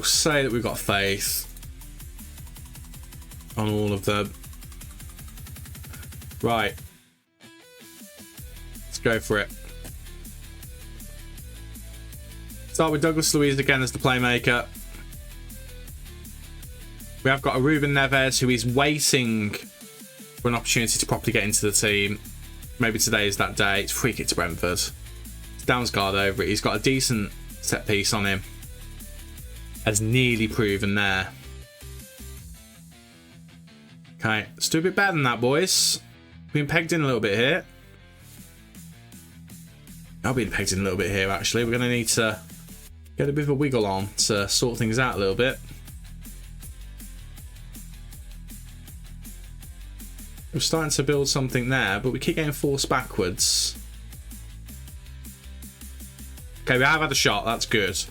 say that we've got faith on all of them. Right. Let's go for it. Start with Douglas Luiz again as the playmaker. We have got a Ruben Neves who is waiting for an opportunity to properly get into the team. Maybe today is that day. It's free kick to Brentford. It's Damsgaard over it. He's got a decent set piece on him. Has nearly proven there. Okay, let's do a bit better than that, boys. Been pegged in a little bit here. I'll be pegged in a little bit here, actually. We're going to need to get a bit of a wiggle on to sort things out a little bit. We're starting to build something there, but we keep getting forced backwards. Okay, we have had a shot. That's good.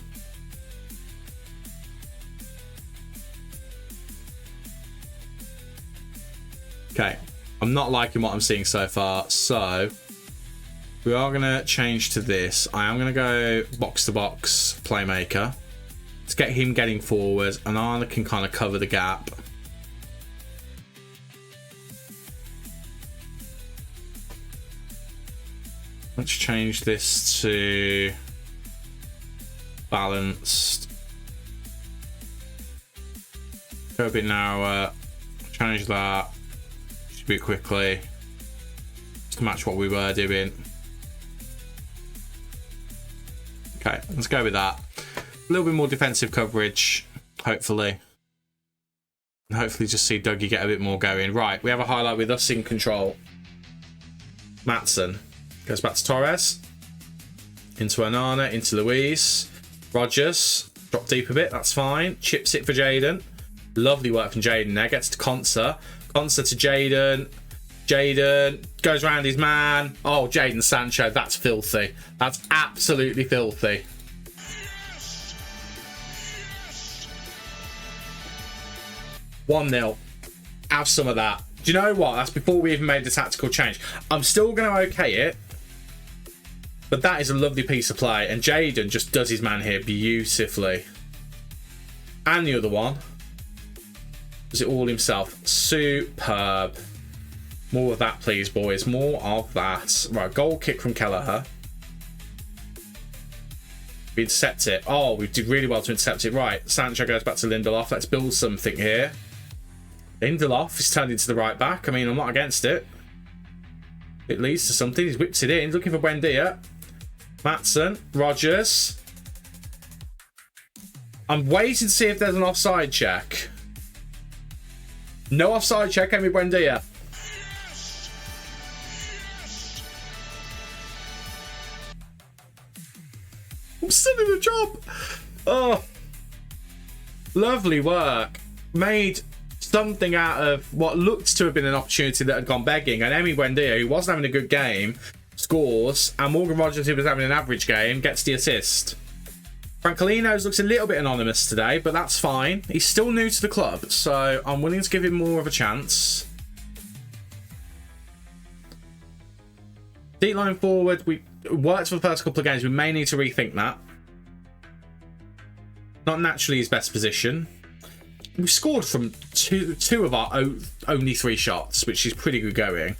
Okay, I'm not liking what I'm seeing so far, so we are going to change to this. I am going to go box-to-box playmaker to get him getting forward, and I can kind of cover the gap. Let's change this to balanced. Go a bit narrower. Change that. Should be quickly. Just to match what we were doing. Okay, let's go with that. A little bit more defensive coverage, hopefully. And hopefully just see Dougie get a bit more going. Right, we have a highlight with us in control. Maatson goes back to Torres. Into Onana, into Luiz. Rogers, drop deep a bit, that's fine. Chips it for Jaden. Lovely work from Jaden there. Gets to Konsa. Konsa to Jaden. Jaden goes around his man. Oh, Jaden Sancho, that's filthy. That's absolutely filthy. Yes. 1-0. Have some of that. Do you know what? That's before we even made the tactical change. I'm still going to okay it. But that is a lovely piece of play. And Jaden just does his man here beautifully. And the other one. Does it all himself. Superb. More of that, please, boys. More of that. Right, goal kick from Kelleher. We intercept it. Oh, we did really well to intercept it. Right, Sancho goes back to Lindelof. Let's build something here. Lindelof is turned into the right back. I mean, I'm not against it. It leads to something. He's whipped it in. He's looking for Buendia. Maatson. Rogers. I'm waiting to see if there's an offside check. No offside check, Emi Buendia. I'm still in the job. Oh, lovely work. Made something out of what looked to have been an opportunity that had gone begging. And Emi Buendia, who wasn't having a good game, scores. And Morgan Rogers, who was having an average game, gets the assist. Francolino's looks a little bit anonymous today, but that's fine. He's still new to the club, so I'm willing to give him more of a chance. Deep line forward, we worked for the first couple of games. We may need to rethink that. Not naturally his best position. We scored from two of our only 3 shots, which is pretty good going.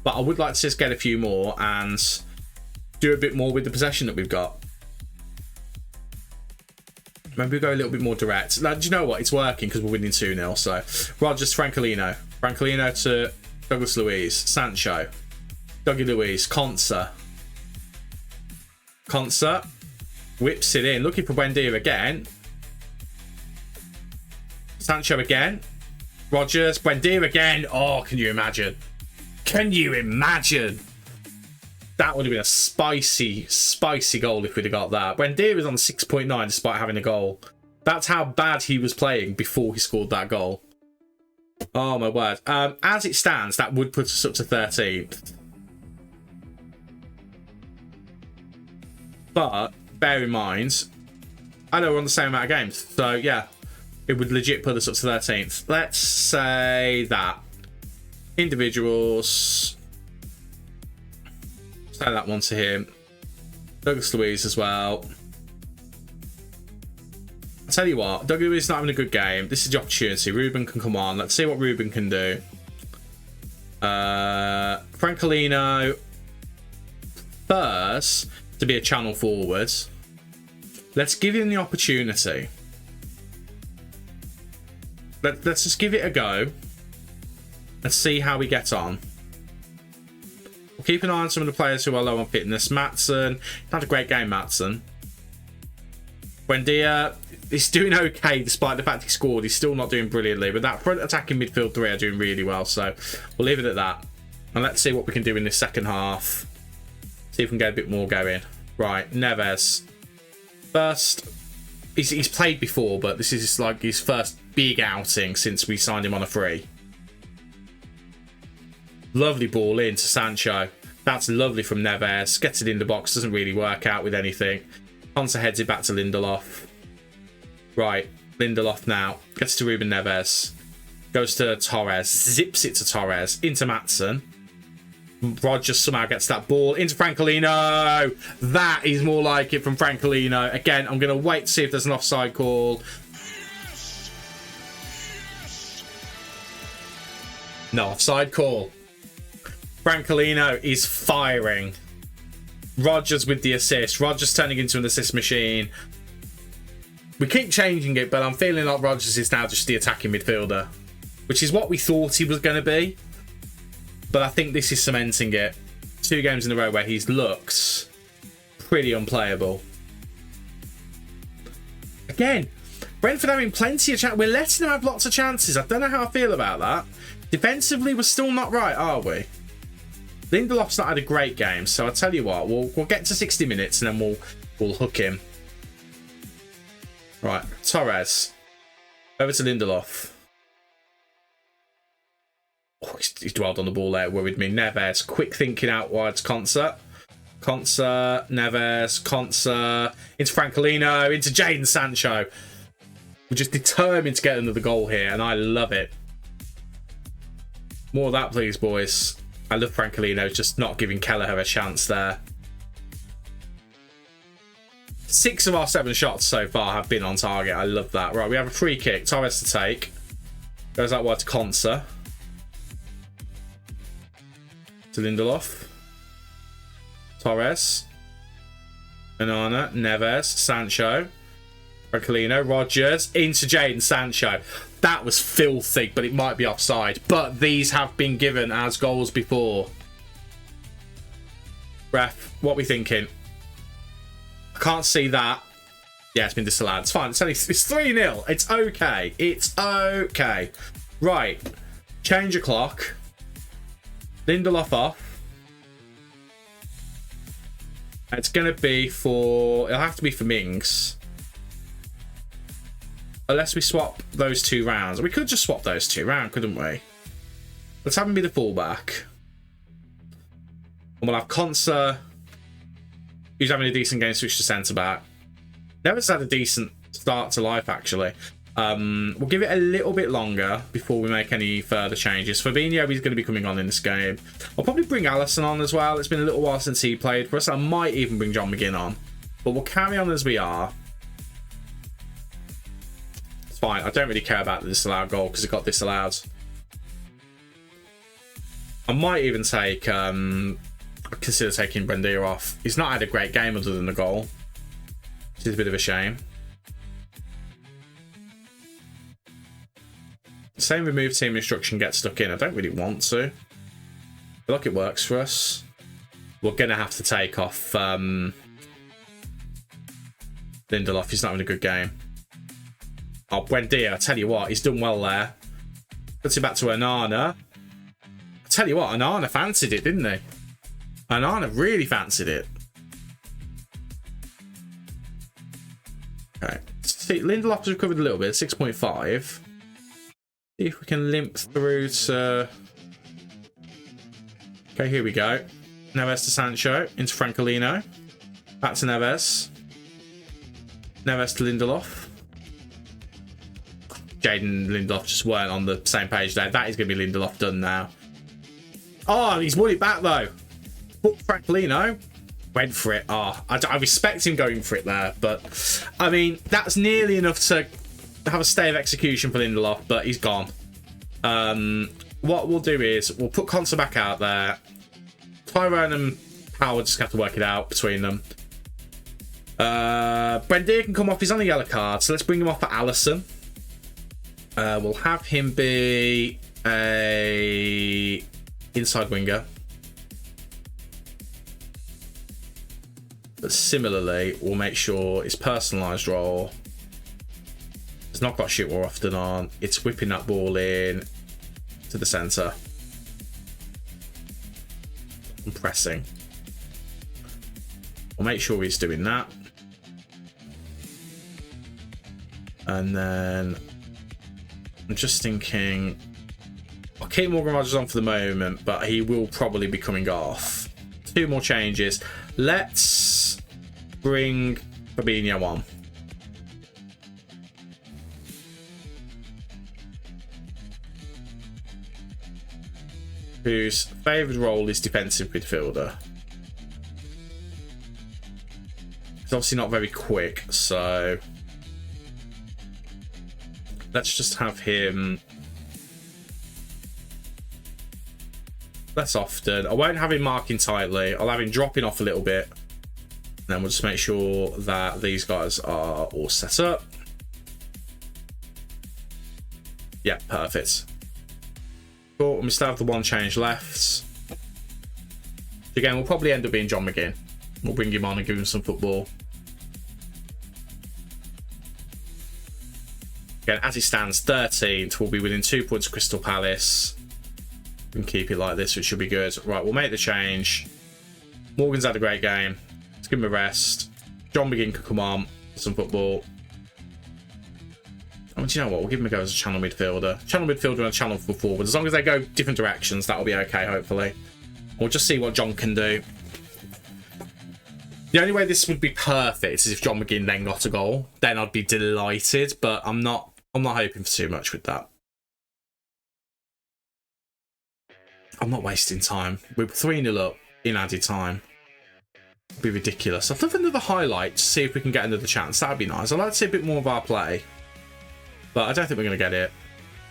But I would like to just get a few more and do a bit more with the possession that we've got. Maybe we go a little bit more direct. Now, do you know what? It's working because we're winning 2-0. So, Rogers, Francolino. Francolino to Douglas Luiz. Sancho. Dougie Luiz. Konsa. Konsa. Whips it in. Looking for Buendia again. Sancho again. Rogers. Buendia again. Oh, can you imagine? Can you imagine? That would have been a spicy, spicy goal if we'd have got that. Buendia was on 6.9 despite having a goal. That's how bad he was playing before he scored that goal. Oh, my word. As it stands, that would put us up to 13th. But, bear in mind, I know we're on the same amount of games. So, yeah, it would legit put us up to 13th. Let's say that. Individuals. Say that one to him. Douglas Luiz as well. I'll tell you what, Douglas Luiz is not having a good game. This is the opportunity. Ruben can come on. Let's see what Ruben can do. Francolino first to be a channel forward. Let's give him the opportunity. Let's just give it a go. Let's see how we get on. We'll keep an eye on some of the players who are low on fitness. Maatson, had a great game, Maatson. Buendia, he's doing okay despite the fact he scored. He's still not doing brilliantly, but that front attacking midfield 3 are doing really well. So we'll leave it at that. And let's see what we can do in this second half. See if we can get a bit more going. Right, Neves. First, he's played before, but this is like his first big outing since we signed him on a free. Lovely ball in to Sancho. That's lovely from Neves. Gets it in the box. Doesn't really work out with anything. Konsa heads it back to Lindelof. Right, Lindelof now. Gets to Ruben Neves. Goes to Torres. Zips it to Torres. Into Maatsen. Rodgers somehow gets that ball into Francolino. That is more like it from Francolino. Again, I'm going to wait to see if there's an offside call. No offside call. Francolino is firing. Rodgers with the assist. Rodgers turning into an assist machine. We keep changing it, but I'm feeling like Rodgers is now just the attacking midfielder, which is what we thought he was going to be. But I think this is cementing it. 2 games in a row where he's looked pretty unplayable. Again, Brentford having plenty of chances. We're letting them have lots of chances. I don't know how I feel about that. Defensively, we're still not right, are we? Lindelof's not had a great game, so I'll tell you what. We'll get to 60 minutes and then we'll hook him. Right, Torres. Over to Lindelof. Oh, he's dwelled on the ball there, worried me. Neves, quick thinking out wide to Konsa. Konsa, Neves, Konsa, into Francolino, into Jadon Sancho. We're just determined to get another goal here, and I love it. More of that, please, boys. I love Francolino just not giving Kelleher a chance there. 6 of our 7 shots so far have been on target. I love that. Right, we have a free kick. Torres to take. Goes out wide to Konsa. To Lindelof. Torres. Onana. Neves. Sancho. Francolino. Rodgers. Into Jadon Sancho. That was filthy, but it might be offside. But these have been given as goals before. Ref, what are we thinking? I can't see that. Yeah, it's been disallowed. It's fine. It's 3-0. It's okay. It's okay. Right. Change of clock. Lindelof off. It's going to be for... It'll have to be for Mings. Unless we swap those 2 rounds. We could just swap those 2 round, couldn't we? Let's have him be the fullback. And we'll have Konsa, who's having a decent game, switch to centre-back. Never's had a decent start to life, actually. We'll give it a little bit longer before we make any further changes. Fabinho is going to be coming on in this game. I'll probably bring Alisson on as well. It's been a little while since he played for us. I might even bring John McGinn on. But we'll carry on as we are. It's fine. I don't really care about the disallowed goal because it got disallowed. I might even take... consider taking Buendia off. He's not had a great game other than the goal, which is a bit of a shame. Same remove team instruction, get stuck in. I don't really want to. I feel like it works for us. We're going to have to take off Lindelof. He's not having a good game. Oh, Buendia, I tell you what, he's done well there. Puts it back to Onana. I tell you what, Onana fancied it, didn't he? Onana really fancied it. Okay. See, Lindelof has recovered a little bit, 6.5. See if we can limp through to... Okay, here we go. Neves to Sancho, into Francolino. Back to Neves. Neves to Lindelof. Jadon Lindelof just weren't on the same page there. That is going to be Lindelof done now. Oh, he's won it back though. But Francolino went for it. Oh, I respect him going for it there. But, I mean, that's nearly enough to have a stay of execution for Lindelof, but he's gone. What we'll do is we'll put Konsa back out there. Tyrone and Howard just have to work it out between them. Buendia can come off. He's on a yellow card, so let's bring him off for Alisson. We'll have him be a inside winger. But similarly, we'll make sure his personalised role has not got shit more often on. It's whipping that ball in to the centre and pressing. We'll make sure he's doing that. And then I'm just thinking, I'll keep Morgan Rogers on for the moment, but he will probably be coming off. 2 more changes. Let's bring Fabinho on. Whose favoured role is defensive midfielder. He's obviously not very quick, so let's just have him less often. I won't have him marking tightly. I'll have him dropping off a little bit. And then we'll just make sure that these guys are all set up. Yeah, perfect. Cool, and we still have the 1 change left. Again, we'll probably end up being John McGinn. We'll bring him on and give him some football. Again, as it stands, 13th. We'll be within 2 points of Crystal Palace. We can keep it like this, which should be good. Right, we'll make the change. Morgan's had a great game. Let's give him a rest. John McGinn can come on for some football. Oh, do you know what? We'll give him a go as a channel midfielder. Channel midfielder and a channel for forward. As long as they go different directions, that'll be okay, hopefully. We'll just see what John can do. The only way this would be perfect is if John McGinn then got a goal. Then I'd be delighted, but I'm not hoping for too much with that. I'm not wasting time. We're 3-0 up in added time. It'd be ridiculous. I'd love another highlight to see if we can get another chance. That'd be nice. I'd like to see a bit more of our play. But I don't think we're going to get it.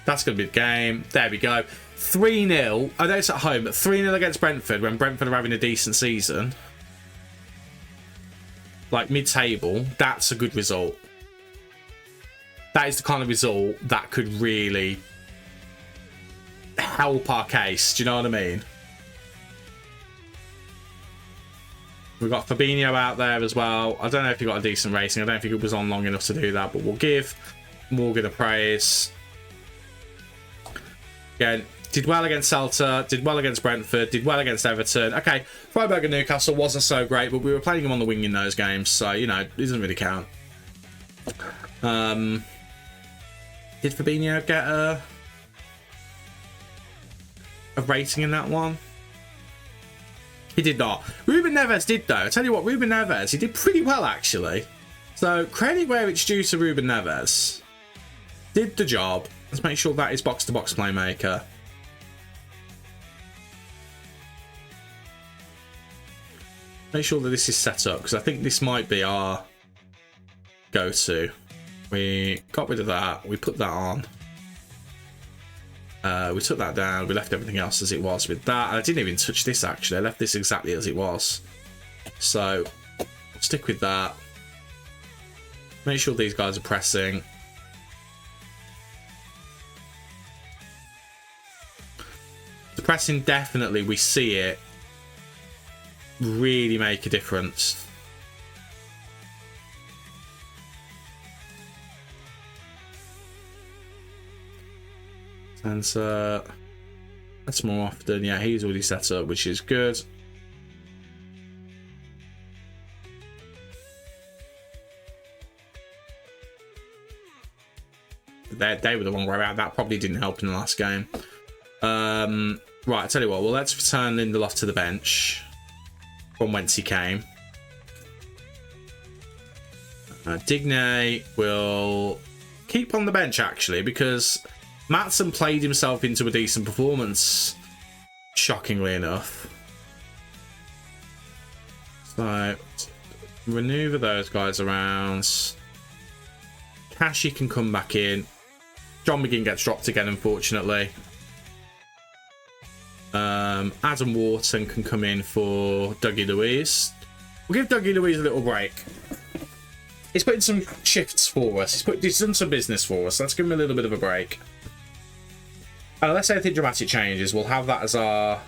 That's going to be the game. There we go. 3-0. I know it's at home, but 3-0 against Brentford when Brentford are having a decent season. Like mid-table. That's a good result. That is the kind of result that could really help our case. Do you know what I mean? We've got Fabinho out there as well. I don't know if he got a decent rating. I don't think he was on long enough to do that, but we'll give Morgan a praise. Again, did well against Celta, did well against Brentford, did well against Everton. Okay, Freiburg and Newcastle wasn't so great, but we were playing him on the wing in those games, so, you know, it doesn't really count. Did Fabinho get a rating in that one? He did not. Ruben Neves did, though. I tell you what, Ruben Neves, he did pretty well, actually. So, credit where it's due to Ruben Neves. Did the job. Let's make sure that is box-to-box playmaker. Make sure that this is set up, because I think this might be our go-to. We got rid of that. We put that on. We took that down. We left everything else as it was with that. I didn't even touch this, actually. I left this exactly as it was. So, stick with that. Make sure these guys are pressing. The pressing, definitely, we see it really make a difference. And that's more often. Yeah, he's already set up, which is good. They were the wrong way around. That probably didn't help in the last game. Right, I tell you what. Well, let's return Lindelof to the bench from whence he came. Digne will keep on the bench, actually, because Maatsen played himself into a decent performance, shockingly enough. So, maneuver those guys around. Kashi can come back in. John McGinn gets dropped again, unfortunately. Adam Wharton can come in for Dougie Luiz. We'll give Dougie Luiz a little break. He's put in some shifts for us. He's done some business for us. Let's give him a little bit of a break. Unless anything dramatic changes, we'll have that as our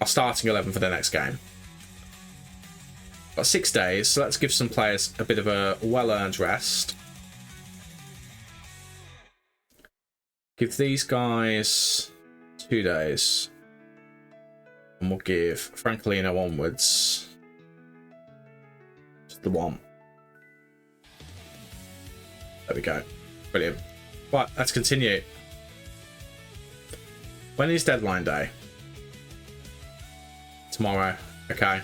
starting 11 for the next game. Got 6 days, so let's give some players a bit of a well-earned rest. Give these guys 2 days. And we'll give Francolino onwards. Just the one. There we go. Brilliant. Right, let's continue. When is deadline day? Tomorrow. Okay.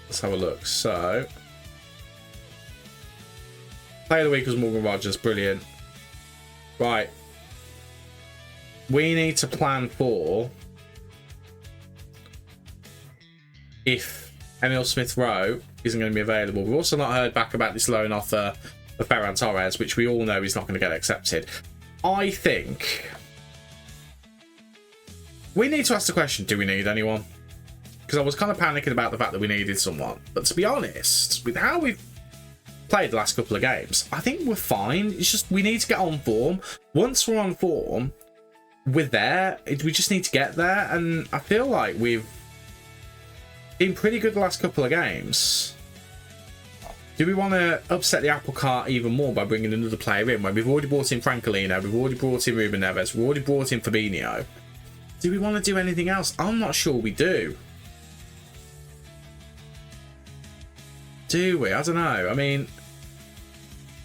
Let's have a look. So, player of the week was Morgan Rogers. Brilliant. Right. We need to plan for if Emil Smith-Rowe isn't going to be available. We've also not heard back about this loan offer of Ferran Torres, which we all know is not going to get accepted. I think we need to ask the question, do we need anyone? Because I was kind of panicking about the fact that we needed someone. But to be honest, with how we've played the last couple of games, I think we're fine. It's just we need to get on form. Once we're on form, we're there. We just need to get there. And I feel like we've been pretty good the last couple of games. Do we want to upset the apple cart even more by bringing another player in when we've already brought in Francolino, we've already brought in Ruben Neves, we've already brought in Fabinho? Do we want to do anything else? I'm not sure we do. Do we? I don't know. I mean,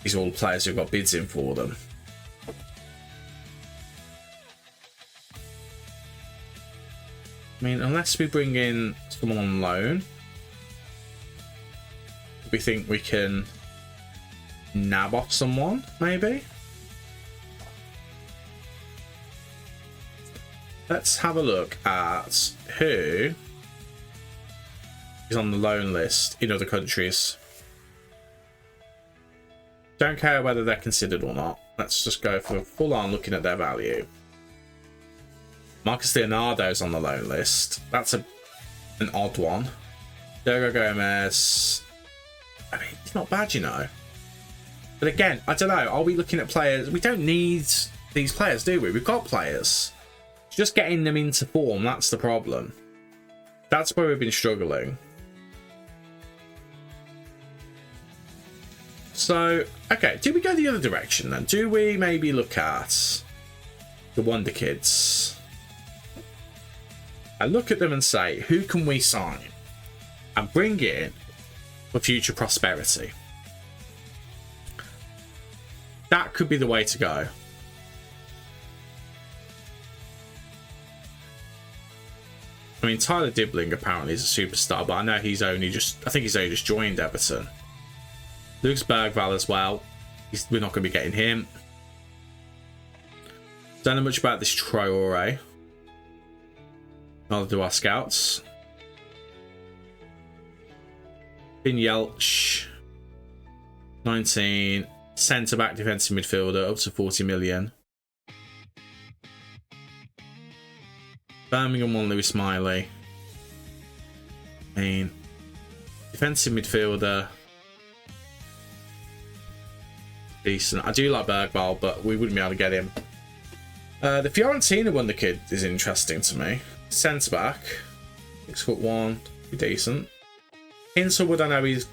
these are all the players who've got bids in for them. I mean, unless we bring in someone on loan, we think we can nab off someone, maybe? Let's have a look at who is on the loan list in other countries. Don't care whether they're considered or not. Let's just go for full on looking at their value. Marcus Leonardo's on the loan list. That's an odd one. Diego Gomez. I mean, it's not bad, you know. But again, I don't know. Are we looking at players? We don't need these players, do we? We've got players. Just getting them into form, that's the problem. That's where we've been struggling. So, okay, do we go the other direction then? Do we maybe look at the Wonder Kids? I look at them and say, who can we sign and bring in for future prosperity? That could be the way to go. I mean, Tyler Dibbling apparently is a superstar, but I know he's only just, I think he's only just joined Everton. Lucas Bergvall as well. We're not going to be getting him. Don't know much about this Traore. Neither do our scouts. Finn Yelch, 19, centre-back defensive midfielder, up to 40 million. Birmingham one, Lewis Miley. I mean, defensive midfielder. Decent. I do like Bergvall, but we wouldn't be able to get him. The Fiorentina Wonder Kid is interesting to me. Centre back, 6'1", decent. Hinselwood, I know he's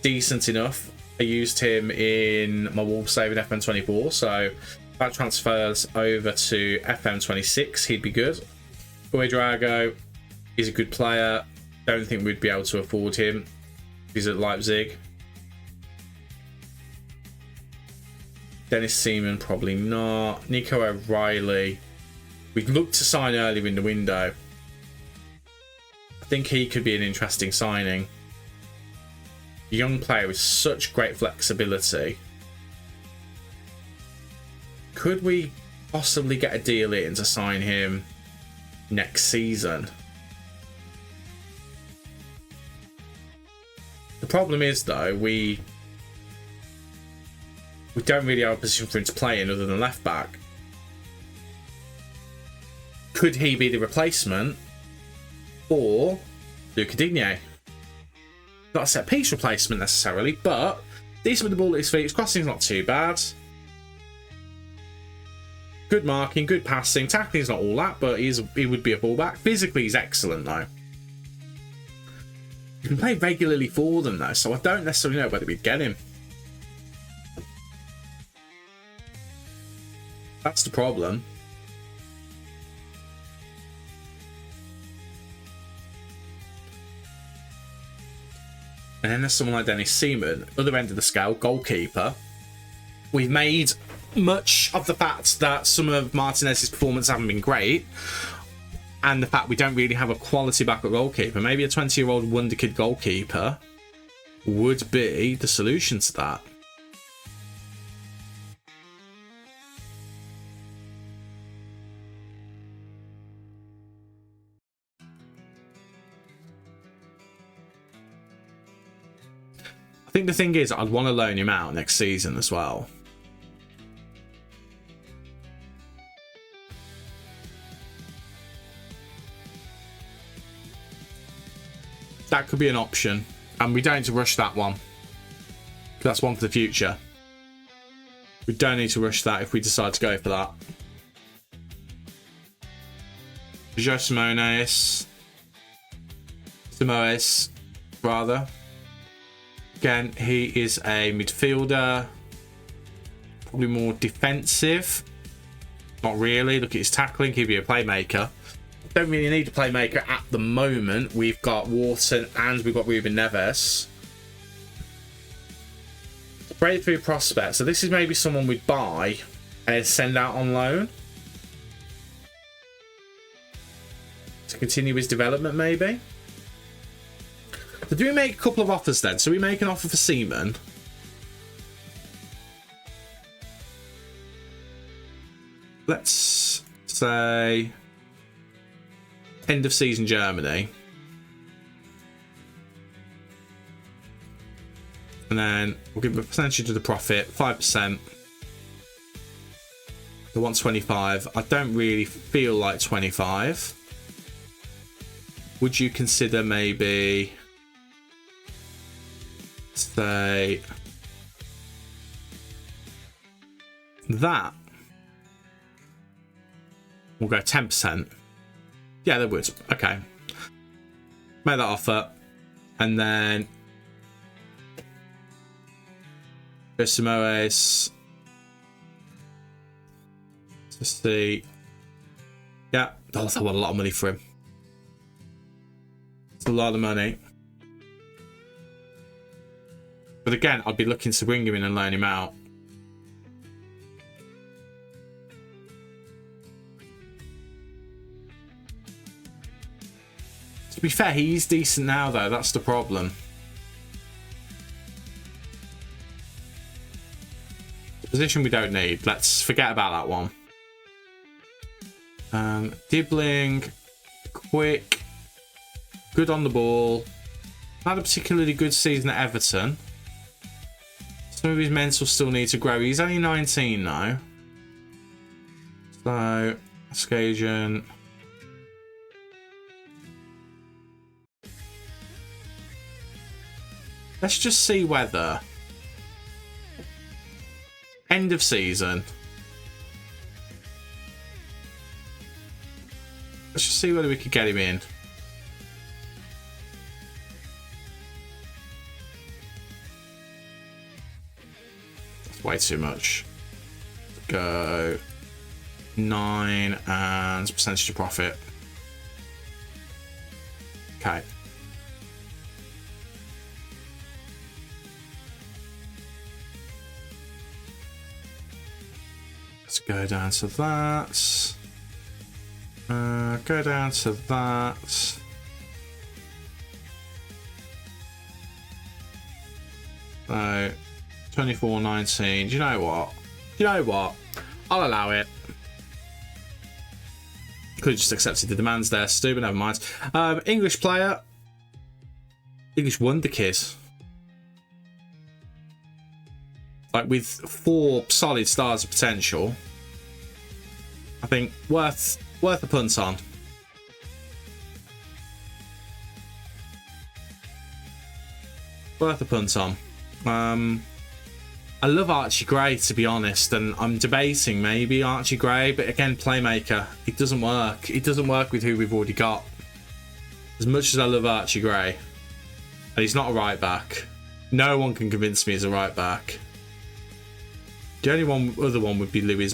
decent enough. I used him in my Wolves save in FM24, so if that transfers over to FM26, he'd be good. Buitrago, he's a good player. Don't think we'd be able to afford him. He's at Leipzig. Dennis Seaman, probably not. Nico O'Reilly, we'd look to sign earlier in the window. I think he could be an interesting signing. A young player with such great flexibility. Could we possibly get a deal in to sign him next season? The problem is, though, we don't really have a position for him to play in other than left back. Could he be the replacement for Luca Digne? Not a set piece replacement necessarily, but decent with the ball at his feet. His crossing's not too bad. Good marking, good passing. Tackling's not all that, but he would be a fullback. Physically, he's excellent though. He can play regularly for them though, so I don't necessarily know whether we'd get him. That's the problem. And then there's someone like Dennis Seaman, other end of the scale, goalkeeper. We've made much of the fact that some of Martinez's performances haven't been great, and the fact we don't really have a quality backup goalkeeper. Maybe a 20-year-old wonder kid goalkeeper would be the solution to that. I think the thing is, I'd want to loan him out next season as well. That could be an option, and we don't need to rush that one. That's one for the future. We don't need to rush that if we decide to go for that. Simoes, rather. Again, he is a midfielder, probably more defensive. Not really. Look at his tackling. He'd be a playmaker. Don't really need a playmaker at the moment. We've got Wharton and we've got Ruben Neves. Breakthrough prospect. So this is maybe someone we'd buy and send out on loan to continue his development, maybe. So do we make a couple of offers then? So we make an offer for Seaman. Let's say end of season Germany. And then we'll give a percentage of the profit, 5%. They want 25. I don't really feel like 25. Would you consider maybe, say, that? We'll go 10%. Yeah, they would. Okay. Make that offer. And then Simoes. Let's see. Yeah, that's a lot of money for him. It's a lot of money. But again, I'd be looking to bring him in and loan him out. To be fair, he's decent now, though. That's the problem. Position we don't need. Let's forget about that one. Dibbling, quick, good on the ball. Not a particularly good season at Everton. Some of his mental still need to grow. He's only 19 now. So, Skagen. Let's just see whether end of season. Let's just see whether we could get him in. That's way too much. Go 9 and percentage of profit. Okay. Let's go down to that. Go down to that. So 24.19. Do you know what? I'll allow it. Could have just accepted the demands there, Stu, but never mind. English player. English wonder kid. Like with 4 solid stars of potential. I think worth a punt on. Worth a punt on. I love Archie Gray, to be honest, and I'm debating maybe Archie Gray, but again, playmaker. It doesn't work. It doesn't work with who we've already got. As much as I love Archie Gray, and he's not a right back. No one can convince me he's a right back. The only other one would be Louis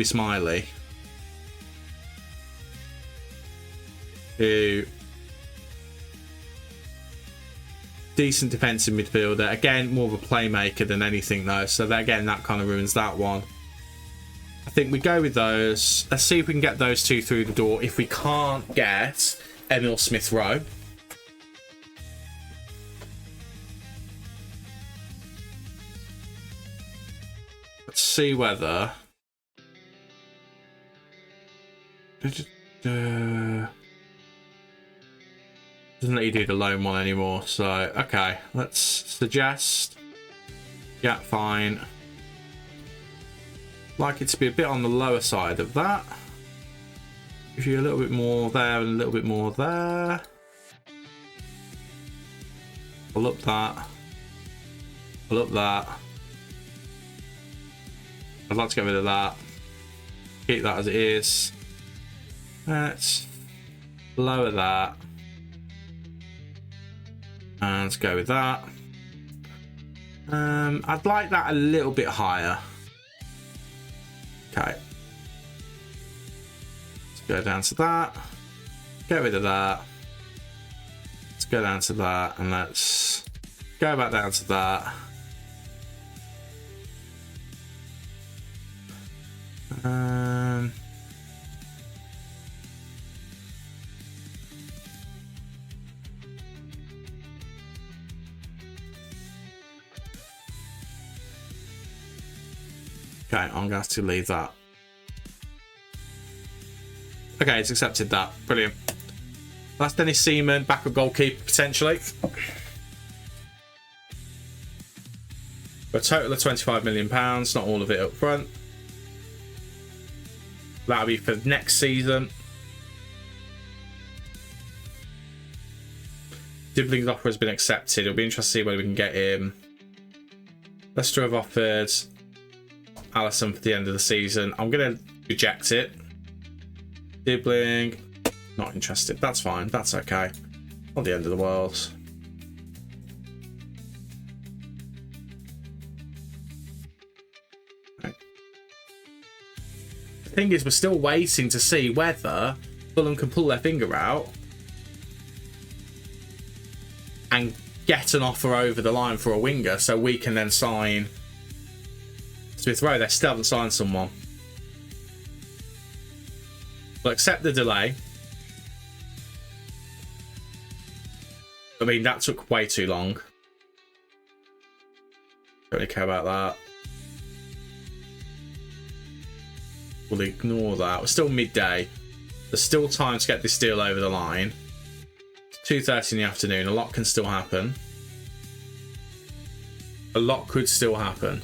Smiley, who decent defensive midfielder. Again, more of a playmaker than anything though. So that, again, that kind of ruins that one. I think we go with those. Let's see if we can get those two through the door. If we can't get Emil Smith-Rowe, let's see whether doesn't let you do the loan one anymore. So okay, let's suggest. Yeah, fine. Like it to be a bit on the lower side of that. Give you a little bit more there and a little bit more there. I'll up that. I'll up that. I'd like to get rid of that. Keep that as it is. Let's lower that. And let's go with that. I'd like that a little bit higher. Okay. Let's go down to that. Get rid of that. Let's go down to that. And let's go back down to that. Okay, I'm going to have to leave that. Okay, it's accepted that. Brilliant. That's Dennis Seaman, backup goalkeeper, potentially. For a total of £25 million, not all of it up front. That'll be for next season. Dibling's offer has been accepted. It'll be interesting to see whether we can get him. Leicester have offered Allison for the end of the season. I'm going to reject it. Dibbling, not interested. That's fine. That's okay. Not the end of the world. Okay. The thing is, we're still waiting to see whether Fulham can pull their finger out and get an offer over the line for a winger so we can then sign Smith-Rowe. They still haven't signed someone. We'll accept the delay. I mean, that took way too long. Don't really care about that. We'll ignore that. We're still midday. There's still time to get this deal over the line. It's 2:30 in the afternoon. A lot can still happen. A lot could still happen.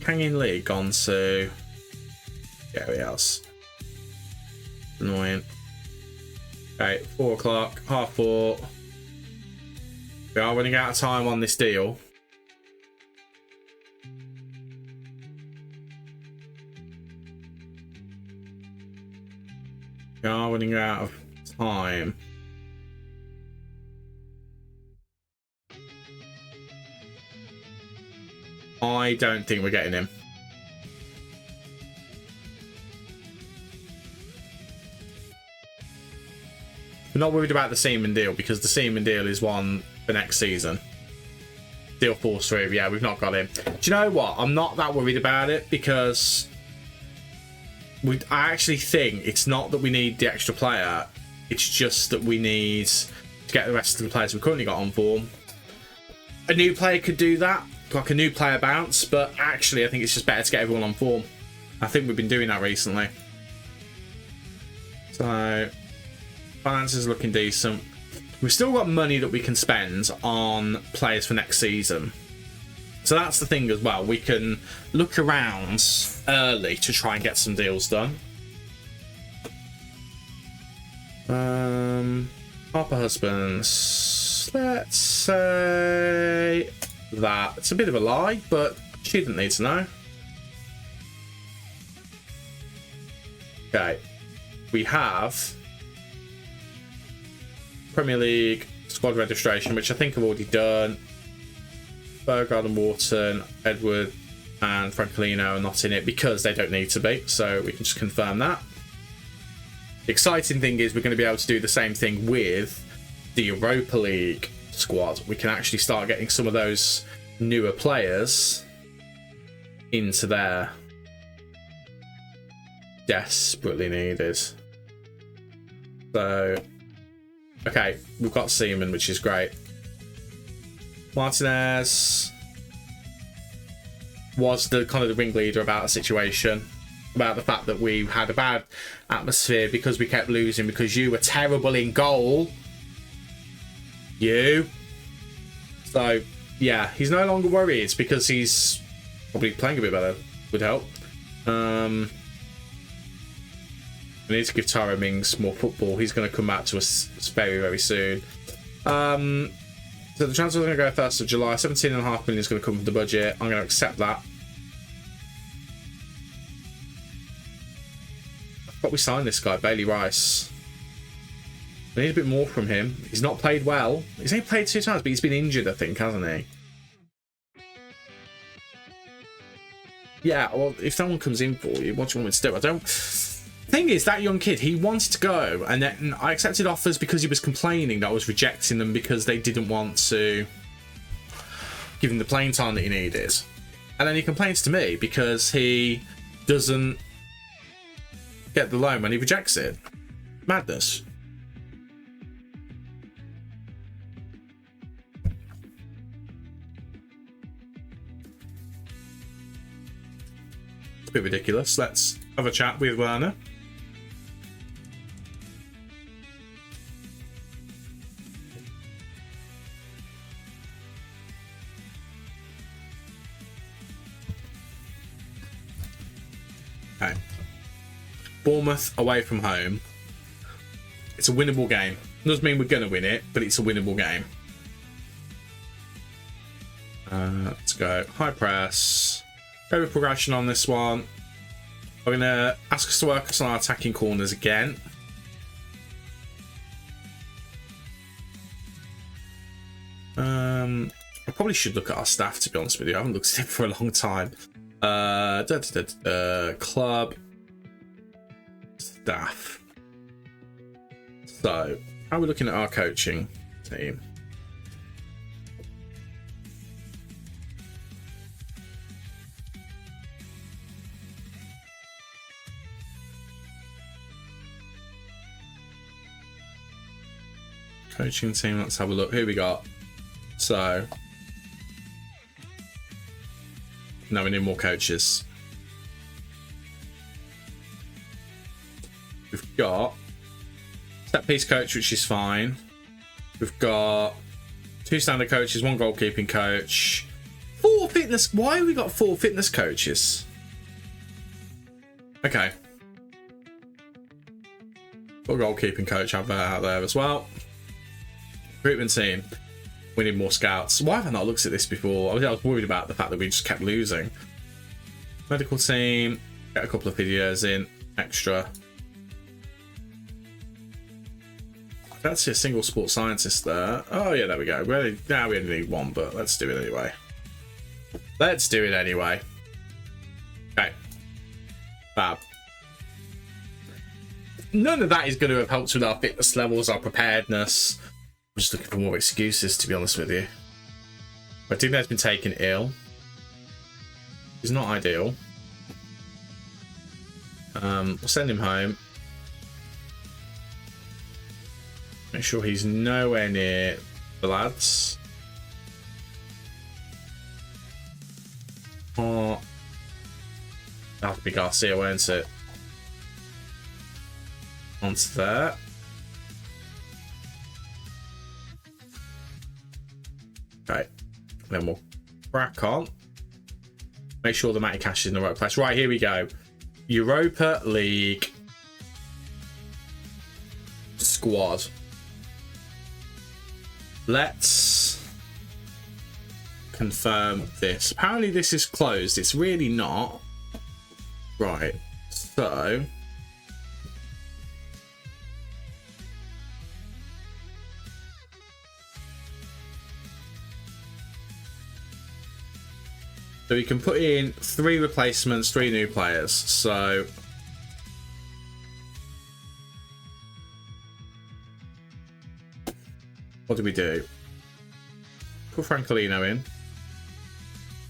Hanging League gone to Gary else. Annoying. Okay, 4 o'clock, 4:30. We are running out of time on this deal. We are running out of time. I don't think we're getting him. We're not worried about the Seaman deal because the Seaman deal is one for next season. Deal falls through. Yeah, we've not got him. Do you know what? I'm not that worried about it because I actually think it's not that we need the extra player. It's just that we need to get the rest of the players we've currently got on form. A new player could do that. Like a new player bounce, but actually I think it's just better to get everyone on form. I think we've been doing that recently. So finances looking decent. We've still got money that we can spend on players for next season. So that's the thing as well. We can look around early to try and get some deals done. Harper Husbands. Let's say that. It's a bit of a lie, but she didn't need to know. Okay. We have Premier League squad registration, which I think I've already done. Bergard and Wharton, Edward and Francolino are not in it because they don't need to be, so we can just confirm that. exciting thing is we're going to be able to do the same thing with the Europa League squad. We can actually start getting some of those newer players into there. Desperately needed. So, okay, we've got Seaman, which is great. Martinez was the kind of the ringleader about the situation, about the fact that we had a bad atmosphere because we kept losing, because you were terrible in goal. You. So, yeah, he's no longer worried because he's probably playing a bit better. Would help. We need to give Taro Mings more football. He's going to come back to us very, very soon. So the transfer is going to go 1st of July. 17.5 million is going to come from the budget. I'm going to accept that. I thought we signed this guy, Bailey Rice. We need a bit more from him. He's not played well. He's only played 2 times, but he's been injured, I think, hasn't he? Yeah, well, if someone comes in for you, what do you want me to do? I don't... Thing is, that young kid, he wanted to go, and then I accepted offers because he was complaining that I was rejecting them because they didn't want to give him the playing time that he needed. And then he complains to me because he doesn't get the loan when he rejects it. Madness. It's a bit ridiculous. Let's have a chat with Werner. Okay. Bournemouth away from home. It's a winnable game. Doesn't mean we're going to win it, but it's a winnable game. Let's go. High press. Go with progression on this one. We're going to ask us to work us on our attacking corners again. I probably should look at our staff, to be honest with you. I haven't looked at it for a long time. Club staff. So, how are we looking at our coaching team? Coaching team, let's have a look. Who we got? So, no, we need more coaches. We've got set piece coach, which is fine. We've got 2 standard coaches, 1 goalkeeping coach, 4 fitness. Why have we got 4 fitness coaches? Okay. Got a goalkeeping coach out there as well. Recruitment team. We need more scouts. Why have I not looked at this before? I was worried about the fact that we just kept losing. Medical team. Get a couple of videos in. Extra. I don't see a single sports scientist there. Oh yeah, there we go. Now we only need 1, but let's do it anyway. Let's do it anyway. Okay. Fab. None of that is going to have helped with our fitness levels, our preparedness. I'm just looking for more excuses, to be honest with you. I think that's been taken ill. It's not ideal. We'll send him home. Make sure he's nowhere near the lads. Oh, that'll have to be Garcia, won't it? Onto there. Okay, then we'll crack on. Make sure the Matty Cash is in the right place. Right, here we go. Europa League squad. Let's confirm this. Apparently this is closed. It's really not. Right, so... So we can put in 3 replacements, 3 new players. So What do we do? Put Francolino in.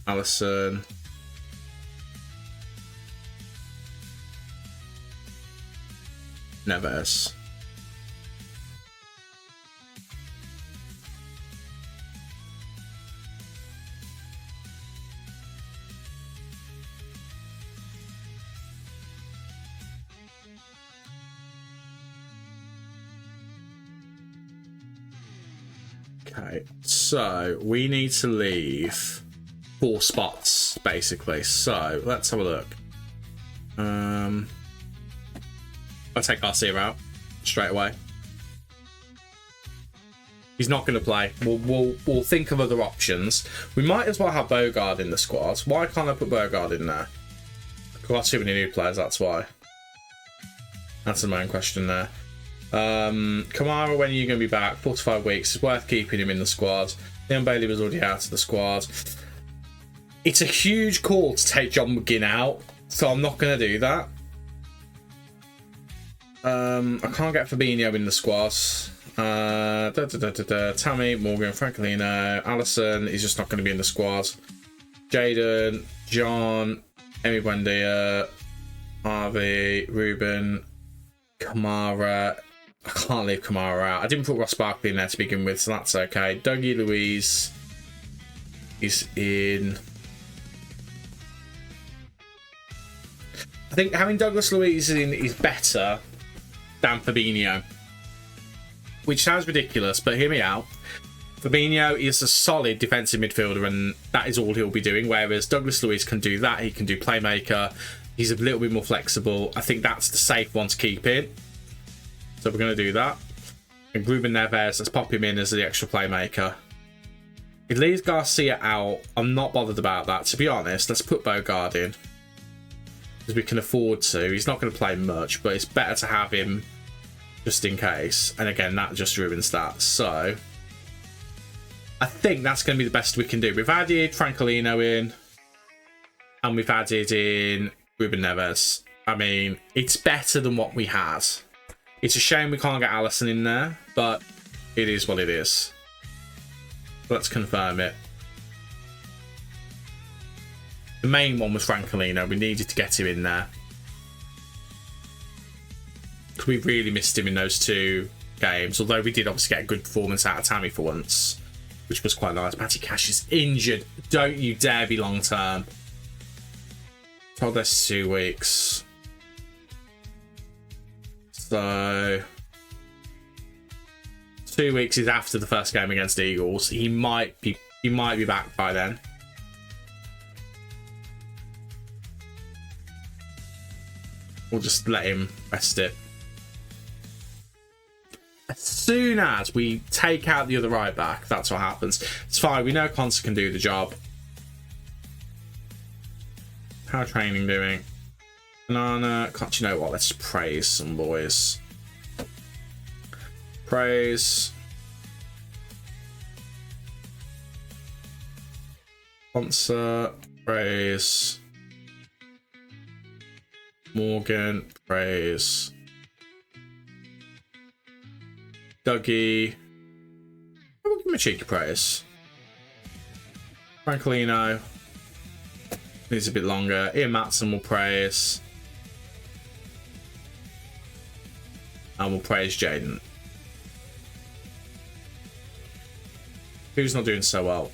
Alisson. Neves. Okay, so we need to leave 4 spots basically. So let's have a look. I'll take Garcia out straight away. He's not going to play. We'll think of other options. We might as well have Bogard in the squad. Why can't I put Bogard in there? I've got too many new players, that's why. That's the main question there. Kamara, when are you going to be back? 4 to 5 weeks. It's worth keeping him in the squad. Leon Bailey was already out of the squad. It's a huge call to take John McGinn out, so I'm not going to do that. I can't get Fabinho in the squad. Tammy, Morgan, Francolino, Alisson is just not going to be in the squad. Jaden, John, Emi Buendia, Harvey, Ruben, Kamara. I can't leave Kamara out. I didn't put Ross Barkley in there to begin with, so that's okay. Dougie Luiz is in. I think having Douglas Luiz in is better than Fabinho, which sounds ridiculous, but hear me out. Fabinho is a solid defensive midfielder, and that is all he'll be doing, whereas Douglas Luiz can do that. He can do playmaker. He's a little bit more flexible. I think that's the safe one to keep in. So we're going to do that. And Ruben Neves, let's pop him in as the extra playmaker. It leaves Garcia out. I'm not bothered about that, to be honest. Let's put Bogard in, because we can afford to. He's not going to play much, but it's better to have him just in case. And again, that just ruins that. So I think that's going to be the best we can do. We've added Francolino in, and we've added in Ruben Neves. I mean, it's better than what we had. It's a shame we can't get Alisson in there, but it is what it is. Let's confirm it. The main one was Francolino. We needed to get him in there. We really missed him in those 2 games, although we did obviously get a good performance out of Tammy for once, which was quite nice. Matty Cash is injured. Don't you dare be long term. Told us 2 weeks. So 2 weeks is after the first game against the Eagles. He might be back by then. We'll just let him rest it. As soon as we take out the other right back, that's what happens. It's fine. We know Conser can do the job. How training doing? Banana. Can't you know what? Let's praise some boys. Praise. Sponsor. Praise. Morgan. Praise. Dougie. We'll give him a cheeky praise. Francolino. Needs a bit longer. Ian Matson will praise. And we'll praise Jaden. Who's not doing so well?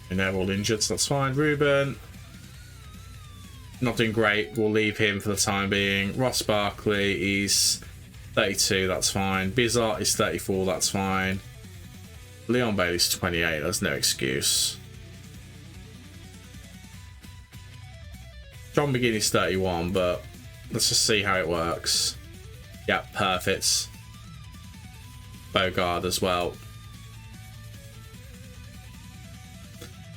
And they're all injured, so that's fine. Ruben. Not doing great. We'll leave him for the time being. Ross Barkley is 32, that's fine. Bizot is 34, that's fine. Leon Bailey's 28, there's no excuse. John McGinn is 31, but let's just see how it works. Yeah, perfect. Bogard as well.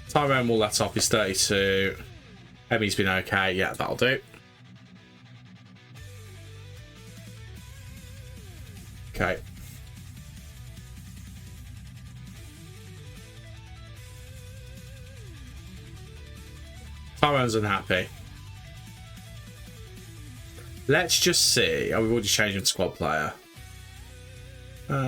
Tyrone will let off, he's 32. Emmy's been okay. Yeah, that'll do. Okay. Tyrone's unhappy. Let's just see. Oh, we've already changed him to squad player. Play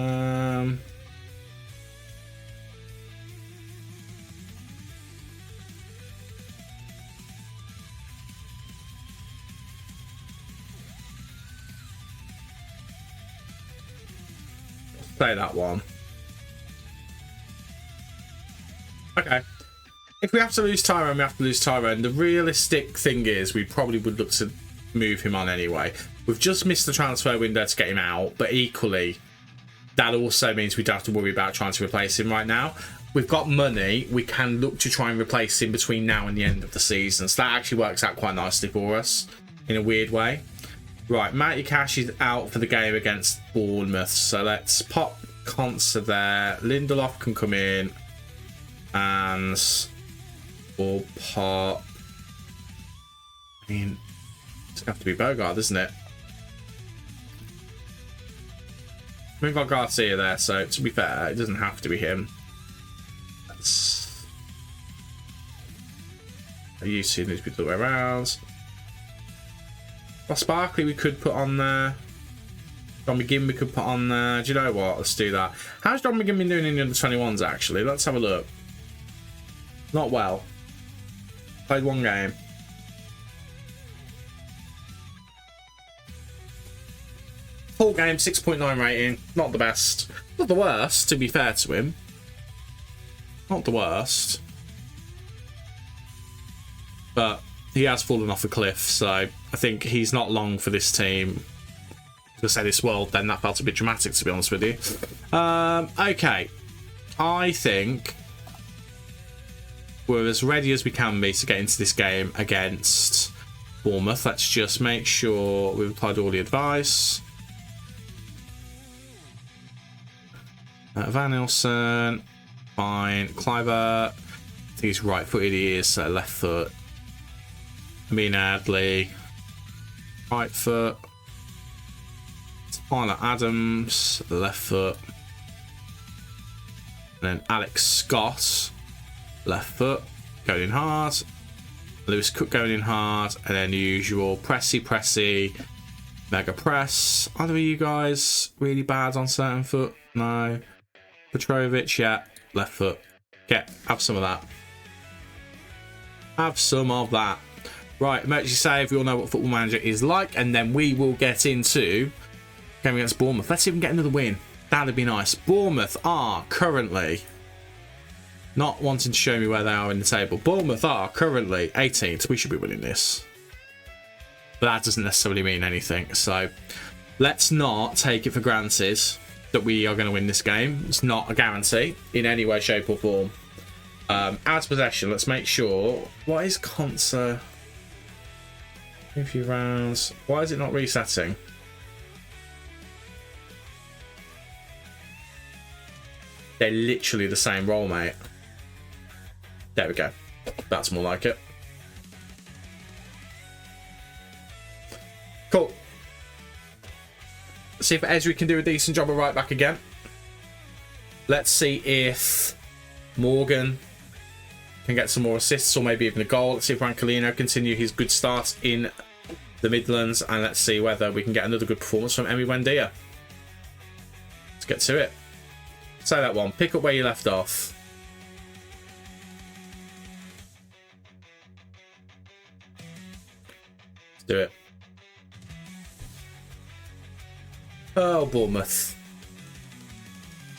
that one. Okay. If we have to lose Tyrone, we have to lose Tyrone. The realistic thing is we probably would look to move him on anyway. We've just missed the transfer window to get him out, but equally, that also means we don't have to worry about trying to replace him right now. We've got money. We can look to try and replace him between now and the end of the season. So that actually works out quite nicely for us in a weird way. Right, Matty Cash is out for the game against Bournemouth. So let's pop Conser there. Lindelof can come in. And we'll pop... I mean, it's going to have to be Bogard, isn't it? We've got Garcia there, so to be fair, it doesn't have to be him. Let's... You see these people the way around. Well, Sparkley we could put on there. John McGinn we could put on there. Do you know what? Let's do that. How's John McGinn been doing in the under-21s, actually? Let's have a look. Not well. Played one game. Full game, 6.9 rating. Not the best. Not the worst, to be fair to him. Not the worst. But he has fallen off a cliff, so I think he's not long for this team. To say this world, then that felt a bit dramatic, to be honest with you. Okay. I think we're as ready as we can be to get into this game against Bournemouth. Let's just make sure we've applied all the advice. Van Ilsen, fine. Cliver, I think he's right-footed, he is, so left foot. Amin Adley, right foot. Tyler Adams, left foot. And then Alex Scott, left foot, going in hard. Lewis Cook going in hard, and then the usual pressy, mega press. Either of you guys really bad on certain foot? No. Petrovic, yeah, left foot. Yeah, have some of that. Have some of that. Right, emergency save. We all know what Football Manager is like, and then we will get into game against Bournemouth. Let's see if we can get another win. That'd be nice. Bournemouth are currently not wanting to show me where they are in the table. Bournemouth are currently 18th. We should be winning this. But that doesn't necessarily mean anything. So let's not take it for granted that we are going to win this game. It's not a guarantee in any way, shape or form. As possession, let's make sure. What is Conser? A few rounds. Why is it not resetting? They're literally the same role, mate. There we go. That's more like it. Cool. Let's see if Ezri can do a decent job of right back again. Let's see if Morgan can get some more assists or maybe even a goal. Let's see if Rancolino continue his good start in the Midlands, and let's see whether we can get another good performance from Emi Buendia. Let's get to it. Say that one. Pick up where you left off. Let's do it. Oh, Bournemouth.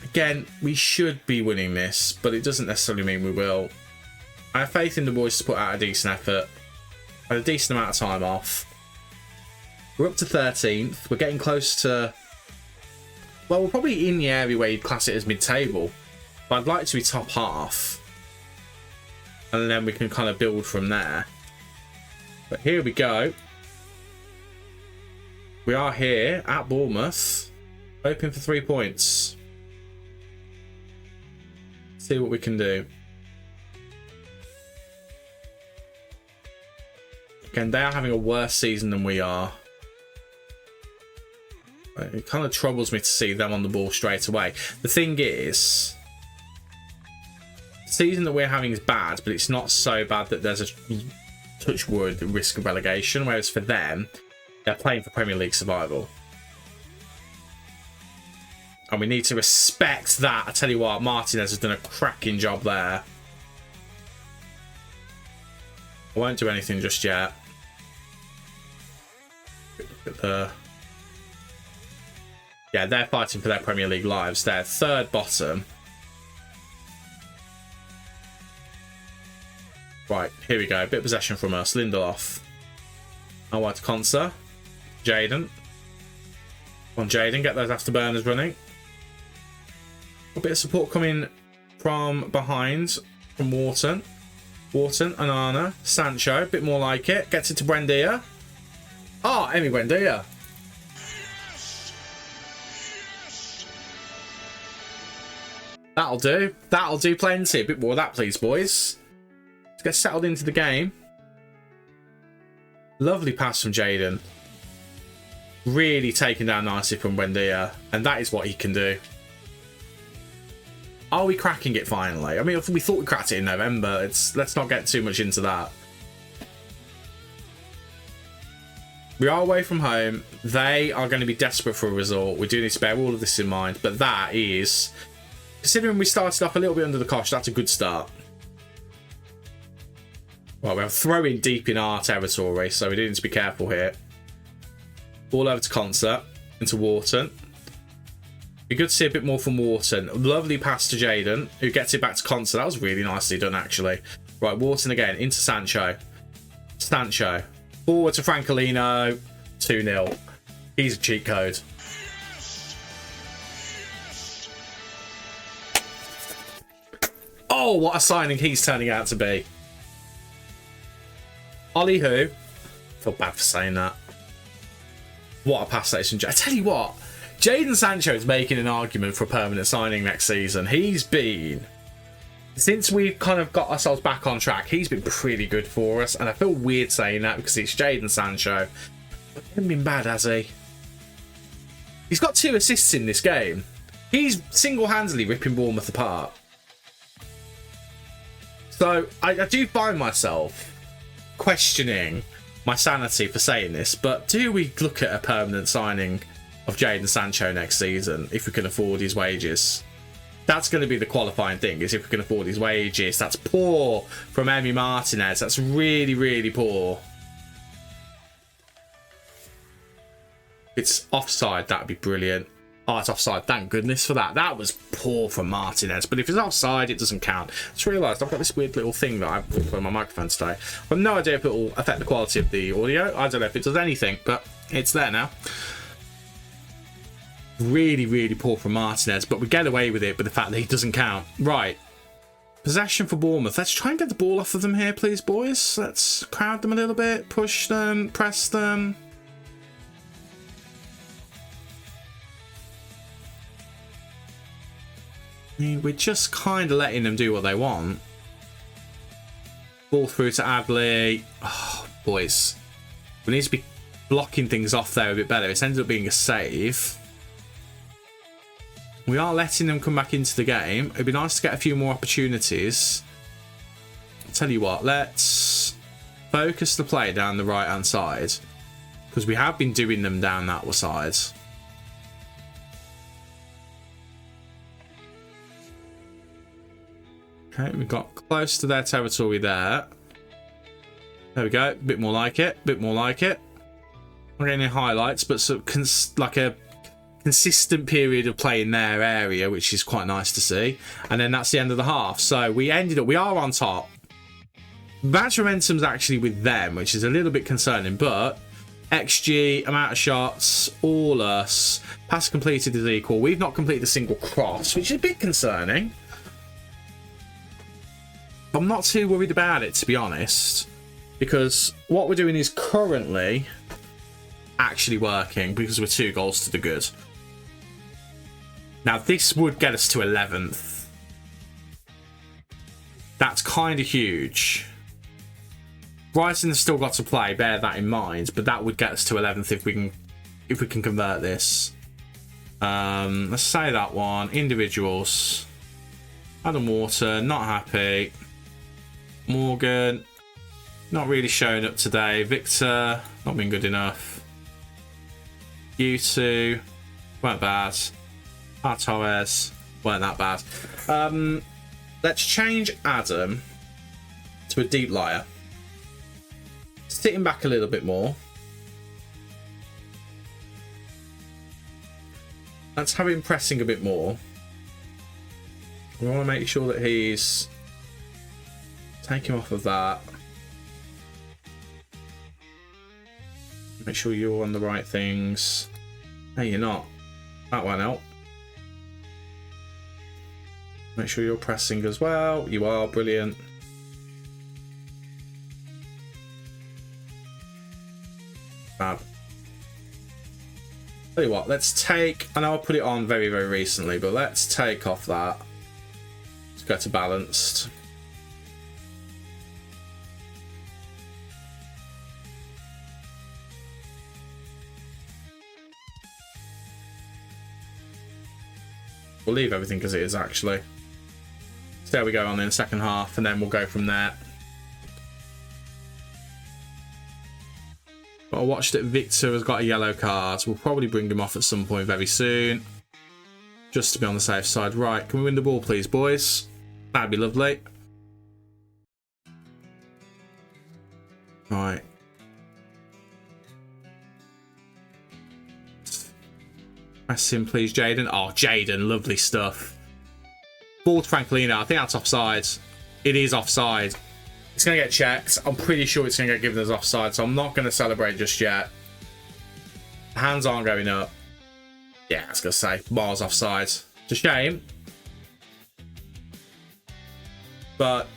Again, we should be winning this, but it doesn't necessarily mean we will. I have faith in the boys to put out a decent effort. Had a decent amount of time off. We're up to 13th. We're getting close to... Well, we're probably in the area where you'd class it as mid-table. But I'd like it to be top half. And then we can kind of build from there. But here we go. We are here at Bournemouth. Hoping for 3 points. See what we can do. Again, they are having a worse season than we are. It kind of troubles me to see them on the ball straight away. The thing is, the season that we're having is bad, but it's not so bad that there's a touch wood risk of relegation, whereas for them, they're playing for Premier League survival. And we need to respect that. I tell you what, Martinez has done a cracking job there. I won't do anything just yet. Look at the... Yeah, they're fighting for their Premier League lives. They're third bottom. Right, here we go. Bit of possession from us. Lindelof. I want Konsa. Jadon. On Jadon, get those afterburners running. A bit of support coming from behind from Wharton. Wharton, Onana, Sancho, a bit more like it. Gets it to Buendia. Ah, Emi Buendia. That'll do. That'll do plenty. A bit more of that, please, boys. Let's get settled into the game. Lovely pass from Jadon. Really taken down nicely from Buendia. And that is what he can do. Are we cracking it finally? I mean, we thought we cracked it in November. Let's not get too much into that. We are away from home. They are going to be desperate for a result. We do need to bear all of this in mind. But that is, considering we started off a little bit under the cosh, that's a good start. Well, we're throwing deep in our territory, so we do need to be careful here. Ball over to Concert, into Wharton. Be good to see a bit more from Wharton. Lovely pass to Jadon, who gets it back to Concert. That was really nicely done, actually. Right, Wharton again, into Sancho. Sancho. Forward to Francolino. 2-0. He's a cheat code. Oh, what a signing he's turning out to be. Ollie who? I feel bad for saying that. What a pass that is from Jadon. I tell you what, Jadon Sancho is making an argument for a permanent signing next season. He's been, since we've kind of got ourselves back on track, he's been pretty good for us. And I feel weird saying that because it's Jadon Sancho. But he hasn't been bad, has he? He's got 2 assists in this game. He's single-handedly ripping Bournemouth apart. So I do find myself questioning my sanity for saying this, but do we look at a permanent signing of Jadon Sancho next season if we can afford his wages? That's going to be the qualifying thing, is if we can afford his wages. That's poor from Emi Martinez. That's really, really poor. If it's offside, that'd be brilliant. Oh, it's offside. Thank goodness for that. That was poor from Martinez. But if it's offside, it doesn't count. I just realised I've got this weird little thing that I've put on my microphone today. I have no idea if it will affect the quality of the audio. I don't know if it does anything, but it's there now. Really, really poor from Martinez. But we get away with it with the fact that he doesn't count. Right. Possession for Bournemouth. Let's try and get the ball off of them here, please, boys. Let's crowd them a little bit. Push them. Press them. I mean, we're just kind of letting them do what they want. Ball through to Adley. Oh, boys. We need to be blocking things off there a bit better. It's ended up being a save. We are letting them come back into the game. It'd be nice to get a few more opportunities. I'll tell you what, let's focus the play down the right-hand side. Because we have been doing them down that side. Okay, we got close to their territory there. There we go. A bit more like it. A bit more like it. Not getting any highlights, but like a consistent period of play in their area, which is quite nice to see. And then that's the end of the half. So we are on top. Match momentum's actually with them, which is a little bit concerning, but XG, amount of shots, all us. Pass completed is equal. We've not completed a single cross, which is a bit concerning. I'm not too worried about it, to be honest, because what we're doing is currently actually working because we're 2 goals to the good. Now, this would get us to 11th. That's kind of huge. Brighton has still got to play, bear that in mind, but that would get us to 11th if we can convert this. Let's say that one. Individuals. Adam Wharton, not happy. Morgan, not really showing up today. Victor, not been good enough. You two, weren't bad. Our Torres weren't that bad. Let's change Adam to a deep liar. Sitting back a little bit more. Let's have him pressing a bit more. We want to make sure that he's taking off of that. Make sure you're on the right things. Hey, you're not. That won't help. Make sure you're pressing as well. You are. Brilliant. Fab. Tell you what, let's take... I know I put it on very, very recently, but let's take off that. Let's go to balanced. We'll leave everything as it is, actually. So there we go on in the second half, and then we'll go from there. But I watched that Victor has got a yellow card. We'll probably bring him off at some point very soon. Just to be on the safe side. Right, can we win the ball, please, boys? That'd be lovely. Right. Press him, please, Jaden. Oh, Jaden, lovely stuff. Ball to Franklina. I think that's offside. It is offside. It's going to get checked. I'm pretty sure it's going to get given as offside, so I'm not going to celebrate just yet. Hands aren't going up. Yeah, I was going to say, miles offside. It's a shame. But,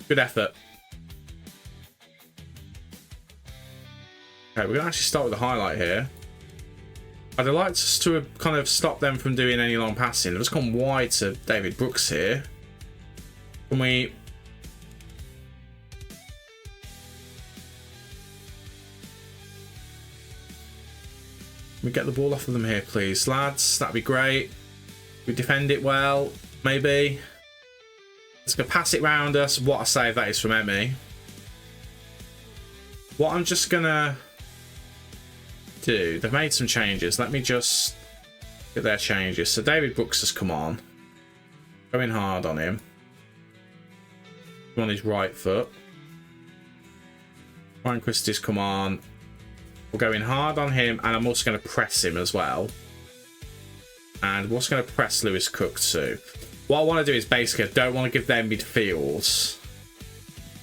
good effort. Okay, we're going to actually start with the highlight here. I'd like us to kind of stop them from doing any long passing. They've just gone wide to David Brooks here. Can we get the ball off of them here, please, lads? That'd be great. We defend it well, maybe. Let's go pass it round us. What a save that is from Emmy. What I'm just gonna do, they've made some changes. Let me just get their changes. So David Brooks has come on. Going hard on him. On his right foot. Ryan Christie's come on. We're going hard on him, and I'm also going to press him as well. And we're also going to press Lewis Cook too. What I want to do is basically, I don't want to give their midfields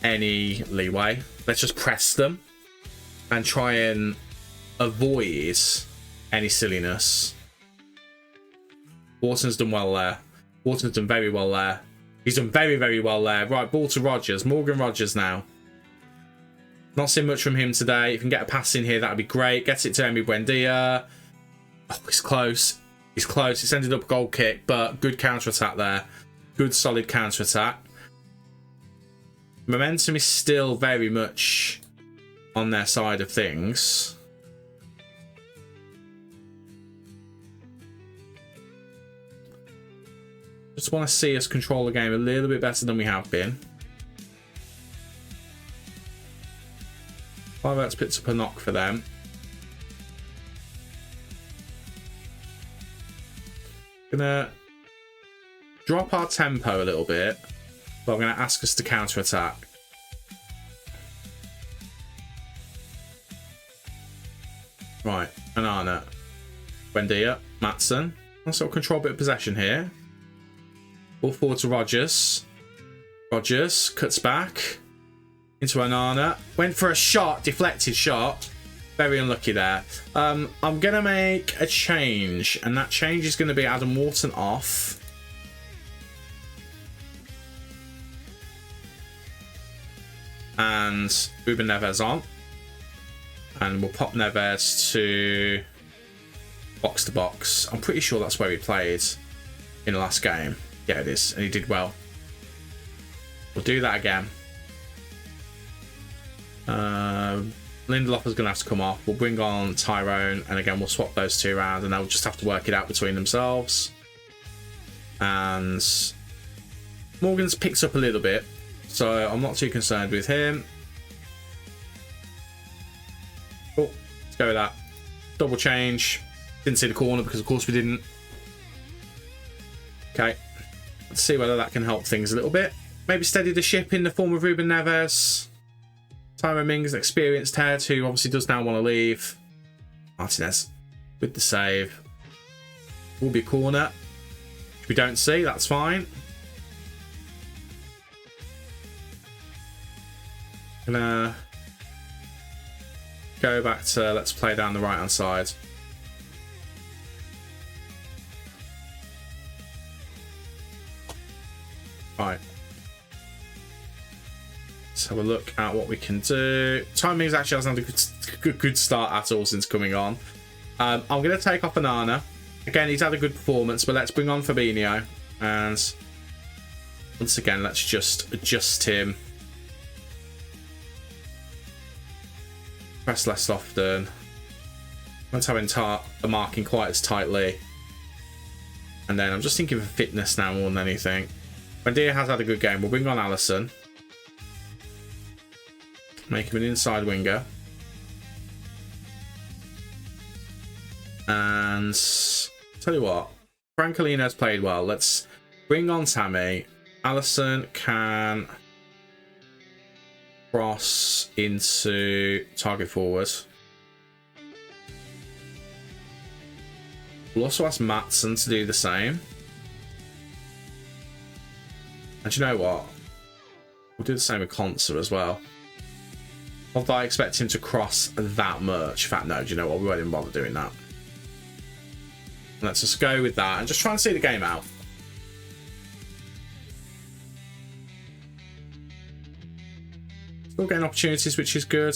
any leeway. Let's just press them and try and avoid any silliness. Wharton's done well there. Wharton's done very well there. He's done very, very well there. Right, ball to Rogers. Morgan Rogers now. Not seen much from him today. If you can get a pass in here, that would be great. Gets it to Emi Buendia. Oh, he's close. He's close. It's ended up a goal kick, but good counter-attack there. Good, solid counter-attack. Momentum is still very much on their side of things. Just want to see us control the game a little bit better than we have been. Fireworks picks up a knock for them. Gonna drop our tempo a little bit, but I'm gonna ask us to counter attack. Right, Anana, Buendia, Matson. Let's sort of control a bit of possession here. Ball forward to Rogers. Rogers cuts back into Anana. Went for a shot, deflected shot. Very unlucky there. I'm going to make a change, and that change is going to be Adam Wharton off. And Ruben Neves on. And we'll pop Neves to box. I'm pretty sure that's where he played in the last game. Yeah, it is, and he did well. We'll do that again. Lindelof is going to have to come off. We'll bring on Tyrone, and again, we'll swap those two around, and they'll just have to work it out between themselves. And Morgan's picked up a little bit, so I'm not too concerned with him. Oh, let's go with that. Double change. Didn't see the corner because, of course, we didn't. Okay, let's see whether that can help things a little bit. Maybe steady the ship in the form of Ruben Neves. Tyrone Mings, an experienced head who obviously does now want to leave. Martinez with the save. Will be a corner. If we don't see, that's fine. Gonna go back to let's play down the right hand side. Right. Let's have a look at what we can do. Timings actually hasn't had a good start at all since coming on. I'm going to take off Banana. Again, he's had a good performance, but let's bring on Fabinho. And once again, let's just adjust him. Press less often. Not having the marking quite as tightly. And then I'm just thinking for fitness now more than anything. Buendia has had a good game. We'll bring on Alisson. Make him an inside winger. And tell you what, Francolino's played well. Let's bring on Tammy. Alisson can cross into target forward. We'll also ask Matson to do the same. And you know what? We'll do the same with Conser as well. Although I expect him to cross that much. In fact, no, do you know what? We won't even bother doing that. Let's just go with that and just try and see the game out. Still getting opportunities, which is good.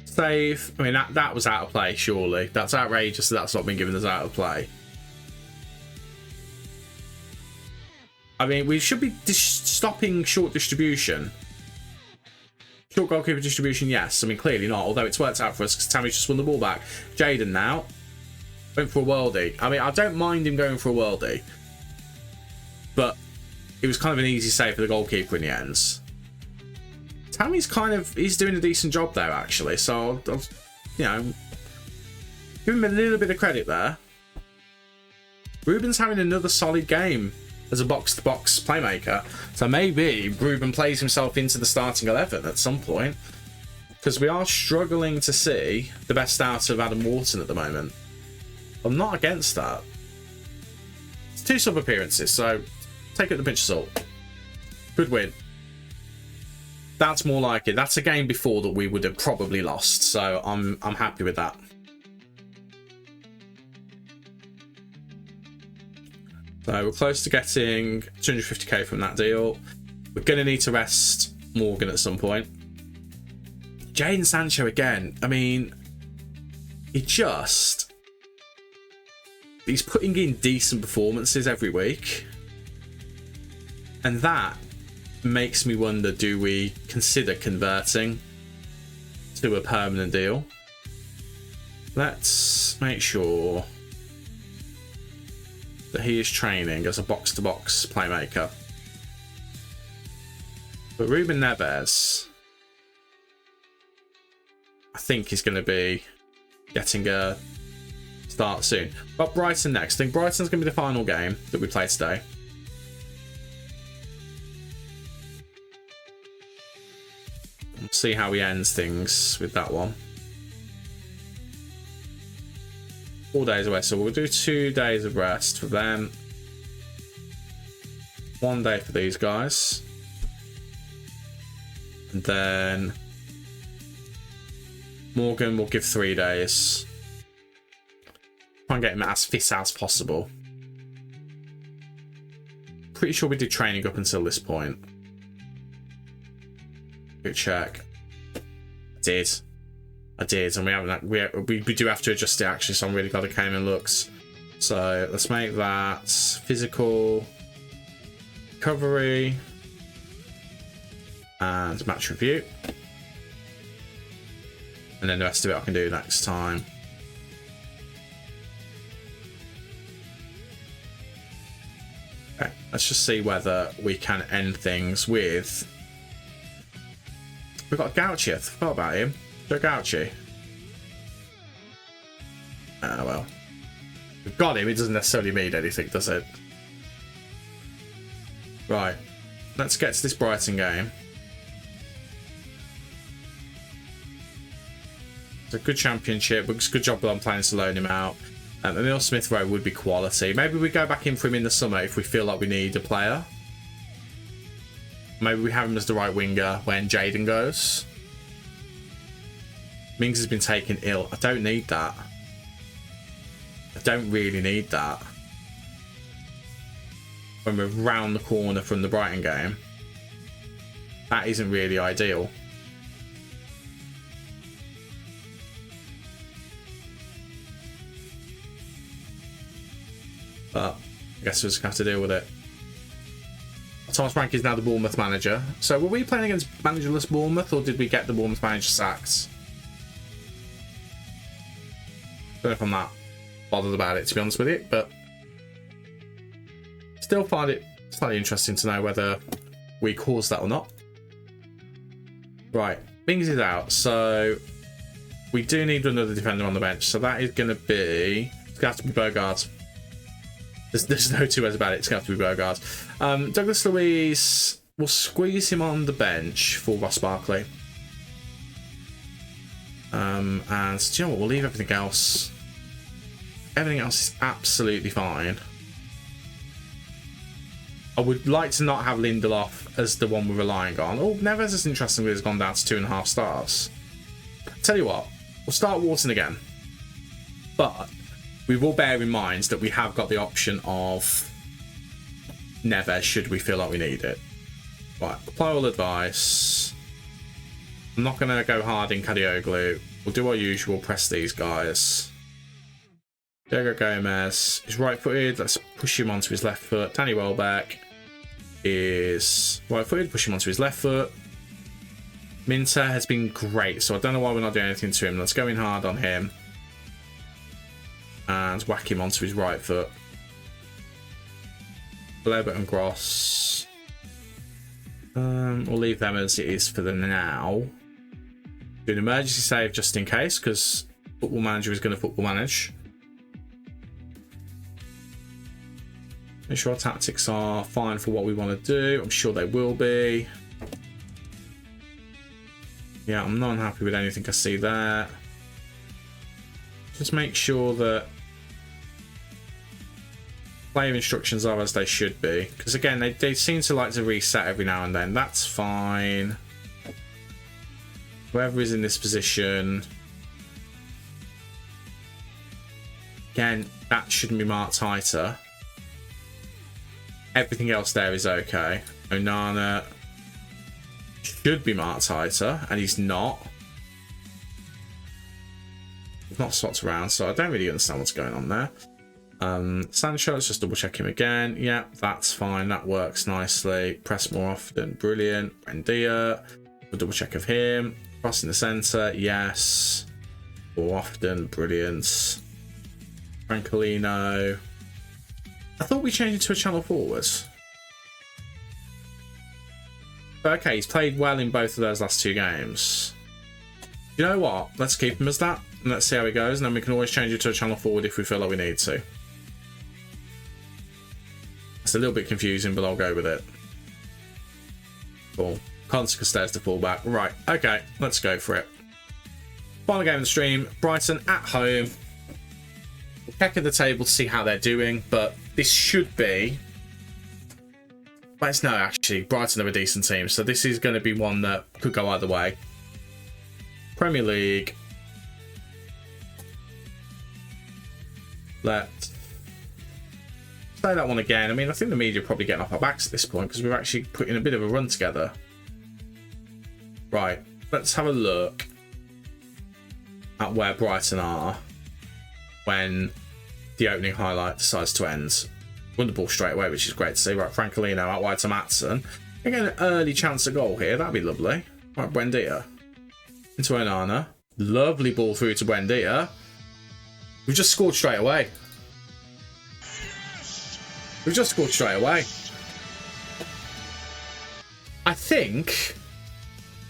Save. I mean, that was out of play, surely. That's outrageous that that's not been given as out of play. I mean, we should be stopping short distribution. Short goalkeeper distribution, yes. I mean, clearly not, although it's worked out for us because Tammy's just won the ball back. Jaden now. Went for a worldie. I mean, I don't mind him going for a worldie. But it was kind of an easy save for the goalkeeper in the end. Tammy's he's doing a decent job there, actually. So, I'll you know, give him a little bit of credit there. Ruben's having another solid game as a box-to-box playmaker. So maybe Ruben plays himself into the starting 11 at some point. Because we are struggling to see the best out of Adam Wharton at the moment. I'm not against that. It's 2 sub appearances, so take it with a pinch of salt. Good win. That's more like it. That's a game before that we would have probably lost, so I'm happy with that. So we're close to getting 250k from that deal. We're going to need to rest Morgan at some point. Jadon Sancho again. I mean, he's putting in decent performances every week. And that makes me wonder, do we consider converting to a permanent deal? Let's make sure that he is training as a box-to-box playmaker. But Ruben Neves, I think he's going to be getting a start soon. But Brighton next. I think Brighton's going to be the final game that we play today. We'll see how he ends things with that one. 4 days away, so we'll do 2 days of rest for them. 1 day for these guys. And then Morgan will give 3 days. Try and get him as fit as possible. Pretty sure we did training up until this point. Quick check. I did, and we do have to adjust it actually, so I'm really glad it came and looked. So let's make that physical, recovery, and match review. And then the rest of it I can do next time. Okay, let's just see whether we can end things with... We've got Gauchi, I forgot about him. Joe Gauchi. Ah, well. we've got him, it doesn't necessarily mean anything, does it? Right. Let's get to this Brighton game. It's a good championship. It's a good job on planning to loan him out. Emil Smith Rowe would be quality. Maybe we go back in for him in the summer if we feel like we need a player. Maybe we have him as the right winger when Jaden goes. Mings has been taken ill. I don't need that. I don't really need that. When we're round the corner from the Brighton game, that isn't really ideal. But I guess we're just going to have to deal with it. Thomas Frank is now the Bournemouth manager. So were we playing against managerless Bournemouth, or did we get the Bournemouth manager sacked? I don't know if I'm that bothered about it, to be honest with you, but still find it slightly interesting to know whether we caused that or not. Right, Mings is out, so we do need another defender on the bench. So that is going to be... It's going to have to be Bogard. There's no two ways about it. It's going to have to be Bogard. Douglas Luiz, we'll squeeze him on the bench for Ross Barkley. And do you know what? We'll leave everything else. Everything else is absolutely fine. I would like to not have Lindelof as the one we're relying on. Oh, Neves is interestingly has gone down to 2.5 stars. Tell you what, we'll start Wharton again. But we will bear in mind that we have got the option of Neves should we feel like we need it. Right, apply all advice. I'm not going to go hard in Kadioglu. We'll do our usual, press these guys. Diego Gomez is right-footed. Let's push him onto his left foot. Danny Welbeck is right-footed. Push him onto his left foot. Minter has been great, so I don't know why we're not doing anything to him. Let's go in hard on him. And whack him onto his right foot. Blebert and Gross. We'll leave them as it is for the now. Do an emergency save just in case, because Football Manager is going to football manage. Make sure our tactics are fine for what we want to do. I'm sure they will be. Yeah, I'm not unhappy with anything I see there. Just make sure that player instructions are as they should be. Because again, they seem to like to reset every now and then. That's fine. Whoever is in this position. Again, that shouldn't be marked tighter. Everything else there is okay. Onana should be marked tighter, and he's not. He's not swapped around, so I don't really understand what's going on there. Sancho, let's just double check him again. Yeah, that's fine. That works nicely. Press more often. Brilliant. Buendia. We'll double check of him. Cross in the centre. Yes. More often. Brilliant. Francolino. I thought we changed it to a channel forward. Okay, he's played well in both of those last two games. You know what? Let's keep him as that. And let's see how he goes. And then we can always change it to a channel forward if we feel like we need to. It's a little bit confusing, but I'll go with it. Cool. Consica stays to fullback. Right, okay, let's go for it. Final game of the stream. Brighton at home. We'll check at the table to see how they're doing, but this should be... But it's no, actually. Brighton are a decent team, so this is going to be one that could go either way. Premier League. Let's play that one again. I mean, I think the media are probably getting off our backs at this point because we've actually put in a bit of a run together. Right, let's have a look at where Brighton are when the opening highlight decides to end. Won the ball straight away, which is great to see. Right, Francolino out wide to Maatsen. Again, an early chance of goal here. That'd be lovely. Right, Buendia. Into Onana. Lovely ball through to Buendia. We've just scored straight away. We've just scored straight away. I think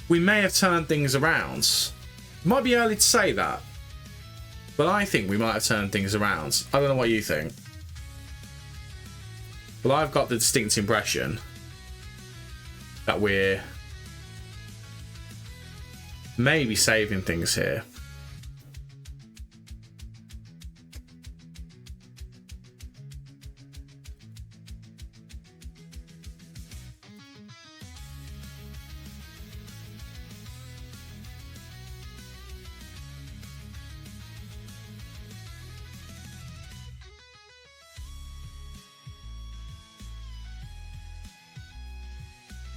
we may have turned things around. It might be early to say that. But I think we might have turned things around. I don't know what you think. But I've got the distinct impression that we're maybe saving things here.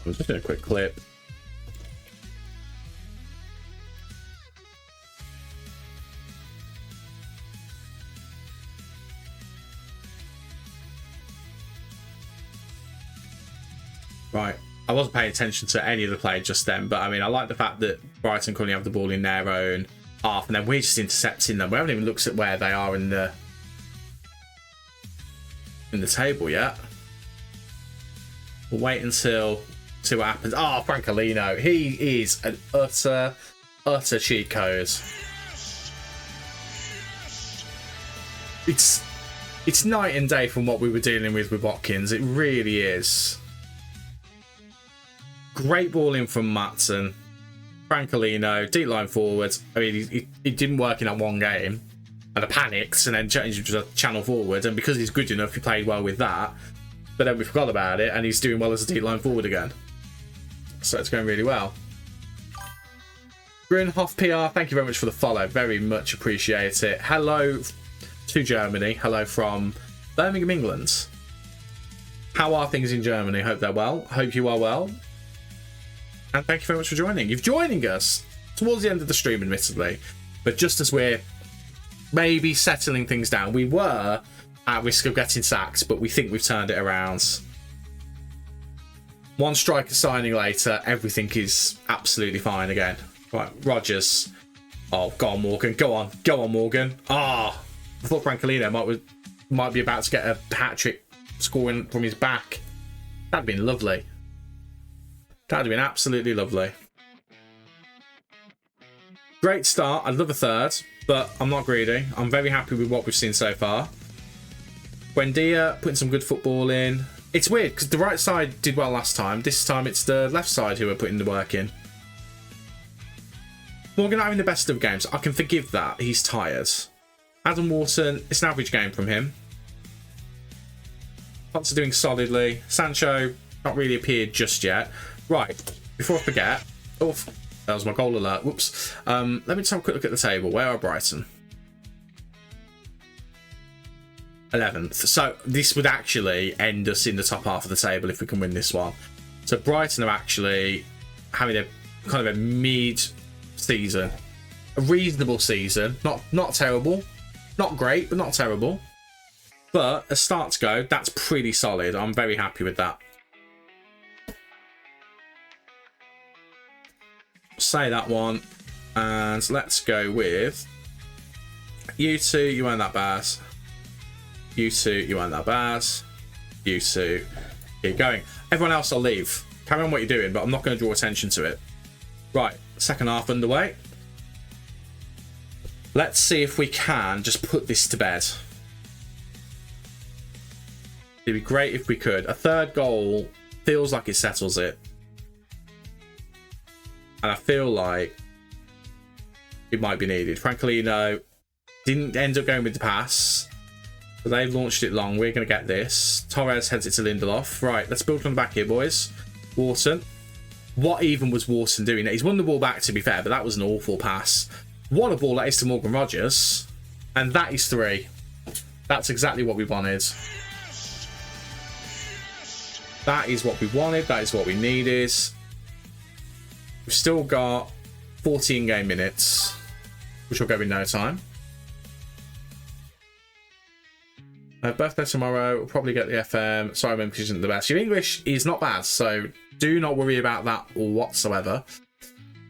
I'm just doing a quick clip. Right, I wasn't paying attention to any of the play just then, but I mean, I like the fact that Brighton currently have the ball in their own half, and then we're just intercepting them. We haven't even looked at where they are in the table yet. We'll wait until see what happens. Oh, Francolino, he is an utter cheat code. It's night and day from what we were dealing with Watkins. It really is. Great ball in from Matson. Francolino, deep line forwards. I mean, he didn't work in that one game. And I panicked and then changed to channel forward. And because he's good enough, he played well with that. But then we forgot about it, and he's doing well as a deep line forward again. So it's going really well. Grunhoff PR, thank you very much for the follow. Very much appreciate it. Hello to Germany. Hello from Birmingham, England. How are things in Germany? Hope they're well. Hope you are well. And thank you very much for joining. You're joining us towards the end of the stream, admittedly. But just as we're maybe settling things down, we were at risk of getting sacked, but we think we've turned it around. One striker signing later, everything is absolutely fine again. Right, Rodgers. Oh, go on, Morgan. Go on, Morgan. Ah, I thought Francolino might be about to get a hat-trick scoring from his back. That'd have been lovely. That'd have been absolutely lovely. Great start. I'd love a third, but I'm not greedy. I'm very happy with what we've seen so far. Buendia putting some good football in. It's weird because the right side did well last time. This time it's the left side who are putting the work in. Morgan not having the best of games. I can forgive that. He's tired. Adam Wharton, it's an average game from him. Potts are doing solidly. Sancho not really appeared just yet. Right, before I forget. Oh, that was my goal alert. Whoops. Let me just have a quick look at the table. Where are Brighton? 11th. So this would actually end us in the top half of the table if we can win this one. So Brighton are actually having a kind of a mid-season, a reasonable season. Not terrible, not great, but not terrible. But as starts go, that's pretty solid. I'm very happy with that. Say that one, and let's go with you two. You weren't that bad. You two, you weren't that bad. You two, keep going. Everyone else, I'll leave. Carry on what you're doing, but I'm not going to draw attention to it. Right, second half underway. Let's see if we can just put this to bed. It'd be great if we could. A third goal feels like it settles it. And I feel like it might be needed. Francolino didn't end up going with the pass. But they've launched it long. We're going to get this. Torres heads it to Lindelof. Right, let's build from the back here, boys. Wharton. What even was Wharton doing? He's won the ball back, to be fair, but that was an awful pass. What a ball that is to Morgan Rodgers. And that is 3. That's exactly what we wanted. That is what we wanted. That is what we needed. We've still got 14 game minutes, which will go in no time. Birthday tomorrow. We'll probably get the FM. Sorry, my English isn't the best. Your English is not bad, so do not worry about that whatsoever.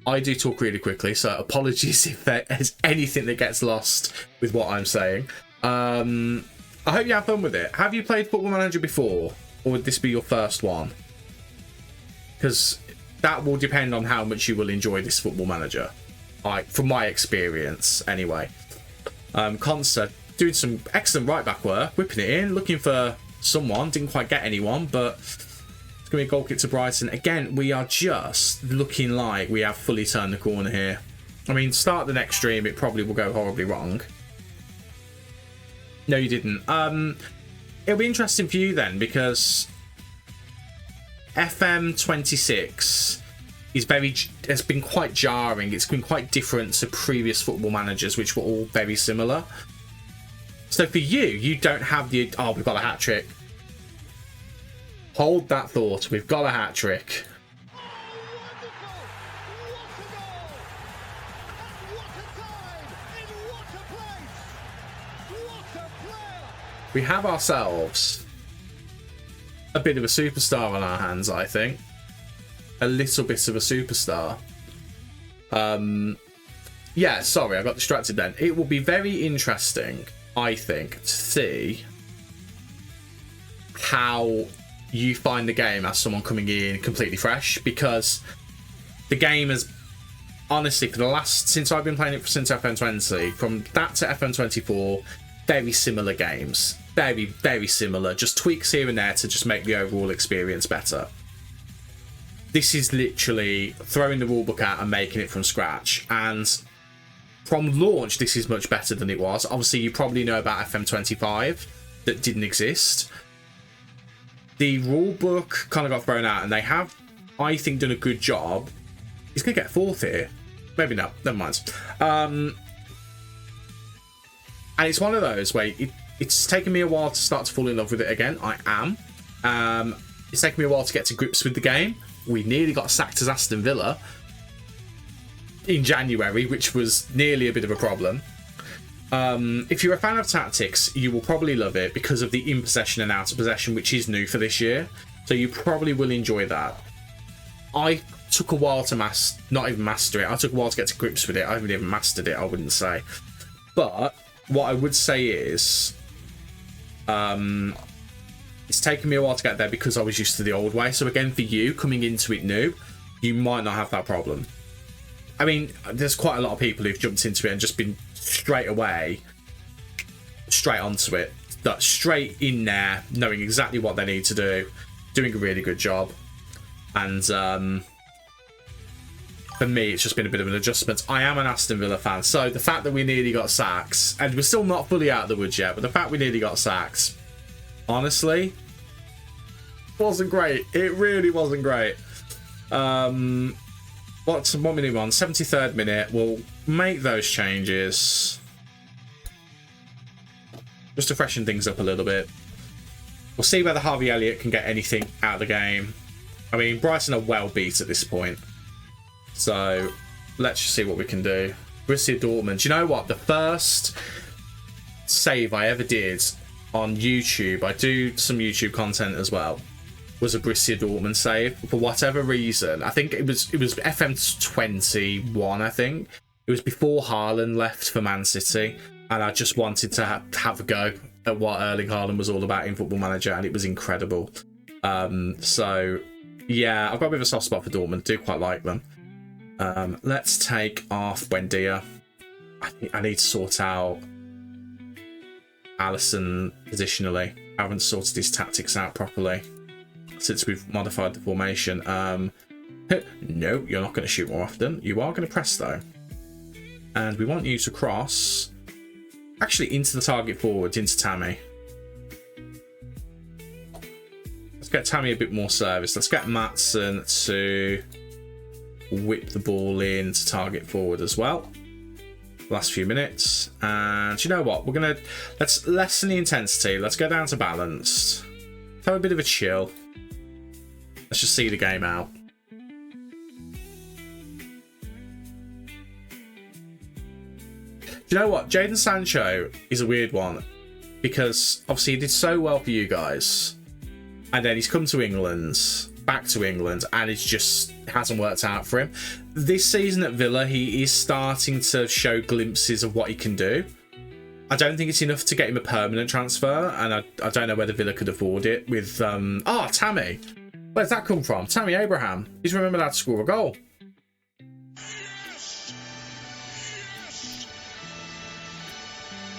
I do talk really quickly, so apologies if there is anything that gets lost with what I'm saying. I hope you have fun with it. Have you played Football Manager before, or would this be your first one? Because that will depend on how much you will enjoy this Football Manager. From my experience, anyway. Conser doing some excellent right-back work, whipping it in, looking for someone, didn't quite get anyone, but it's going to be a goal kick to Brighton. Again, we are just looking like we have fully turned the corner here. I mean, start the next stream, it probably will go horribly wrong. No, you didn't. It'll be interesting for you then, because FM26 has been quite jarring. It's been quite different to previous Football Managers, which were all very similar. So for you, you don't have the... Oh, we've got a hat-trick. Hold that thought. We've got a hat-trick. We have ourselves a bit of a superstar on our hands, I think. A little bit of a superstar. Yeah, sorry, I got distracted then. It will be very interesting, I think, to see how you find the game as someone coming in completely fresh, because the game has, honestly, for the last, since I've been playing it since FM20, from that to FM24, very similar games. Very, very similar. Just tweaks here and there to just make the overall experience better. This is literally throwing the rulebook out and making it from scratch. And from launch, this is much better than it was. Obviously, you probably know about FM25 that didn't exist. The rulebook kind of got thrown out, and they have, I think, done a good job. He's going to get fourth here. Maybe not. Never mind. And it's one of those where it's taken me a while to start to fall in love with it again. I am. It's taken me a while to get to grips with the game. We nearly got sacked as Aston Villa in January, which was nearly a bit of a problem. If you're a fan of tactics, you will probably love it because of the in possession and out of possession, which is new for this year. So you probably will enjoy that. I took a while to not even master it. I took a while to get to grips with it. I haven't even mastered it, I wouldn't say. But what I would say is, it's taken me a while to get there because I was used to the old way. So again, for you, coming into it new, you might not have that problem. I mean, there's quite a lot of people who've jumped into it and just been straight onto it. Straight in there, knowing exactly what they need to do, doing a really good job. And for me, it's just been a bit of an adjustment. I am an Aston Villa fan, so the fact that we nearly got sacked, and we're still not fully out of the woods yet, but the fact we nearly got sacked, honestly, wasn't great. It really wasn't great. What minute on? 73rd minute. We'll make those changes just to freshen things up a little bit. We'll see whether Harvey Elliott can get anything out of the game. I mean, Brighton are well beat at this point. So, let's just see what we can do. Borussia Dortmund. Do you know what? The first save I ever did on YouTube, I do some YouTube content as well, was a Borussia Dortmund save. For whatever reason, I think it was FM21, I think. It was before Haaland left for Man City, and I just wanted to have a go at what Erling Haaland was all about in Football Manager, and it was incredible. So, yeah, I've got a bit of a soft spot for Dortmund. Do quite like them. Let's take off Buendia. I think I need to sort out Alisson positionally. I haven't sorted his tactics out properly since we've modified the formation. No, you're not going to shoot more often. You are going to press though. And we want you to cross actually into the target forward, into Tammy. Let's get Tammy a bit more service. Let's get Maatsen to whip the ball in to target forward as well. Last few minutes. And you know what? Let's lessen the intensity. Let's go down to balanced. Let's have a bit of a chill. Let's just see the game out. Do you know what? Jadon Sancho is a weird one because obviously he did so well for you guys, and then he's come to England, back to England, and it just hasn't worked out for him. This season at Villa, he is starting to show glimpses of what he can do. I don't think it's enough to get him a permanent transfer, and I don't know whether Villa could afford it with... Tammy! Where's that come from? Tammy Abraham. He's remembered how to score a goal.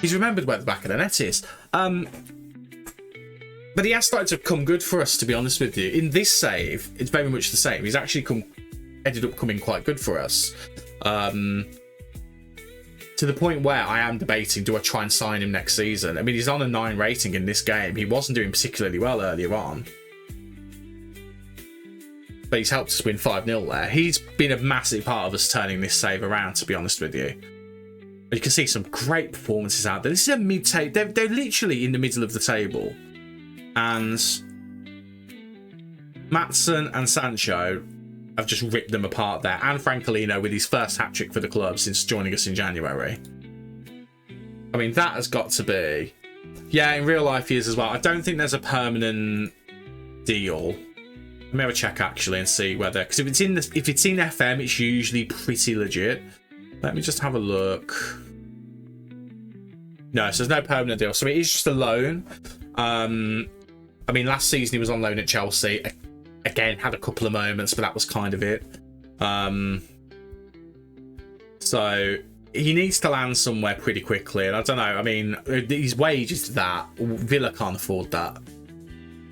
He's remembered where the back of the net is. But he has started to come good for us, to be honest with you. In this save, it's very much the same. He's actually ended up coming quite good for us. To the point where I am debating, do I try and sign him next season? I mean, he's on a 9 rating in this game. He wasn't doing particularly well earlier on. But he's helped us win 5-0 there. He's been a massive part of us turning this save around, to be honest with you. You can see some great performances out there. This is a mid-table. They're literally in the middle of the table. And Maatsen and Sancho have just ripped them apart there. And Francolino with his first hat-trick for the club since joining us in January. I mean, that has got to be... Yeah, in real life he is as well. I don't think there's a permanent deal. Let me have a check, actually, and see whether... Because if it's in FM, it's usually pretty legit. Let me just have a look. No, so there's no permanent deal. So it is just a loan. I mean, last season he was on loan at Chelsea. Again, had a couple of moments, but that was kind of it. So he needs to land somewhere pretty quickly. And I don't know, I mean, his wages to that, Villa can't afford that.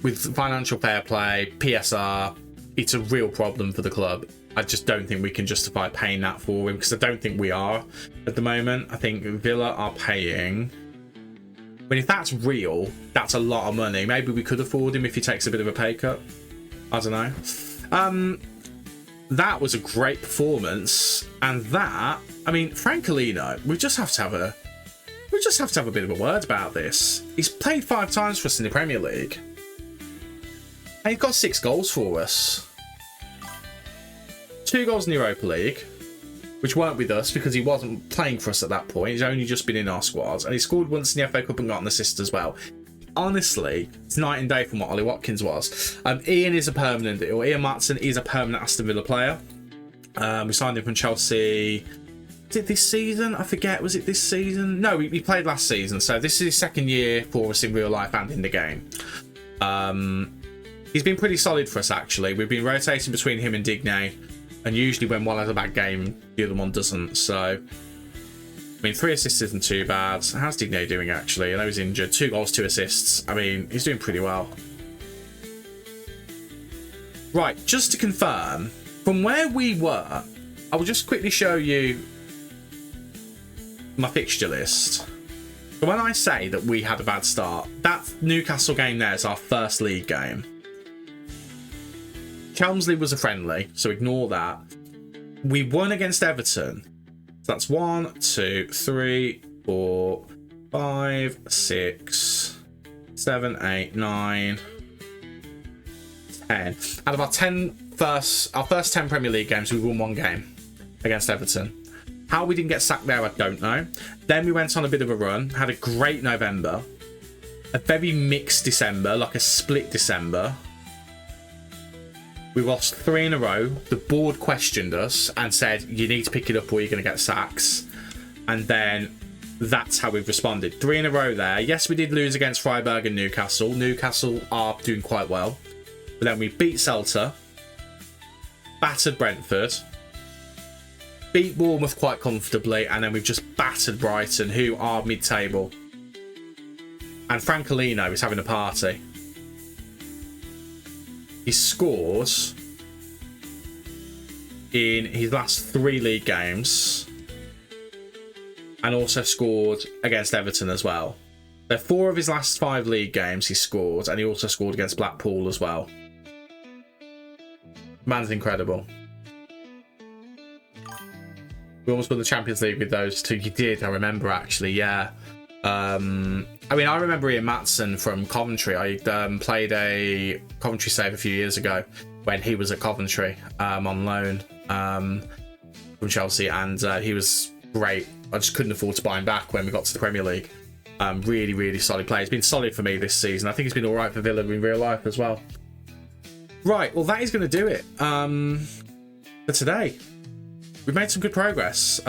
With financial fair play, PSR, it's a real problem for the club. I just don't think we can justify paying that for him, because I don't think we are at the moment. I think Villa are paying... I mean, if that's real, that's a lot of money. Maybe we could afford him if he takes a bit of a pay cut. I don't know. That was a great performance, and that, I mean, Francolino, we just have to have a bit of a word about this. He's played 5 times for us in the Premier League, and he's got 6 goals for us. 2 goals in the Europa League, which weren't with us because he wasn't playing for us at that point. He's only just been in our squads, and he scored once in the FA Cup and got an assist as well. Honestly, it's night and day from what Ollie Watkins was. Ian is a permanent deal. Ian Maatsen is a permanent Aston Villa player. We signed him from Chelsea. Was it this season? I forget. Was it this season? No, he played last season. So this is his 2nd year for us in real life and in the game. He's been pretty solid for us, actually. We've been rotating between him and Digne. And usually when one has a bad game, the other one doesn't. So, I mean, 3 assists isn't too bad. How's Digne doing, actually? I know he's injured. 2 goals, 2 assists. I mean, he's doing pretty well. Right, just to confirm, from where we were, I will just quickly show you my fixture list. So when I say that we had a bad start, that Newcastle game there is our first league game. Chelmsley was a friendly, so ignore that. We won against Everton. So that's 1, 2, 3, 4, 5, 6, 7, 8, 9, 10. Out of our first 10 Premier League games, we won 1 game against Everton. How we didn't get sacked there, I don't know. Then we went on a bit of a run, had a great November, a very mixed December, like a split December. We lost 3 in a row. The board questioned us and said, you need to pick it up or you're going to get sacks. And then that's how we've responded. 3 in a row there. Yes, we did lose against Freiburg and Newcastle. Newcastle are doing quite well. But then we beat Celta, battered Brentford, beat Bournemouth quite comfortably, and then we've just battered Brighton, who are mid-table. And Francolino is having a party. He scores in his last 3 league games and also scored against Everton as well. So 4 of his last 5 league games he scored, and he also scored against Blackpool as well. Man's incredible. We almost won the Champions League with those 2. You did, I remember, actually, yeah. I mean, I remember Ian Maatsen from Coventry. I played a Coventry save a few years ago when he was at Coventry on loan from Chelsea, and he was great. I just couldn't afford to buy him back when we got to the Premier League. Really, really solid player. He's been solid for me this season. I think he's been all right for Villa in real life as well. Right, well, that is going to do it for today. We've made some good progress.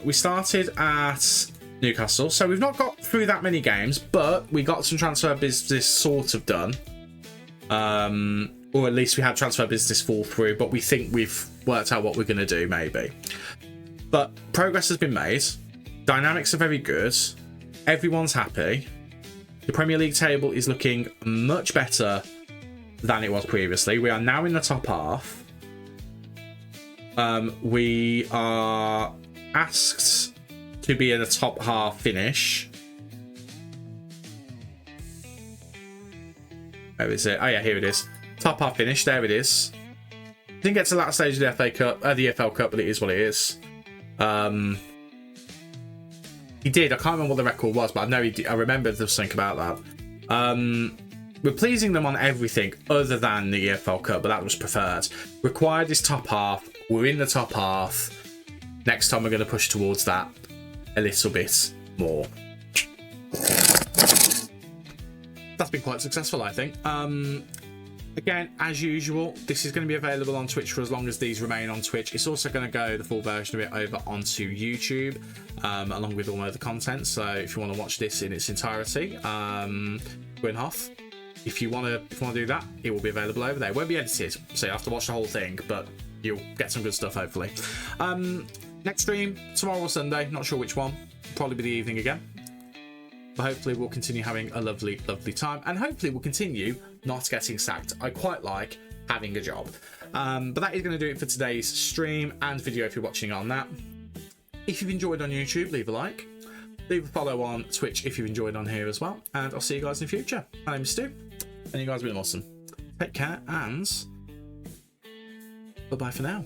We started at Newcastle, so we've not got through that many games, but we got some transfer business sort of done, or at least we had transfer business fall through, but we think we've worked out what we're going to do, maybe. But progress has been made. Dynamics are very good. Everyone's happy. The Premier League table is looking much better than it was previously. We are now in the top half. We are asked to be in a top half finish. Where is it? Oh yeah, here it is. Top half finish. There it is. Didn't get to that stage of the FA Cup, the EFL Cup, but it is what it is. He did. I can't remember what the record was, but I know he did. I remember there was something about that. We're pleasing them on everything other than the EFL Cup, but that was preferred. Required is top half. We're in the top half. Next time we're going to push towards that a little bit more. That's been quite successful, I think. Again, as usual, this is going to be available on Twitch for as long as these remain on Twitch. It's also going to go, the full version of it, over onto YouTube, along with all my other content. So if you want to watch this in its entirety, going off. If you want to do that, it will be available over there. It won't be edited, so you have to watch the whole thing, but you'll get some good stuff, hopefully. Next stream, tomorrow or Sunday, not sure which one. Probably be the evening again. But hopefully we'll continue having a lovely, lovely time. And hopefully we'll continue not getting sacked. I quite like having a job. But that is going to do it for today's stream and video if you're watching on that. If you've enjoyed on YouTube, leave a like. Leave a follow on Twitch if you've enjoyed on here as well. And I'll see you guys in the future. My name is Stu. And you guys have been awesome. Take care and bye-bye for now.